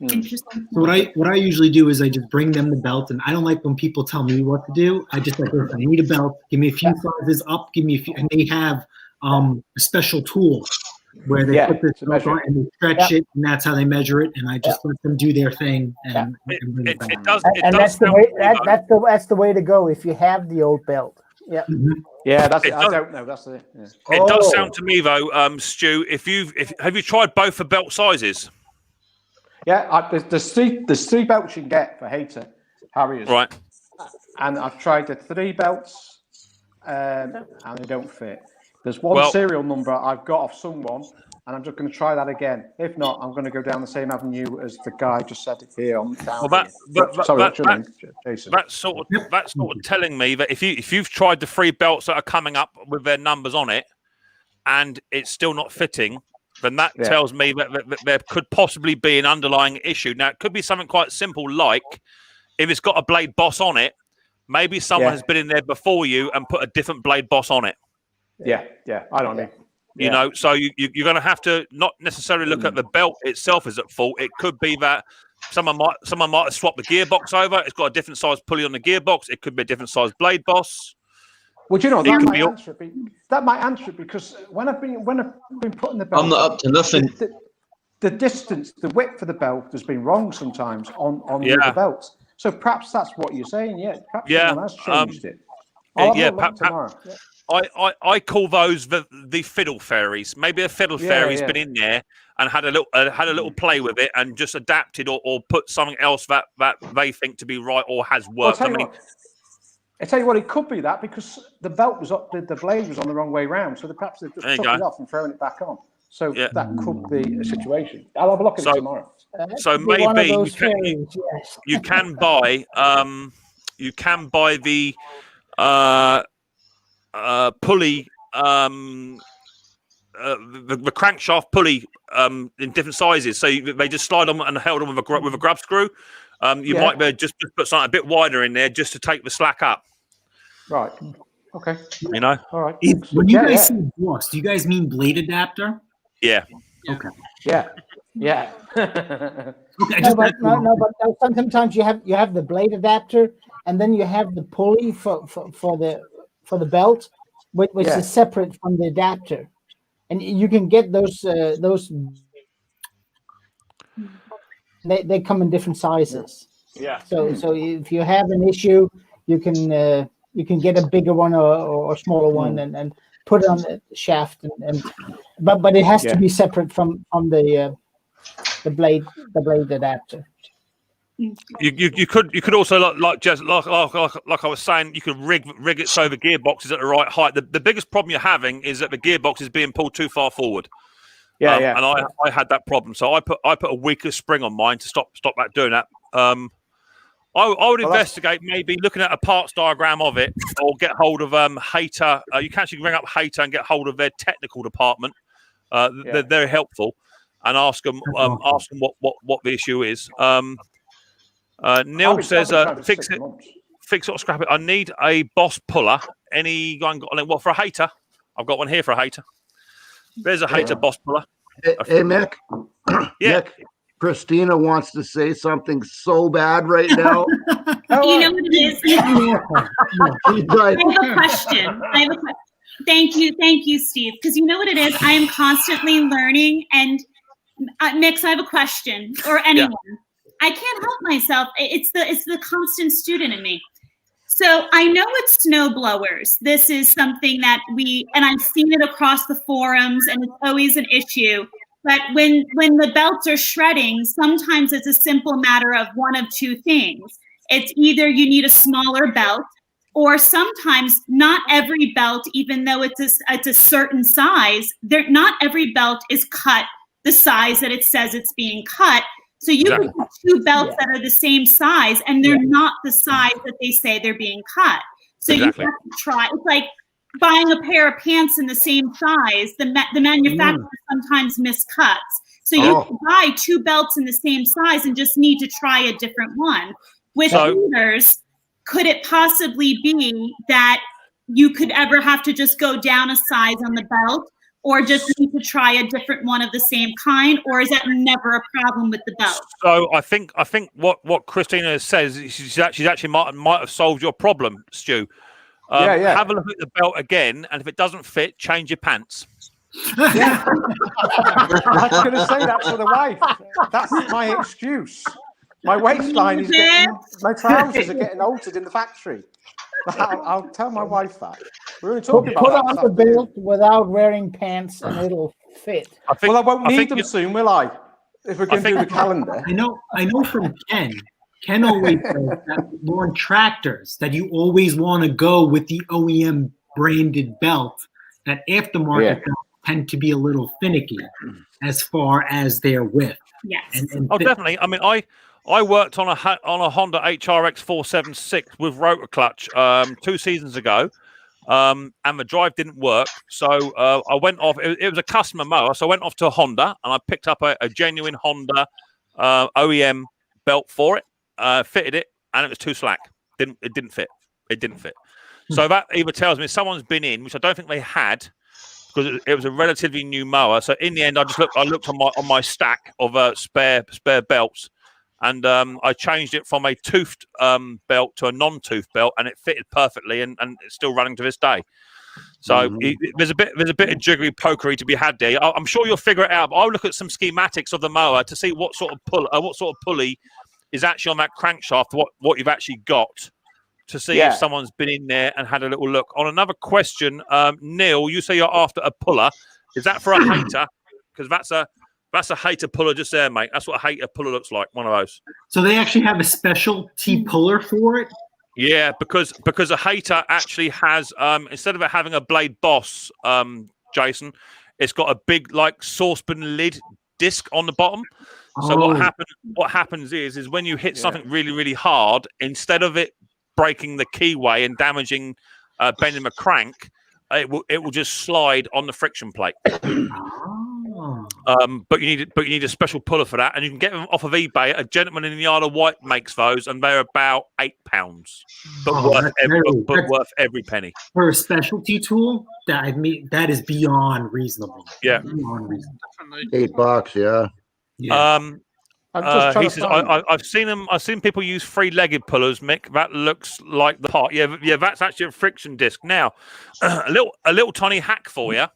Interesting. So what I usually do is I just bring them the belt, and I don't like when people tell me what to do. I just like, I need a belt. Give me a few sizes up. Give me a few, and they have a special tool where they put this belt on and they stretch it, and that's how they measure it. And I just let them do their thing. And bring it back. That's the way to go if you have the old belt. Yeah. Yeah, that's it. I don't know. That's it. Yeah. It does sound to me though, Stu. Have you tried both the belt sizes? Yeah, there's three belts you can get for Hater Harriers. Right. And I've tried the 3 belts, and they don't fit. There's one serial number I've got off someone, and I'm just going to try that again. If not, I'm going to go down the same avenue as the guy just said it here on down. Jason. That's sort of telling me that if you've tried the 3 belts that are coming up with their numbers on it, and it's still not fitting, then that tells me that there could possibly be an underlying issue. Now, it could be something quite simple, like if it's got a blade boss on it, maybe someone has been in there before you and put a different blade boss on it. Yeah, I don't know. You know, so you're going to have to not necessarily look at the belt itself as at fault. It could be that someone might have swapped the gearbox over. It's got a different size pulley on the gearbox. It could be a different size blade boss. Well, you know, that might answer it because when I've been putting the belt, I'm not up to nothing. The distance, the width of the belt has been wrong sometimes on the other belts. So perhaps that's what you're saying. Yeah, perhaps someone has changed it. I'll have a look tomorrow. I call those the fiddle fairies. Maybe a fiddle fairy's been in there and had a little play with it and just adapted or put something else that they think to be right or has worked. I tell you what, it could be that because the belt was up, the blade was on the wrong way round, so perhaps they've just took it off and thrown it back on. So that could be a situation. I'll have a look at it tomorrow. So maybe you can buy the pulley, the crankshaft pulley in different sizes. So they just slide on and held on with a grub screw. You might be just put something a bit wider in there just to take the slack up. Right. Okay. You know. All right. When you guys say boss, do you guys mean blade adapter? Yeah. Okay. Yeah. But sometimes you have the blade adapter, and then you have the pulley for the belt, which is separate from the adapter, and you can get those. They come in different sizes. Yeah. So if you have an issue, you can get a bigger one or a smaller one and put it on the shaft but it has to be separate from the blade adapter. You could also like I was saying, you could rig it so the gearbox is at the right height. The biggest problem you're having is that the gearbox is being pulled too far forward. And I had that problem, so I put a weaker spring on mine to stop that doing that. I would investigate maybe looking at a parts diagram of it, or get hold of Hater. You can actually ring up Hater and get hold of their technical department. They're very helpful, and ask them what the issue is. Neil says fix it or scrap it. I need a Boss puller. Anyone got one for a hater? I've got one here for a hater. There's a hater Boss puller. Hey, Mick. Yeah. Mick, Christina wants to say something so bad right now. You know what it is? I have a question. Thank you, Steve. Because you know what it is? I am constantly learning. And Mix, I have a question, or anyone. Yeah. I can't help myself. It's the constant student in me. So I know it's snow blowers. This is something that and I've seen it across the forums, and it's always an issue. But when the belts are shredding, sometimes it's a simple matter of one of two things. It's either you need a smaller belt, or sometimes not every belt, even though it's a certain size, not every belt is cut the size that it says it's being cut. So you can have two belts that are the same size, and they're not the size that they say they're being cut. So you have to try. It's like buying a pair of pants in the same size. The manufacturer sometimes miscuts. So you can buy two belts in the same size and just need to try a different one. With heaters, could it possibly be that you could ever have to just go down a size on the belt, or just need to try a different one of the same kind, or is that never a problem with the belt? So I think what Christina says, she's actually might have solved your problem, Stu. Have a look at the belt again, and if it doesn't fit, change your pants. I was going to say that to the wife. That's my excuse. My waistline is my trousers are getting altered in the factory. I'll tell my wife that. We were talking about put that. on the belt without wearing pants, and it'll fit. I won't need them soon, will I? If we're going to do the calendar. I know from Ken. Ken always says that more on tractors that you always want to go with the OEM branded belt. That aftermarket belts tend to be a little finicky as far as their width. Yes. Definitely. I mean, I worked on a Honda HRX 476 with rotor clutch 2 seasons ago, and the drive didn't work. So I went off. It was a customer mower, so I went off to a Honda and I picked up a genuine Honda OEM belt for it, fitted it, and it was too slack. It didn't fit. It didn't fit. So that either tells me someone's been in, which I don't think they had, because it was a relatively new mower. So in the end, I looked on my stack of spare belts. And I changed it from a toothed belt to a non-toothed belt, and it fitted perfectly, and it's still running to this day. So there's a bit of jiggery pokery to be had there. I'm sure you'll figure it out. But I'll look at some schematics of the mower to see what sort of pulley is actually on that crankshaft. What you've actually got, to see if someone's been in there and had a little look. On another question, Neil, you say you're after a puller. Is that for a hater? Because that's a hater puller just there, mate. That's what a hater puller looks like, one of those. So they actually have a specialty puller for it? Yeah, because a hater actually has, instead of it having a blade boss, Jason, it's got a big, like, saucepan lid disc on the bottom. So what happens is when you hit something really, really hard, instead of it breaking the keyway and damaging, bending the crank, it will just slide on the friction plate. But you need a special puller for that, and you can get them off of eBay. A gentleman in the Isle of Wight makes those, and they're about £8, but worth every penny. For a specialty tool, that is beyond reasonable. Yeah, beyond reasonable. $8, yeah. He says, I've seen them. I've seen people use 3-legged pullers, Mick. That looks like the part. Yeah. That's actually a friction disc. Now, a little tiny hack for you.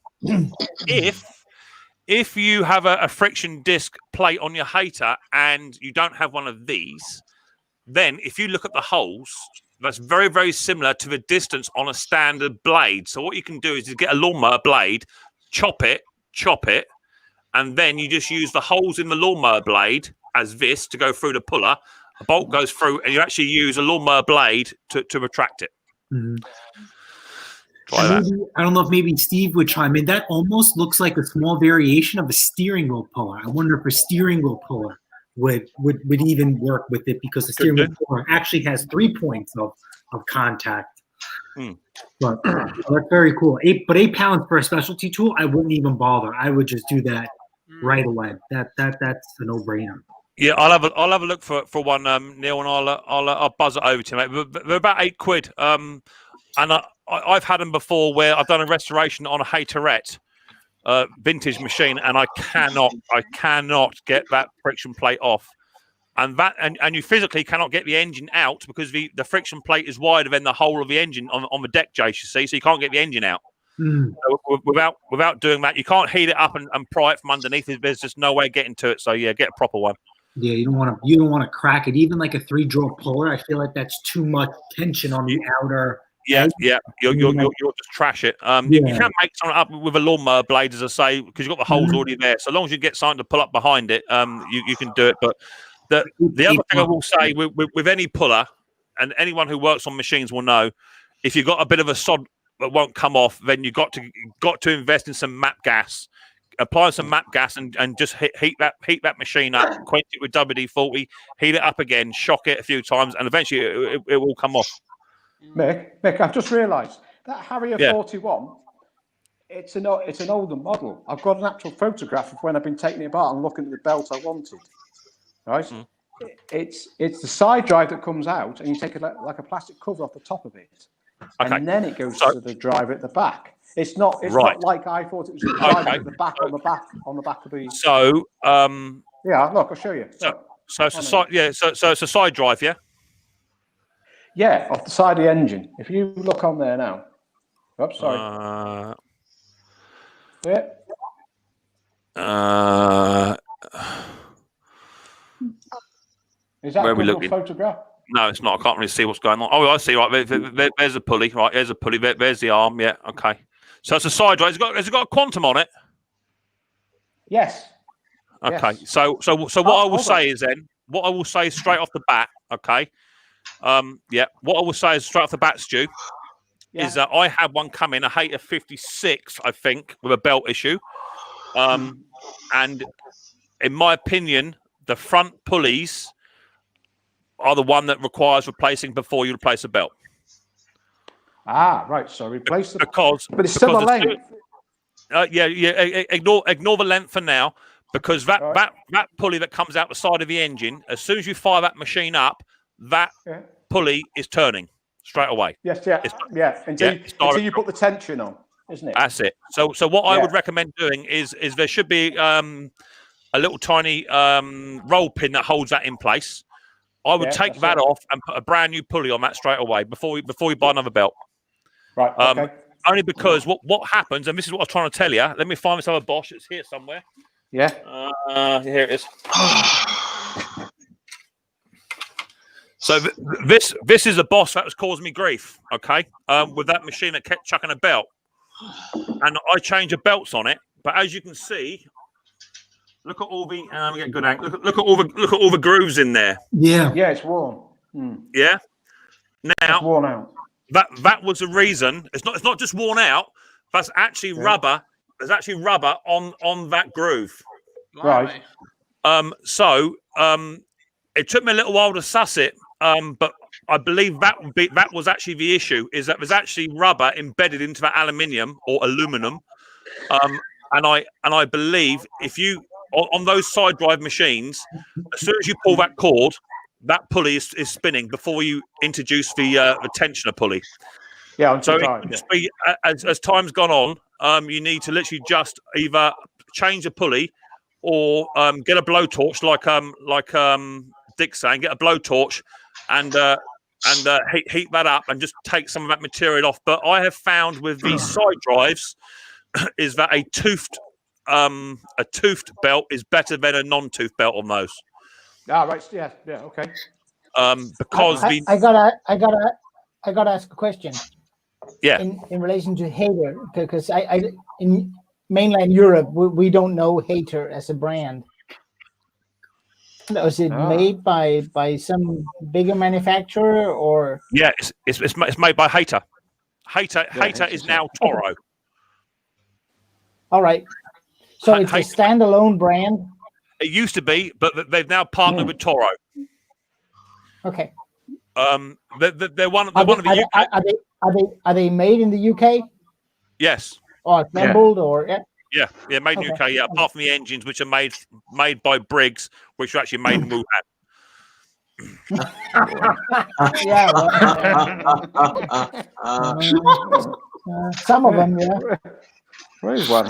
If you have a friction disc plate on your hater and you don't have one of these, then if you look at the holes, that's very, very similar to the distance on a standard blade. So what you can do is you get a lawnmower blade, chop it, and then you just use the holes in the lawnmower blade as this to go through the puller. A bolt goes through, and you actually use a lawnmower blade to retract it. Mm-hmm. I don't know if maybe Steve would chime in. That almost looks like a small variation of a steering wheel puller. I wonder if a steering wheel puller would even work with it, because the steering wheel puller actually has 3 points of contact. But that's very cool. £8 for a specialty tool, I wouldn't even bother. I would just do that right away. That's a no-brainer. Yeah, I'll have a look for one, Neil, and I'll buzz it over to you, mate. They're about £8, and I've had them before where I've done a restoration on a Haterette vintage machine, and I cannot get that friction plate off, and you physically cannot get the engine out because the friction plate is wider than the whole of the engine on the deck, Jace. You see, so you can't get the engine out. So without doing that, you can't heat it up and pry it from underneath. There's just no way of getting to it. So yeah, get a proper one. Yeah, you don't want to crack it. Even like a 3-draw puller, I feel like that's too much tension on the outer. Yeah, you'll just trash it. You can make something up with a lawnmower blade, as I say, because you've got the holes already there. So long as you get something to pull up behind it, you can do it. But the other thing I will say with any puller, and anyone who works on machines will know, if you've got a bit of a sod that won't come off, then you've got to invest in some MAP gas. Apply some MAP gas and just heat that machine up, quench it with WD-40, heat it up again, shock it a few times, and eventually it will come off. Mick, I've just realised that Harrier 41. It's an older model. I've got an actual photograph of when I've been taking it apart and looking at the belt I wanted. Right, it's the side drive that comes out, and you take like a plastic cover off the top of it, and then it goes to the drive at the back. It's not like I thought it was a drive at the back on the back of the. So yeah, look, I'll show you. So it's a side, so it's a side drive, yeah. Yeah, off the side of the engine. If you look on there now. Oops, sorry. Is that a good photograph? No, it's not. I can't really see what's going on. Oh, I see. Right, there's a pulley. Right, there's a pulley. There's the arm. Yeah, okay. So it's a side drive. Has it got a quantum on it? Yes. Okay. Yes. So what I will say is then, what I will say straight off the bat, okay. What I will say is straight off the bat, Stu, is that I had one come in, a Hater 56, I think, with a belt issue. And in my opinion, the front pulleys are the one that requires replacing before you replace a belt. Ah, right. So replace the but it's still the length. Ignore the length for now, because that pulley that comes out the side of the engine, as soon as you fire that machine up, that pulley is turning straight away. Yes, until you put the tension on, isn't it? That's it. So what I would recommend doing is there should be a little tiny roll pin that holds that in place. I would take that off and put a brand new pulley on that straight away before you buy another belt. Right. Okay. Only because what happens, and this is what I was trying to tell you. Let me find this other Bosch. It's here somewhere. Yeah. Here it is. So this is a Bosch that was causing me grief. Okay. With that machine that kept chucking a belt, and I changed the belts on it. But as you can see, look at all the get a good angle. Look at all the grooves in there. Yeah. Yeah, it's worn. Yeah. Now it's worn out. That was the reason. It's not just worn out. That's actually rubber. There's actually rubber on that groove. Right. It took me a little while to suss it. But I believe that was actually the issue. Is that there's actually rubber embedded into that aluminium or aluminum. And I believe if you on those side drive machines, as soon as you pull that cord, that pulley is spinning before you introduce the tensioner pulley. Yeah. So as time's gone on, you need to literally just either change the pulley or get a blowtorch, like Dick's saying, get a blowtorch and heat that up and just take some of that material off. But I have found with these side drives is that a toothed belt is better than a non-toothed belt on those. Ah, right. Yeah. Okay. Because I gotta ask a question. Yeah. In relation to Hater, because I in mainland Europe we don't know Hater as a brand. Was it made by some bigger manufacturer or? Yeah, it's made by Hater. Hater is now Toro. All right. So it's a standalone brand. It used to be, but they've now partnered with Toro. Okay. They're one of the UK. Are they made in the UK? Yes. Or assembled or Yeah, made in UK. Yeah, apart from the engines, which are made by Briggs, which are actually made in Wuhan. Yeah, some of them, yeah. Where's one?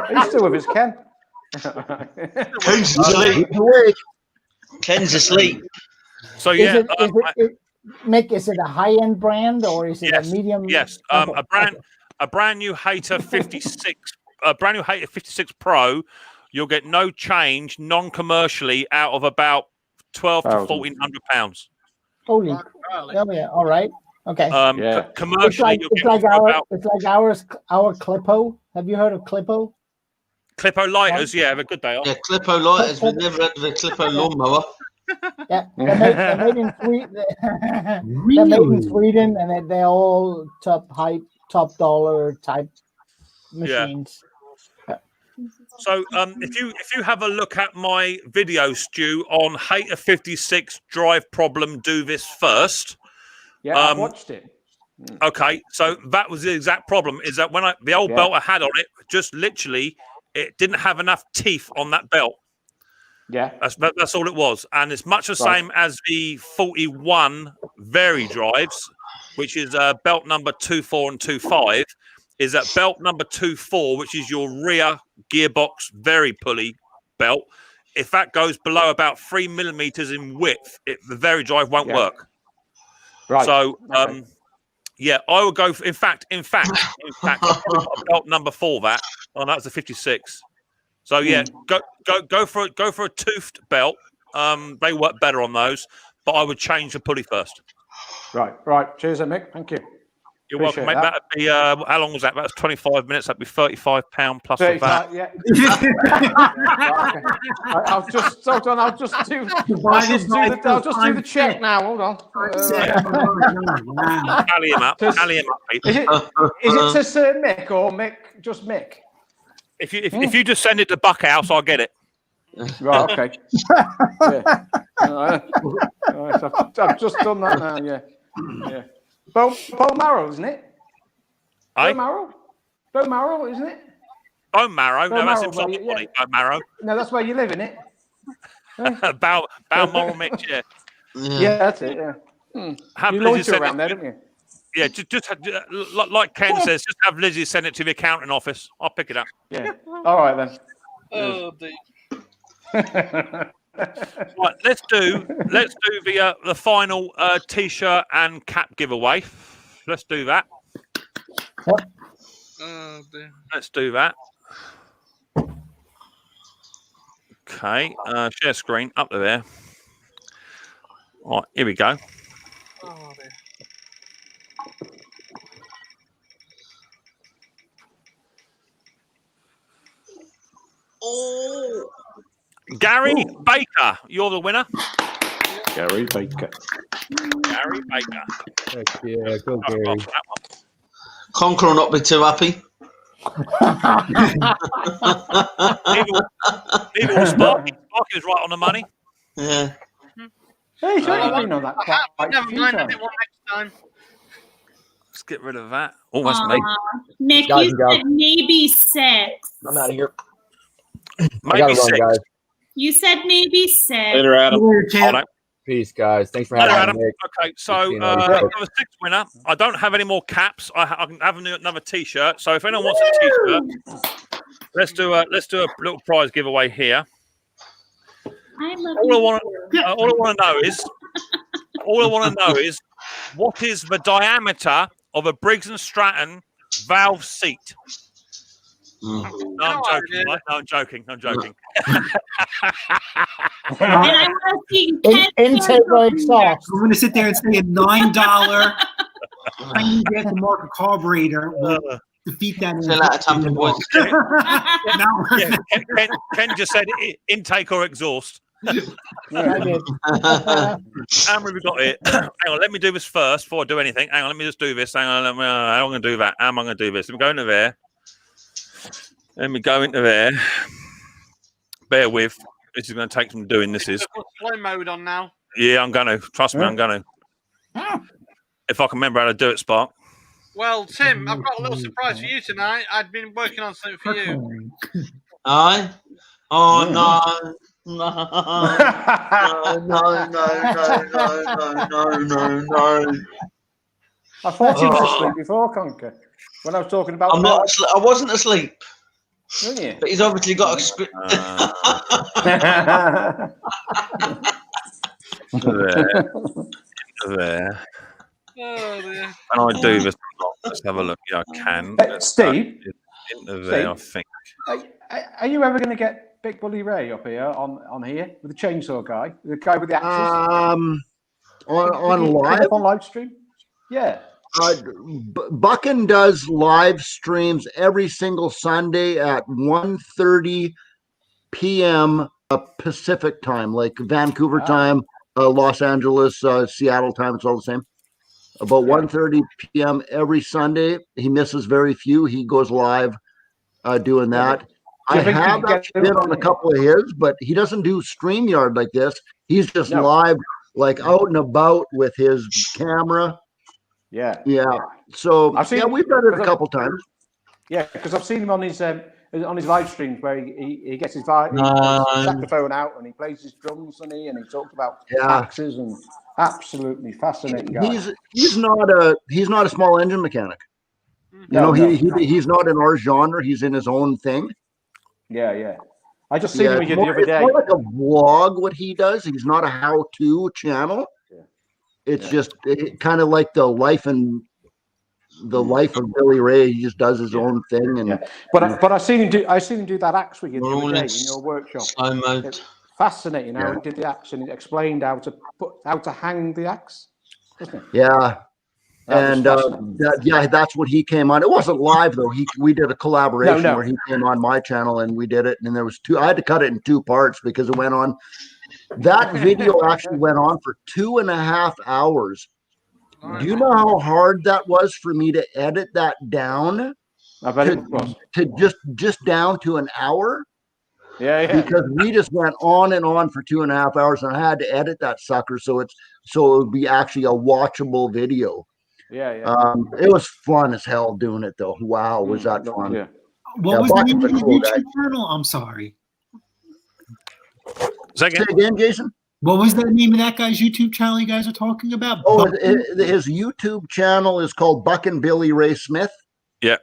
He's still with us, Ken. Ken's asleep. Ken's asleep. So Is it, Mick, is it a high-end brand or is it a medium? Yes, Okay. a brand new Hater 56, a brand new Hater 56 Pro. You'll get no change, non-commercially, out of about £1,200 to £1,400. Holy! Oh yeah. All right. Okay. Commercially, it's like our Clippo. Have you heard of Clippo? Clippo lighters, have a good day off. Yeah, Clippo lighters. We've never heard of a Clippo lawnmower. Yeah, they're made in Sweden. They're made in Sweden, and they're all top dollar type machines. So if you have a look at my video, Stu, on Hater 56 drive problem, do this first. Yeah, I watched it. Okay, so that was the exact problem. Is that when the old belt I had on it, just literally, it didn't have enough teeth on that belt. Yeah, that's all it was, and it's much the same as the 41 Very drives, which is belt number 24 and 25. Is that belt number 24, which is your rear gearbox Very pulley belt? If that goes below about 3 millimeters in width, the Very drive won't work. Right. So, I would go. In fact, I probably got a belt number for that. Oh, that was a 56. So go for a toothed belt. They work better on those, but I would change the pulley first. Right. Cheers, Mick. Thank you. You're welcome, mate. That'd be how long was that? That was 25 minutes. That'd be £35 plus the VAT. Yeah. I'll just hold on. I'll just do the check now. Hold on. Tally him up. Mate. Is it to Sir Mick or Mick? Just Mick. If you just send it to Buckhouse, I'll get it. Right. Okay. All right. I've just done that now. Yeah. Bone marrow, isn't it? Bone marrow, isn't it? Bone marrow. No, that's inside the body. Bone marrow. No, that's where you live, isn't it? Balmoral mix. Yeah. Yeah, that's it. Yeah. You loiter around there, don't you? Yeah, just like Ken says, just have Lizzie send it to the accounting office. I'll pick it up. Yeah. All right then. Oh dear. Right, let's do the final t-shirt and cap giveaway. Let's do that. Oh dear. Let's do that. Okay, share screen up to there. Right, here we go. Oh dear. Oh. Gary Baker, you're the winner. Gary Baker. Yeah, go Gary. Conquer will not be too happy. Neither was Sparky. Sparky was right on the money. Yeah. Hey, he's only been on that quite Never a few mind. I times. did one next time. Let's get rid of that. Oh, that's me. Nick, Guys, you said maybe 6. I'm out of here. Maybe 6. Guys. You said maybe 6. Later, Adam. Hold on. Peace, guys. Thanks for Hello, having Adam. me. Okay, so Good I'm a 6th winner. I don't have any more caps. I can have another t-shirt. So if anyone wants a t-shirt, let's do a little prize giveaway here. All I want to know is what is the diameter of a Briggs and Stratton valve seat? No, I'm joking. Right? No, I'm joking. And I want to see Intake or exhaust. I'm going to sit there and say a $9 tiny get the market carburetor will defeat that. Fill out a tampon, boys. Ken just said intake or exhaust. I did. How many we got here? Hang on, let me do this first before I do anything. Hang on, let me just do this. Hang on, how am I going to do that? How am I going to do this? Let me go into there. Let me go into there. Bear with. This is going to take some doing. This is. Put slow mode on now. Yeah, I'm going to. Trust me, I'm going to. If I can remember how to do it, Spark. Well, Tim, I've got a little surprise for you tonight. I've been working on something for you. Aye. Oh no. No. No. I thought he was asleep before, Conker. When I was talking about I'm not asleep. I wasn't asleep. Weren't you? But he's obviously got a script. There. Oh, dear. Can I do this? Let's have a look. Yeah, I can. Steve? Into there, I think. Are you ever going to get Big Bully Ray up here on here with the chainsaw guy, the guy with the axes? On live on live stream? Yeah. Buckin does live streams every single Sunday at 1:30 p.m. Pacific time, like Vancouver time, Los Angeles, Seattle time. It's all the same. About 1:30 p.m. every Sunday. He misses very few. He goes live doing that. I have actually been on a couple of his, but he doesn't do StreamYard like this. He's just live, like out and about with his camera. Yeah. So we've done it a couple times. Yeah, because I've seen him on his live streams where he gets his saxophone out and he plays his drums and he talks about axes and absolutely fascinating guy. He's not a small engine mechanic. He's not in our genre. He's in his own thing. Yeah. I just seen him the other day. It's more like a vlog what he does. He's not a how-to channel. It's just kind of like the life of Billy Ray. He just does his own thing. And but I seen him do that axe with you the other day in your workshop. It's fascinating how he did the axe and he explained how to hang the axe. Yeah. And that's what he came on. It wasn't live though. We did a collaboration where he came on my channel and we did it. And there was I had to cut it in 2 parts because it went on. That video actually went on for 2.5 hours. Do you know how hard that was for me to edit that down? I bet it was. To just down to an hour. Yeah. Because we just went on and on for 2.5 hours, and I had to edit that sucker so it would be actually a watchable video. Yeah. It was fun as hell doing it though. Wow, was that fun? Yeah. What was the name of the YouTube channel? I'm sorry. Say again, Jason. What was the name of that guy's YouTube channel you guys are talking about? Oh, his YouTube channel is called Buckin' Billy Ray Smith. Yeah.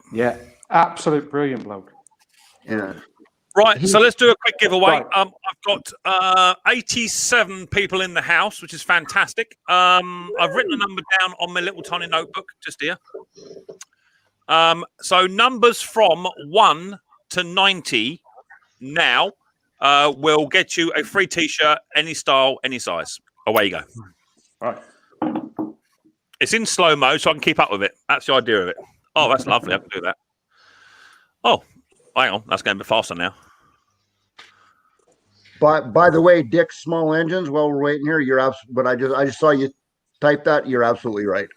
Absolute brilliant bloke. Yeah. Right, so let's do a quick giveaway. I've got 87 people in the house, which is fantastic. I've written the number down on my little tiny notebook just here. So numbers from 1 to 90 now will get you a free T-shirt, any style, any size. Away you go. Right. It's in slow-mo, so I can keep up with it. That's the idea of it. Oh, that's lovely. I can do that. Oh, hang on. That's going a bit faster now. By the way, Dick, small engines. While we're waiting here, you're but I just saw you type that. You're absolutely right.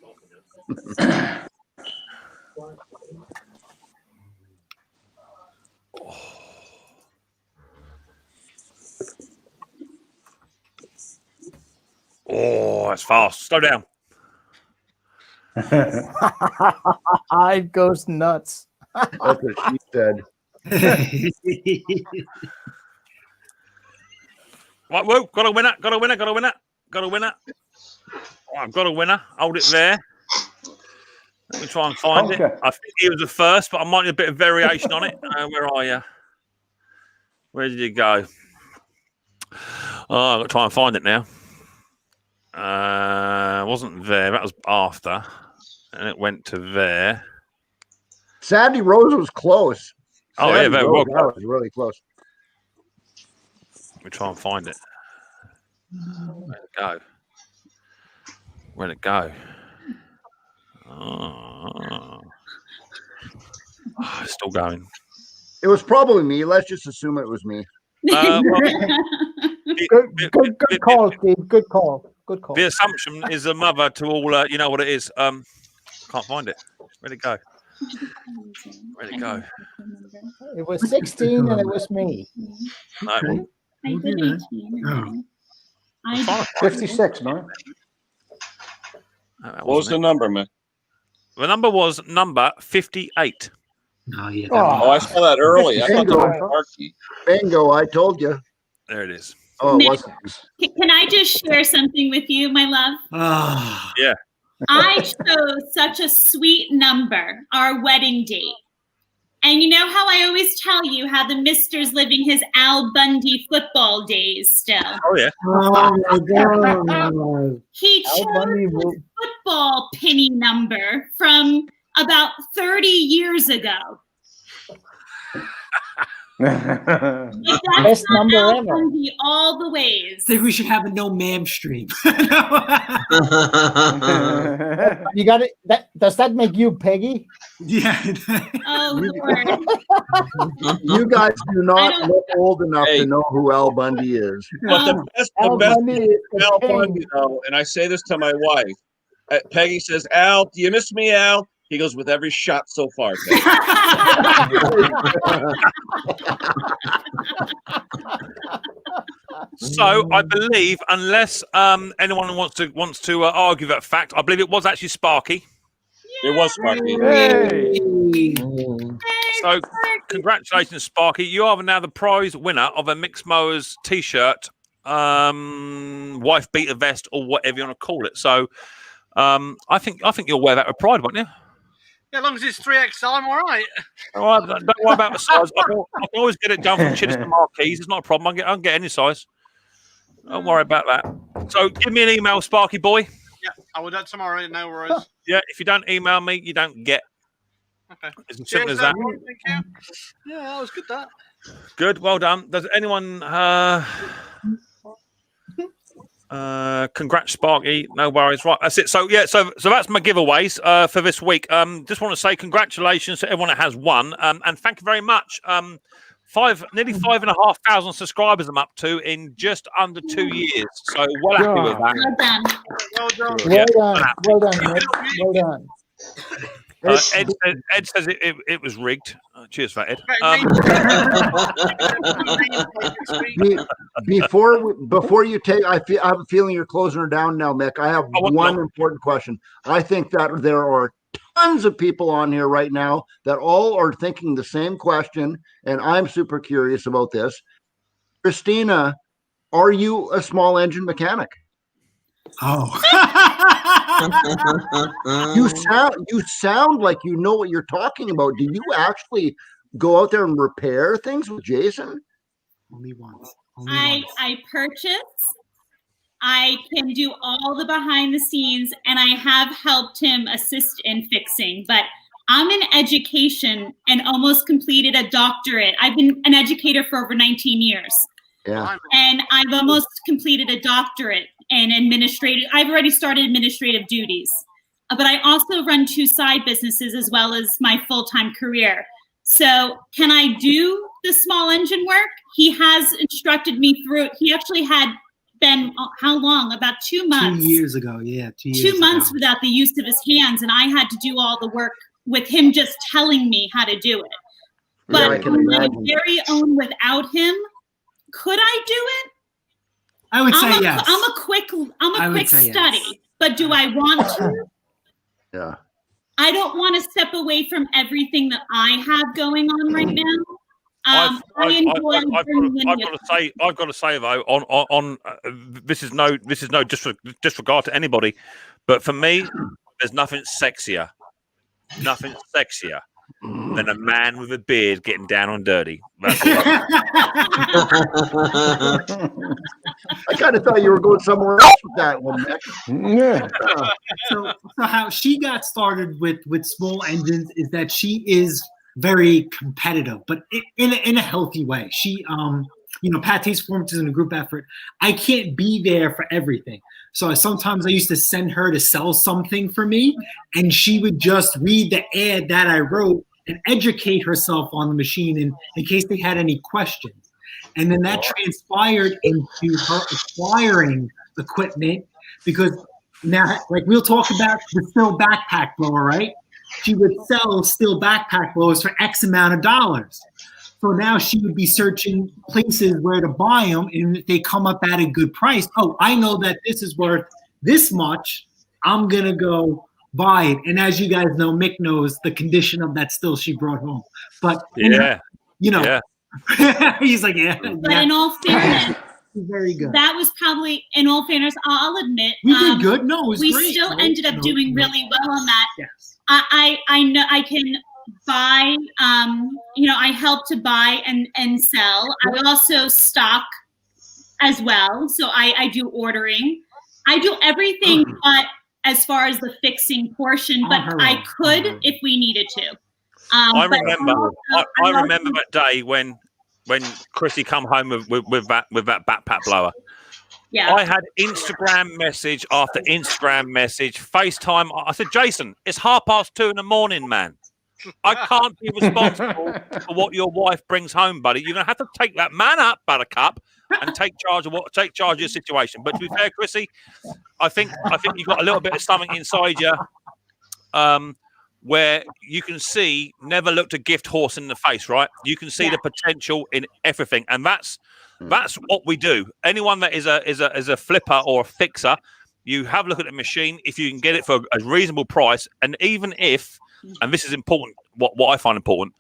Oh, that's fast. Slow down. It goes nuts. That's what she said. Right, whoa, got a winner. Oh, I've got a winner. Hold it there. Let me try and find it. I think he was the first, but I might need a bit of variation on it. Where are you? Where did you go? Oh, I've got to try and find it now. Wasn't there. That was after. And it went to there. Sandy Rose was close. Oh, Sandy very well. That was really close. Let me try and find it. Where'd it go? Oh, it's still going. It was probably me. Let's just assume it was me. Good call, Steve. Good call. The assumption is a mother to all. You know what it is. Can't find it. Where'd it go? It was 16 and it was me. No. I did 18. 56, man. What was the number, man? The number was number 58. Oh, yeah. Oh, I saw that early. I thought that was Sparky. Bingo, I told you. There it is. Oh, it Nick, wasn't. Can I just share something with you, my love? Yeah. I chose such a sweet number, our wedding date. And you know how I always tell you how the mister's living his Al Bundy football days still. Oh, yeah. Oh, my God. He chose his football penny number from about 30 years ago. Best number Al ever. Bundy all the ways. I think we should have a no ma'am stream. You got it. Does that make you Peggy? Yeah. Oh, Lord. You guys do not look old enough to know who Al Bundy is. But the best Al Bundy is the Al king. Bundy, though, and I say this to my wife. Peggy says, "Al, do you miss me, Al?" He goes, "With every shot so far." So I believe, unless anyone wants to argue that fact, I believe it was actually Sparky. It was Sparky. So congratulations, Sparky! You are now the prize winner of a Micks Mowers T-shirt, wife beater vest, or whatever you want to call it. So I think you'll wear that with pride, won't you? Yeah, as long as it's 3XL, I'm all right. All right, don't worry about the size. I can always get it done from Chitters to Marquees. It's not a problem. I can get any size. Don't worry about that. So give me an email, Sparky boy. Yeah, I will do it tomorrow. No worries. Yeah, if you don't email me, you don't get. Okay. It's as simple as Cheers, that. everyone. Thank you. Yeah, that was good, that. Good, well done. Does anyone congrats, Sparky. No worries. Right, that's it. So yeah, so that's my giveaways for this week. Just want to say congratulations to everyone that has won, and thank you very much. Nearly 5,500 subscribers I'm up to in just under 2 years. So well happy with that. Well done. Well done. Well done. Well done, Nick. Well done. Ed says it was rigged. Cheers for that, Ed. Before you take, I have a feeling you're closing her down now, Mick. I have one important question. I think that there are tons of people on here right now that all are thinking the same question, and I'm super curious about this. Christina, are you a small engine mechanic? Oh. You sound like you know what you're talking about. Do you actually go out there and repair things with Jason? Only once. I purchase. I can do all the behind the scenes, and I have helped him assist in fixing. But I'm in education and almost completed a doctorate. I've been an educator for over 19 years. Yeah. And I've almost completed a doctorate in administrative. I've already started administrative duties. But I also run 2 side businesses as well as my full-time career. So can I do the small engine work? He has instructed me through it. He actually had been, how long? About 2 months. 2 years ago, yeah. 2 years 2 months without the use of his hands, and I had to do all the work with him just telling me how to do it. But Yeah, I can on my imagine. very own without him, could I do it? I would say yes. I'm a quick would say yes. study, but do I want to? Yeah. I don't want to step away from everything that I have going on right now. I enjoy I've got to say though, on this is no disregard to anybody, but for me, there's nothing sexier than a man with a beard getting down on dirty. That's what I kind of thought you were going somewhere else with that one, Mick. Yeah. So how she got started with small engines is that she is very competitive, but in a healthy way. She Patty's performance is in a group effort. I can't be there for everything. So sometimes I used to send her to sell something for me, and she would just read the ad that I wrote and educate herself on the machine in case they had any questions. And then that transpired into her acquiring equipment, because now, like, we'll talk about the Still backpack blower, right? She would sell Still backpack blowers for X amount of dollars. So now she would be searching places where to buy them, and if they come up at a good price, oh, I know that this is worth this much. I'm going to go buy it. And as you guys know, Mick knows the condition of that still she brought home. But he's like, But in all fairness, very good. That was probably, in all fairness, I'll admit, we did good. No, it was we great. still ended up doing really well on that. Yes. I know I can buy. I help to buy and sell. I also stock as well, so I do ordering. I do everything, but as far as the fixing portion, but I could if we needed to. I remember that day when Chrissy come home with that backpack blower. Yeah. I had Instagram message after Instagram message, FaceTime. I said, Jason, it's 2:30 in the morning, man. I can't be responsible for what your wife brings home, buddy. You're gonna have to take that man up, Buttercup, and take charge of your situation. But to be fair, Chrissy, I think you've got a little bit of something inside you. Where you can see, never looked a gift horse in the face, right? You can see the potential in everything, and that's what we do. Anyone that is a flipper or a fixer, you have a look at the machine. If you can get it for a reasonable price, and even if, and this is important, what I find important,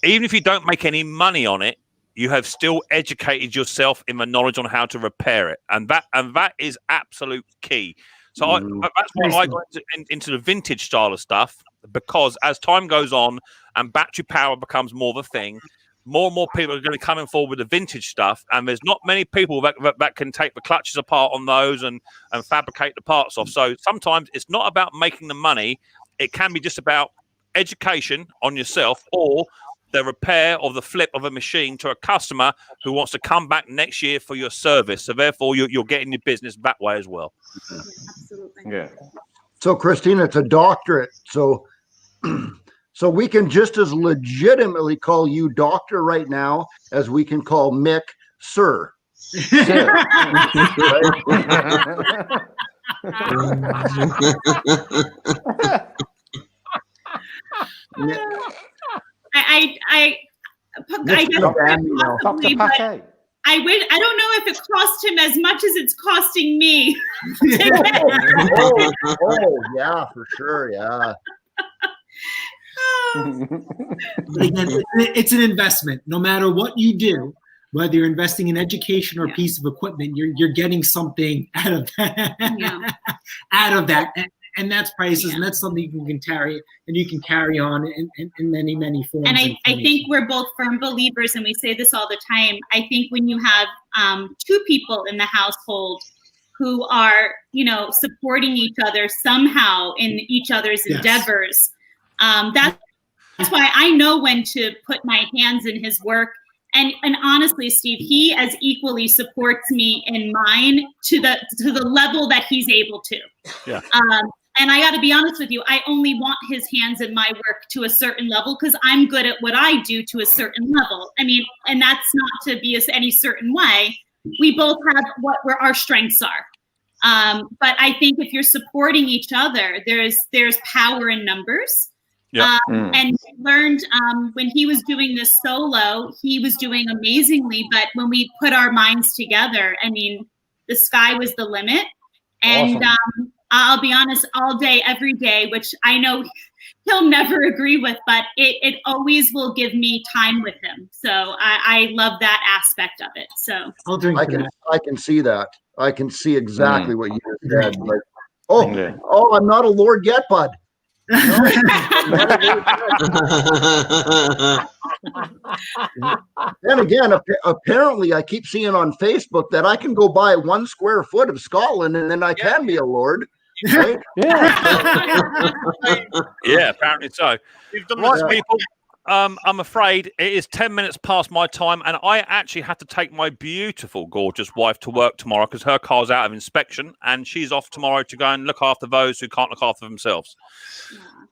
even if you don't make any money on it, you have still educated yourself in the knowledge on how to repair it, and that is absolute key. So that's why I got into the vintage style of stuff, because as time goes on and battery power becomes more the thing, more and more people are going to come in forward with the vintage stuff, and there's not many people that can take the clutches apart on those and fabricate the parts off. So sometimes it's not about making the money. It can be just about education on yourself or the repair or the flip of a machine to a customer who wants to come back next year for your service. So therefore, you're getting your business that way as well. Absolutely. Yeah. So Christina, it's a doctorate. So we can just as legitimately call you doctor right now as we can call Mick sir. I don't know if it cost him as much as it's costing me. oh, yeah, for sure. Yeah. Again, it's an investment. No matter what you do, whether you're investing in education or a piece of equipment, you're getting something out of that. Out of that. And that's prices, and that's something you can carry, and you can carry on in many, many forms. And I think we're both firm believers, and we say this all the time. I think when you have two people in the household who are, supporting each other somehow in each other's endeavors, that's why I know when to put my hands in his work. And honestly, Steve, he as equally supports me in mine to the level that he's able to. Yeah. And I got to be honest with you, I only want his hands in my work to a certain level because I'm good at what I do to a certain level. I mean, and that's not to be any certain way. We both have where our strengths are. But I think if you're supporting each other, there's power in numbers. Yeah. And learned when he was doing this solo, he was doing amazingly. But when we put our minds together, I mean, the sky was the limit. And I'll be honest, all day, every day, which I know he'll never agree with, but it always will give me time with him. So I love that aspect of it. So I can see that. I can see exactly what you just said. Like, I'm not a Lord yet, bud. Then again, apparently I keep seeing on Facebook that I can go buy 1 square foot of Scotland and then I can be a lord. Right? Yeah, apparently so. Right, people, I'm afraid it is 10 minutes past my time, and I actually have to take my beautiful, gorgeous wife to work tomorrow because her car's out of inspection, and she's off tomorrow to go and look after those who can't look after themselves.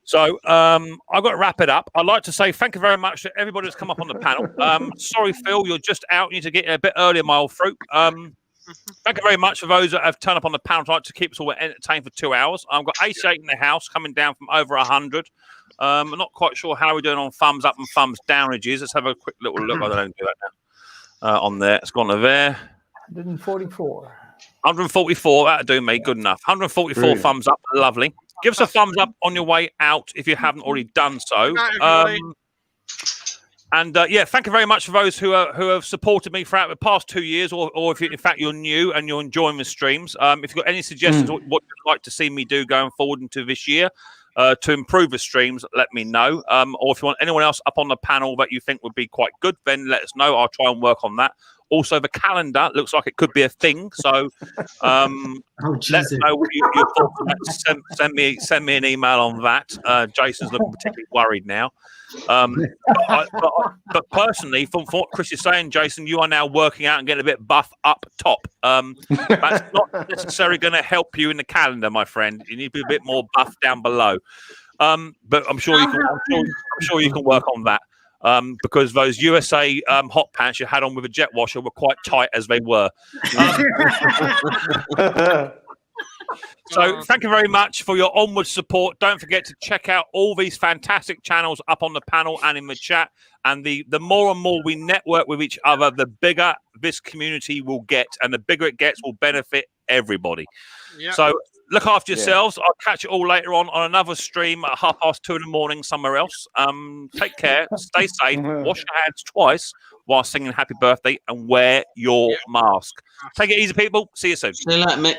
So I've got to wrap it up. I'd like to say thank you very much to everybody that's come up on the panel. Sorry, Phil, you're just out. You need to get a bit earlier, my old fruit. Thank you very much for those that have turned up on the panel tonight to keep us all entertained for 2 hours. I've got 88 in the house, coming down from over 100. I'm not quite sure how we're doing on thumbs up and thumbs downages. Let's have a quick little look. I don't know how to do that now. On there. It's gone to there. 144. 144. That'll do me. Good enough. 144 thumbs up. Lovely. Give us a thumbs up on your way out if you haven't already done so. And yeah, thank you very much for those who have supported me throughout the past 2 years, or if in fact you're new and you're enjoying the streams. If you've got any suggestions what you'd like to see me do going forward into this year to improve the streams, let me know. Or if you want anyone else up on the panel that you think would be quite good, then let us know. I'll try and work on that. Also, the calendar looks like it could be a thing. So let us know what your thoughts on that. Send me an email on that. Jason's looking particularly worried now. But personally, from what Chris is saying, Jason, you are now working out and getting a bit buff up top. That's not necessarily going to help you in the calendar, my friend. You need to be a bit more buff down below. But I'm sure you can. I'm sure you can work on that. Because those USA hot pants you had on with a jet washer were quite tight as they were. So thank you very much for your onward support. Don't forget to check out all these fantastic channels up on the panel and in the chat. And the more and more we network with each other, the bigger this community will get. And the bigger it gets will benefit everybody. Yep. So look after yourselves. I'll catch you all later on another stream at 2:30 in the morning somewhere else. Take care. Stay safe. Wash your hands twice while singing happy birthday and wear your mask. Take it easy, people. See you soon. See you later, mate.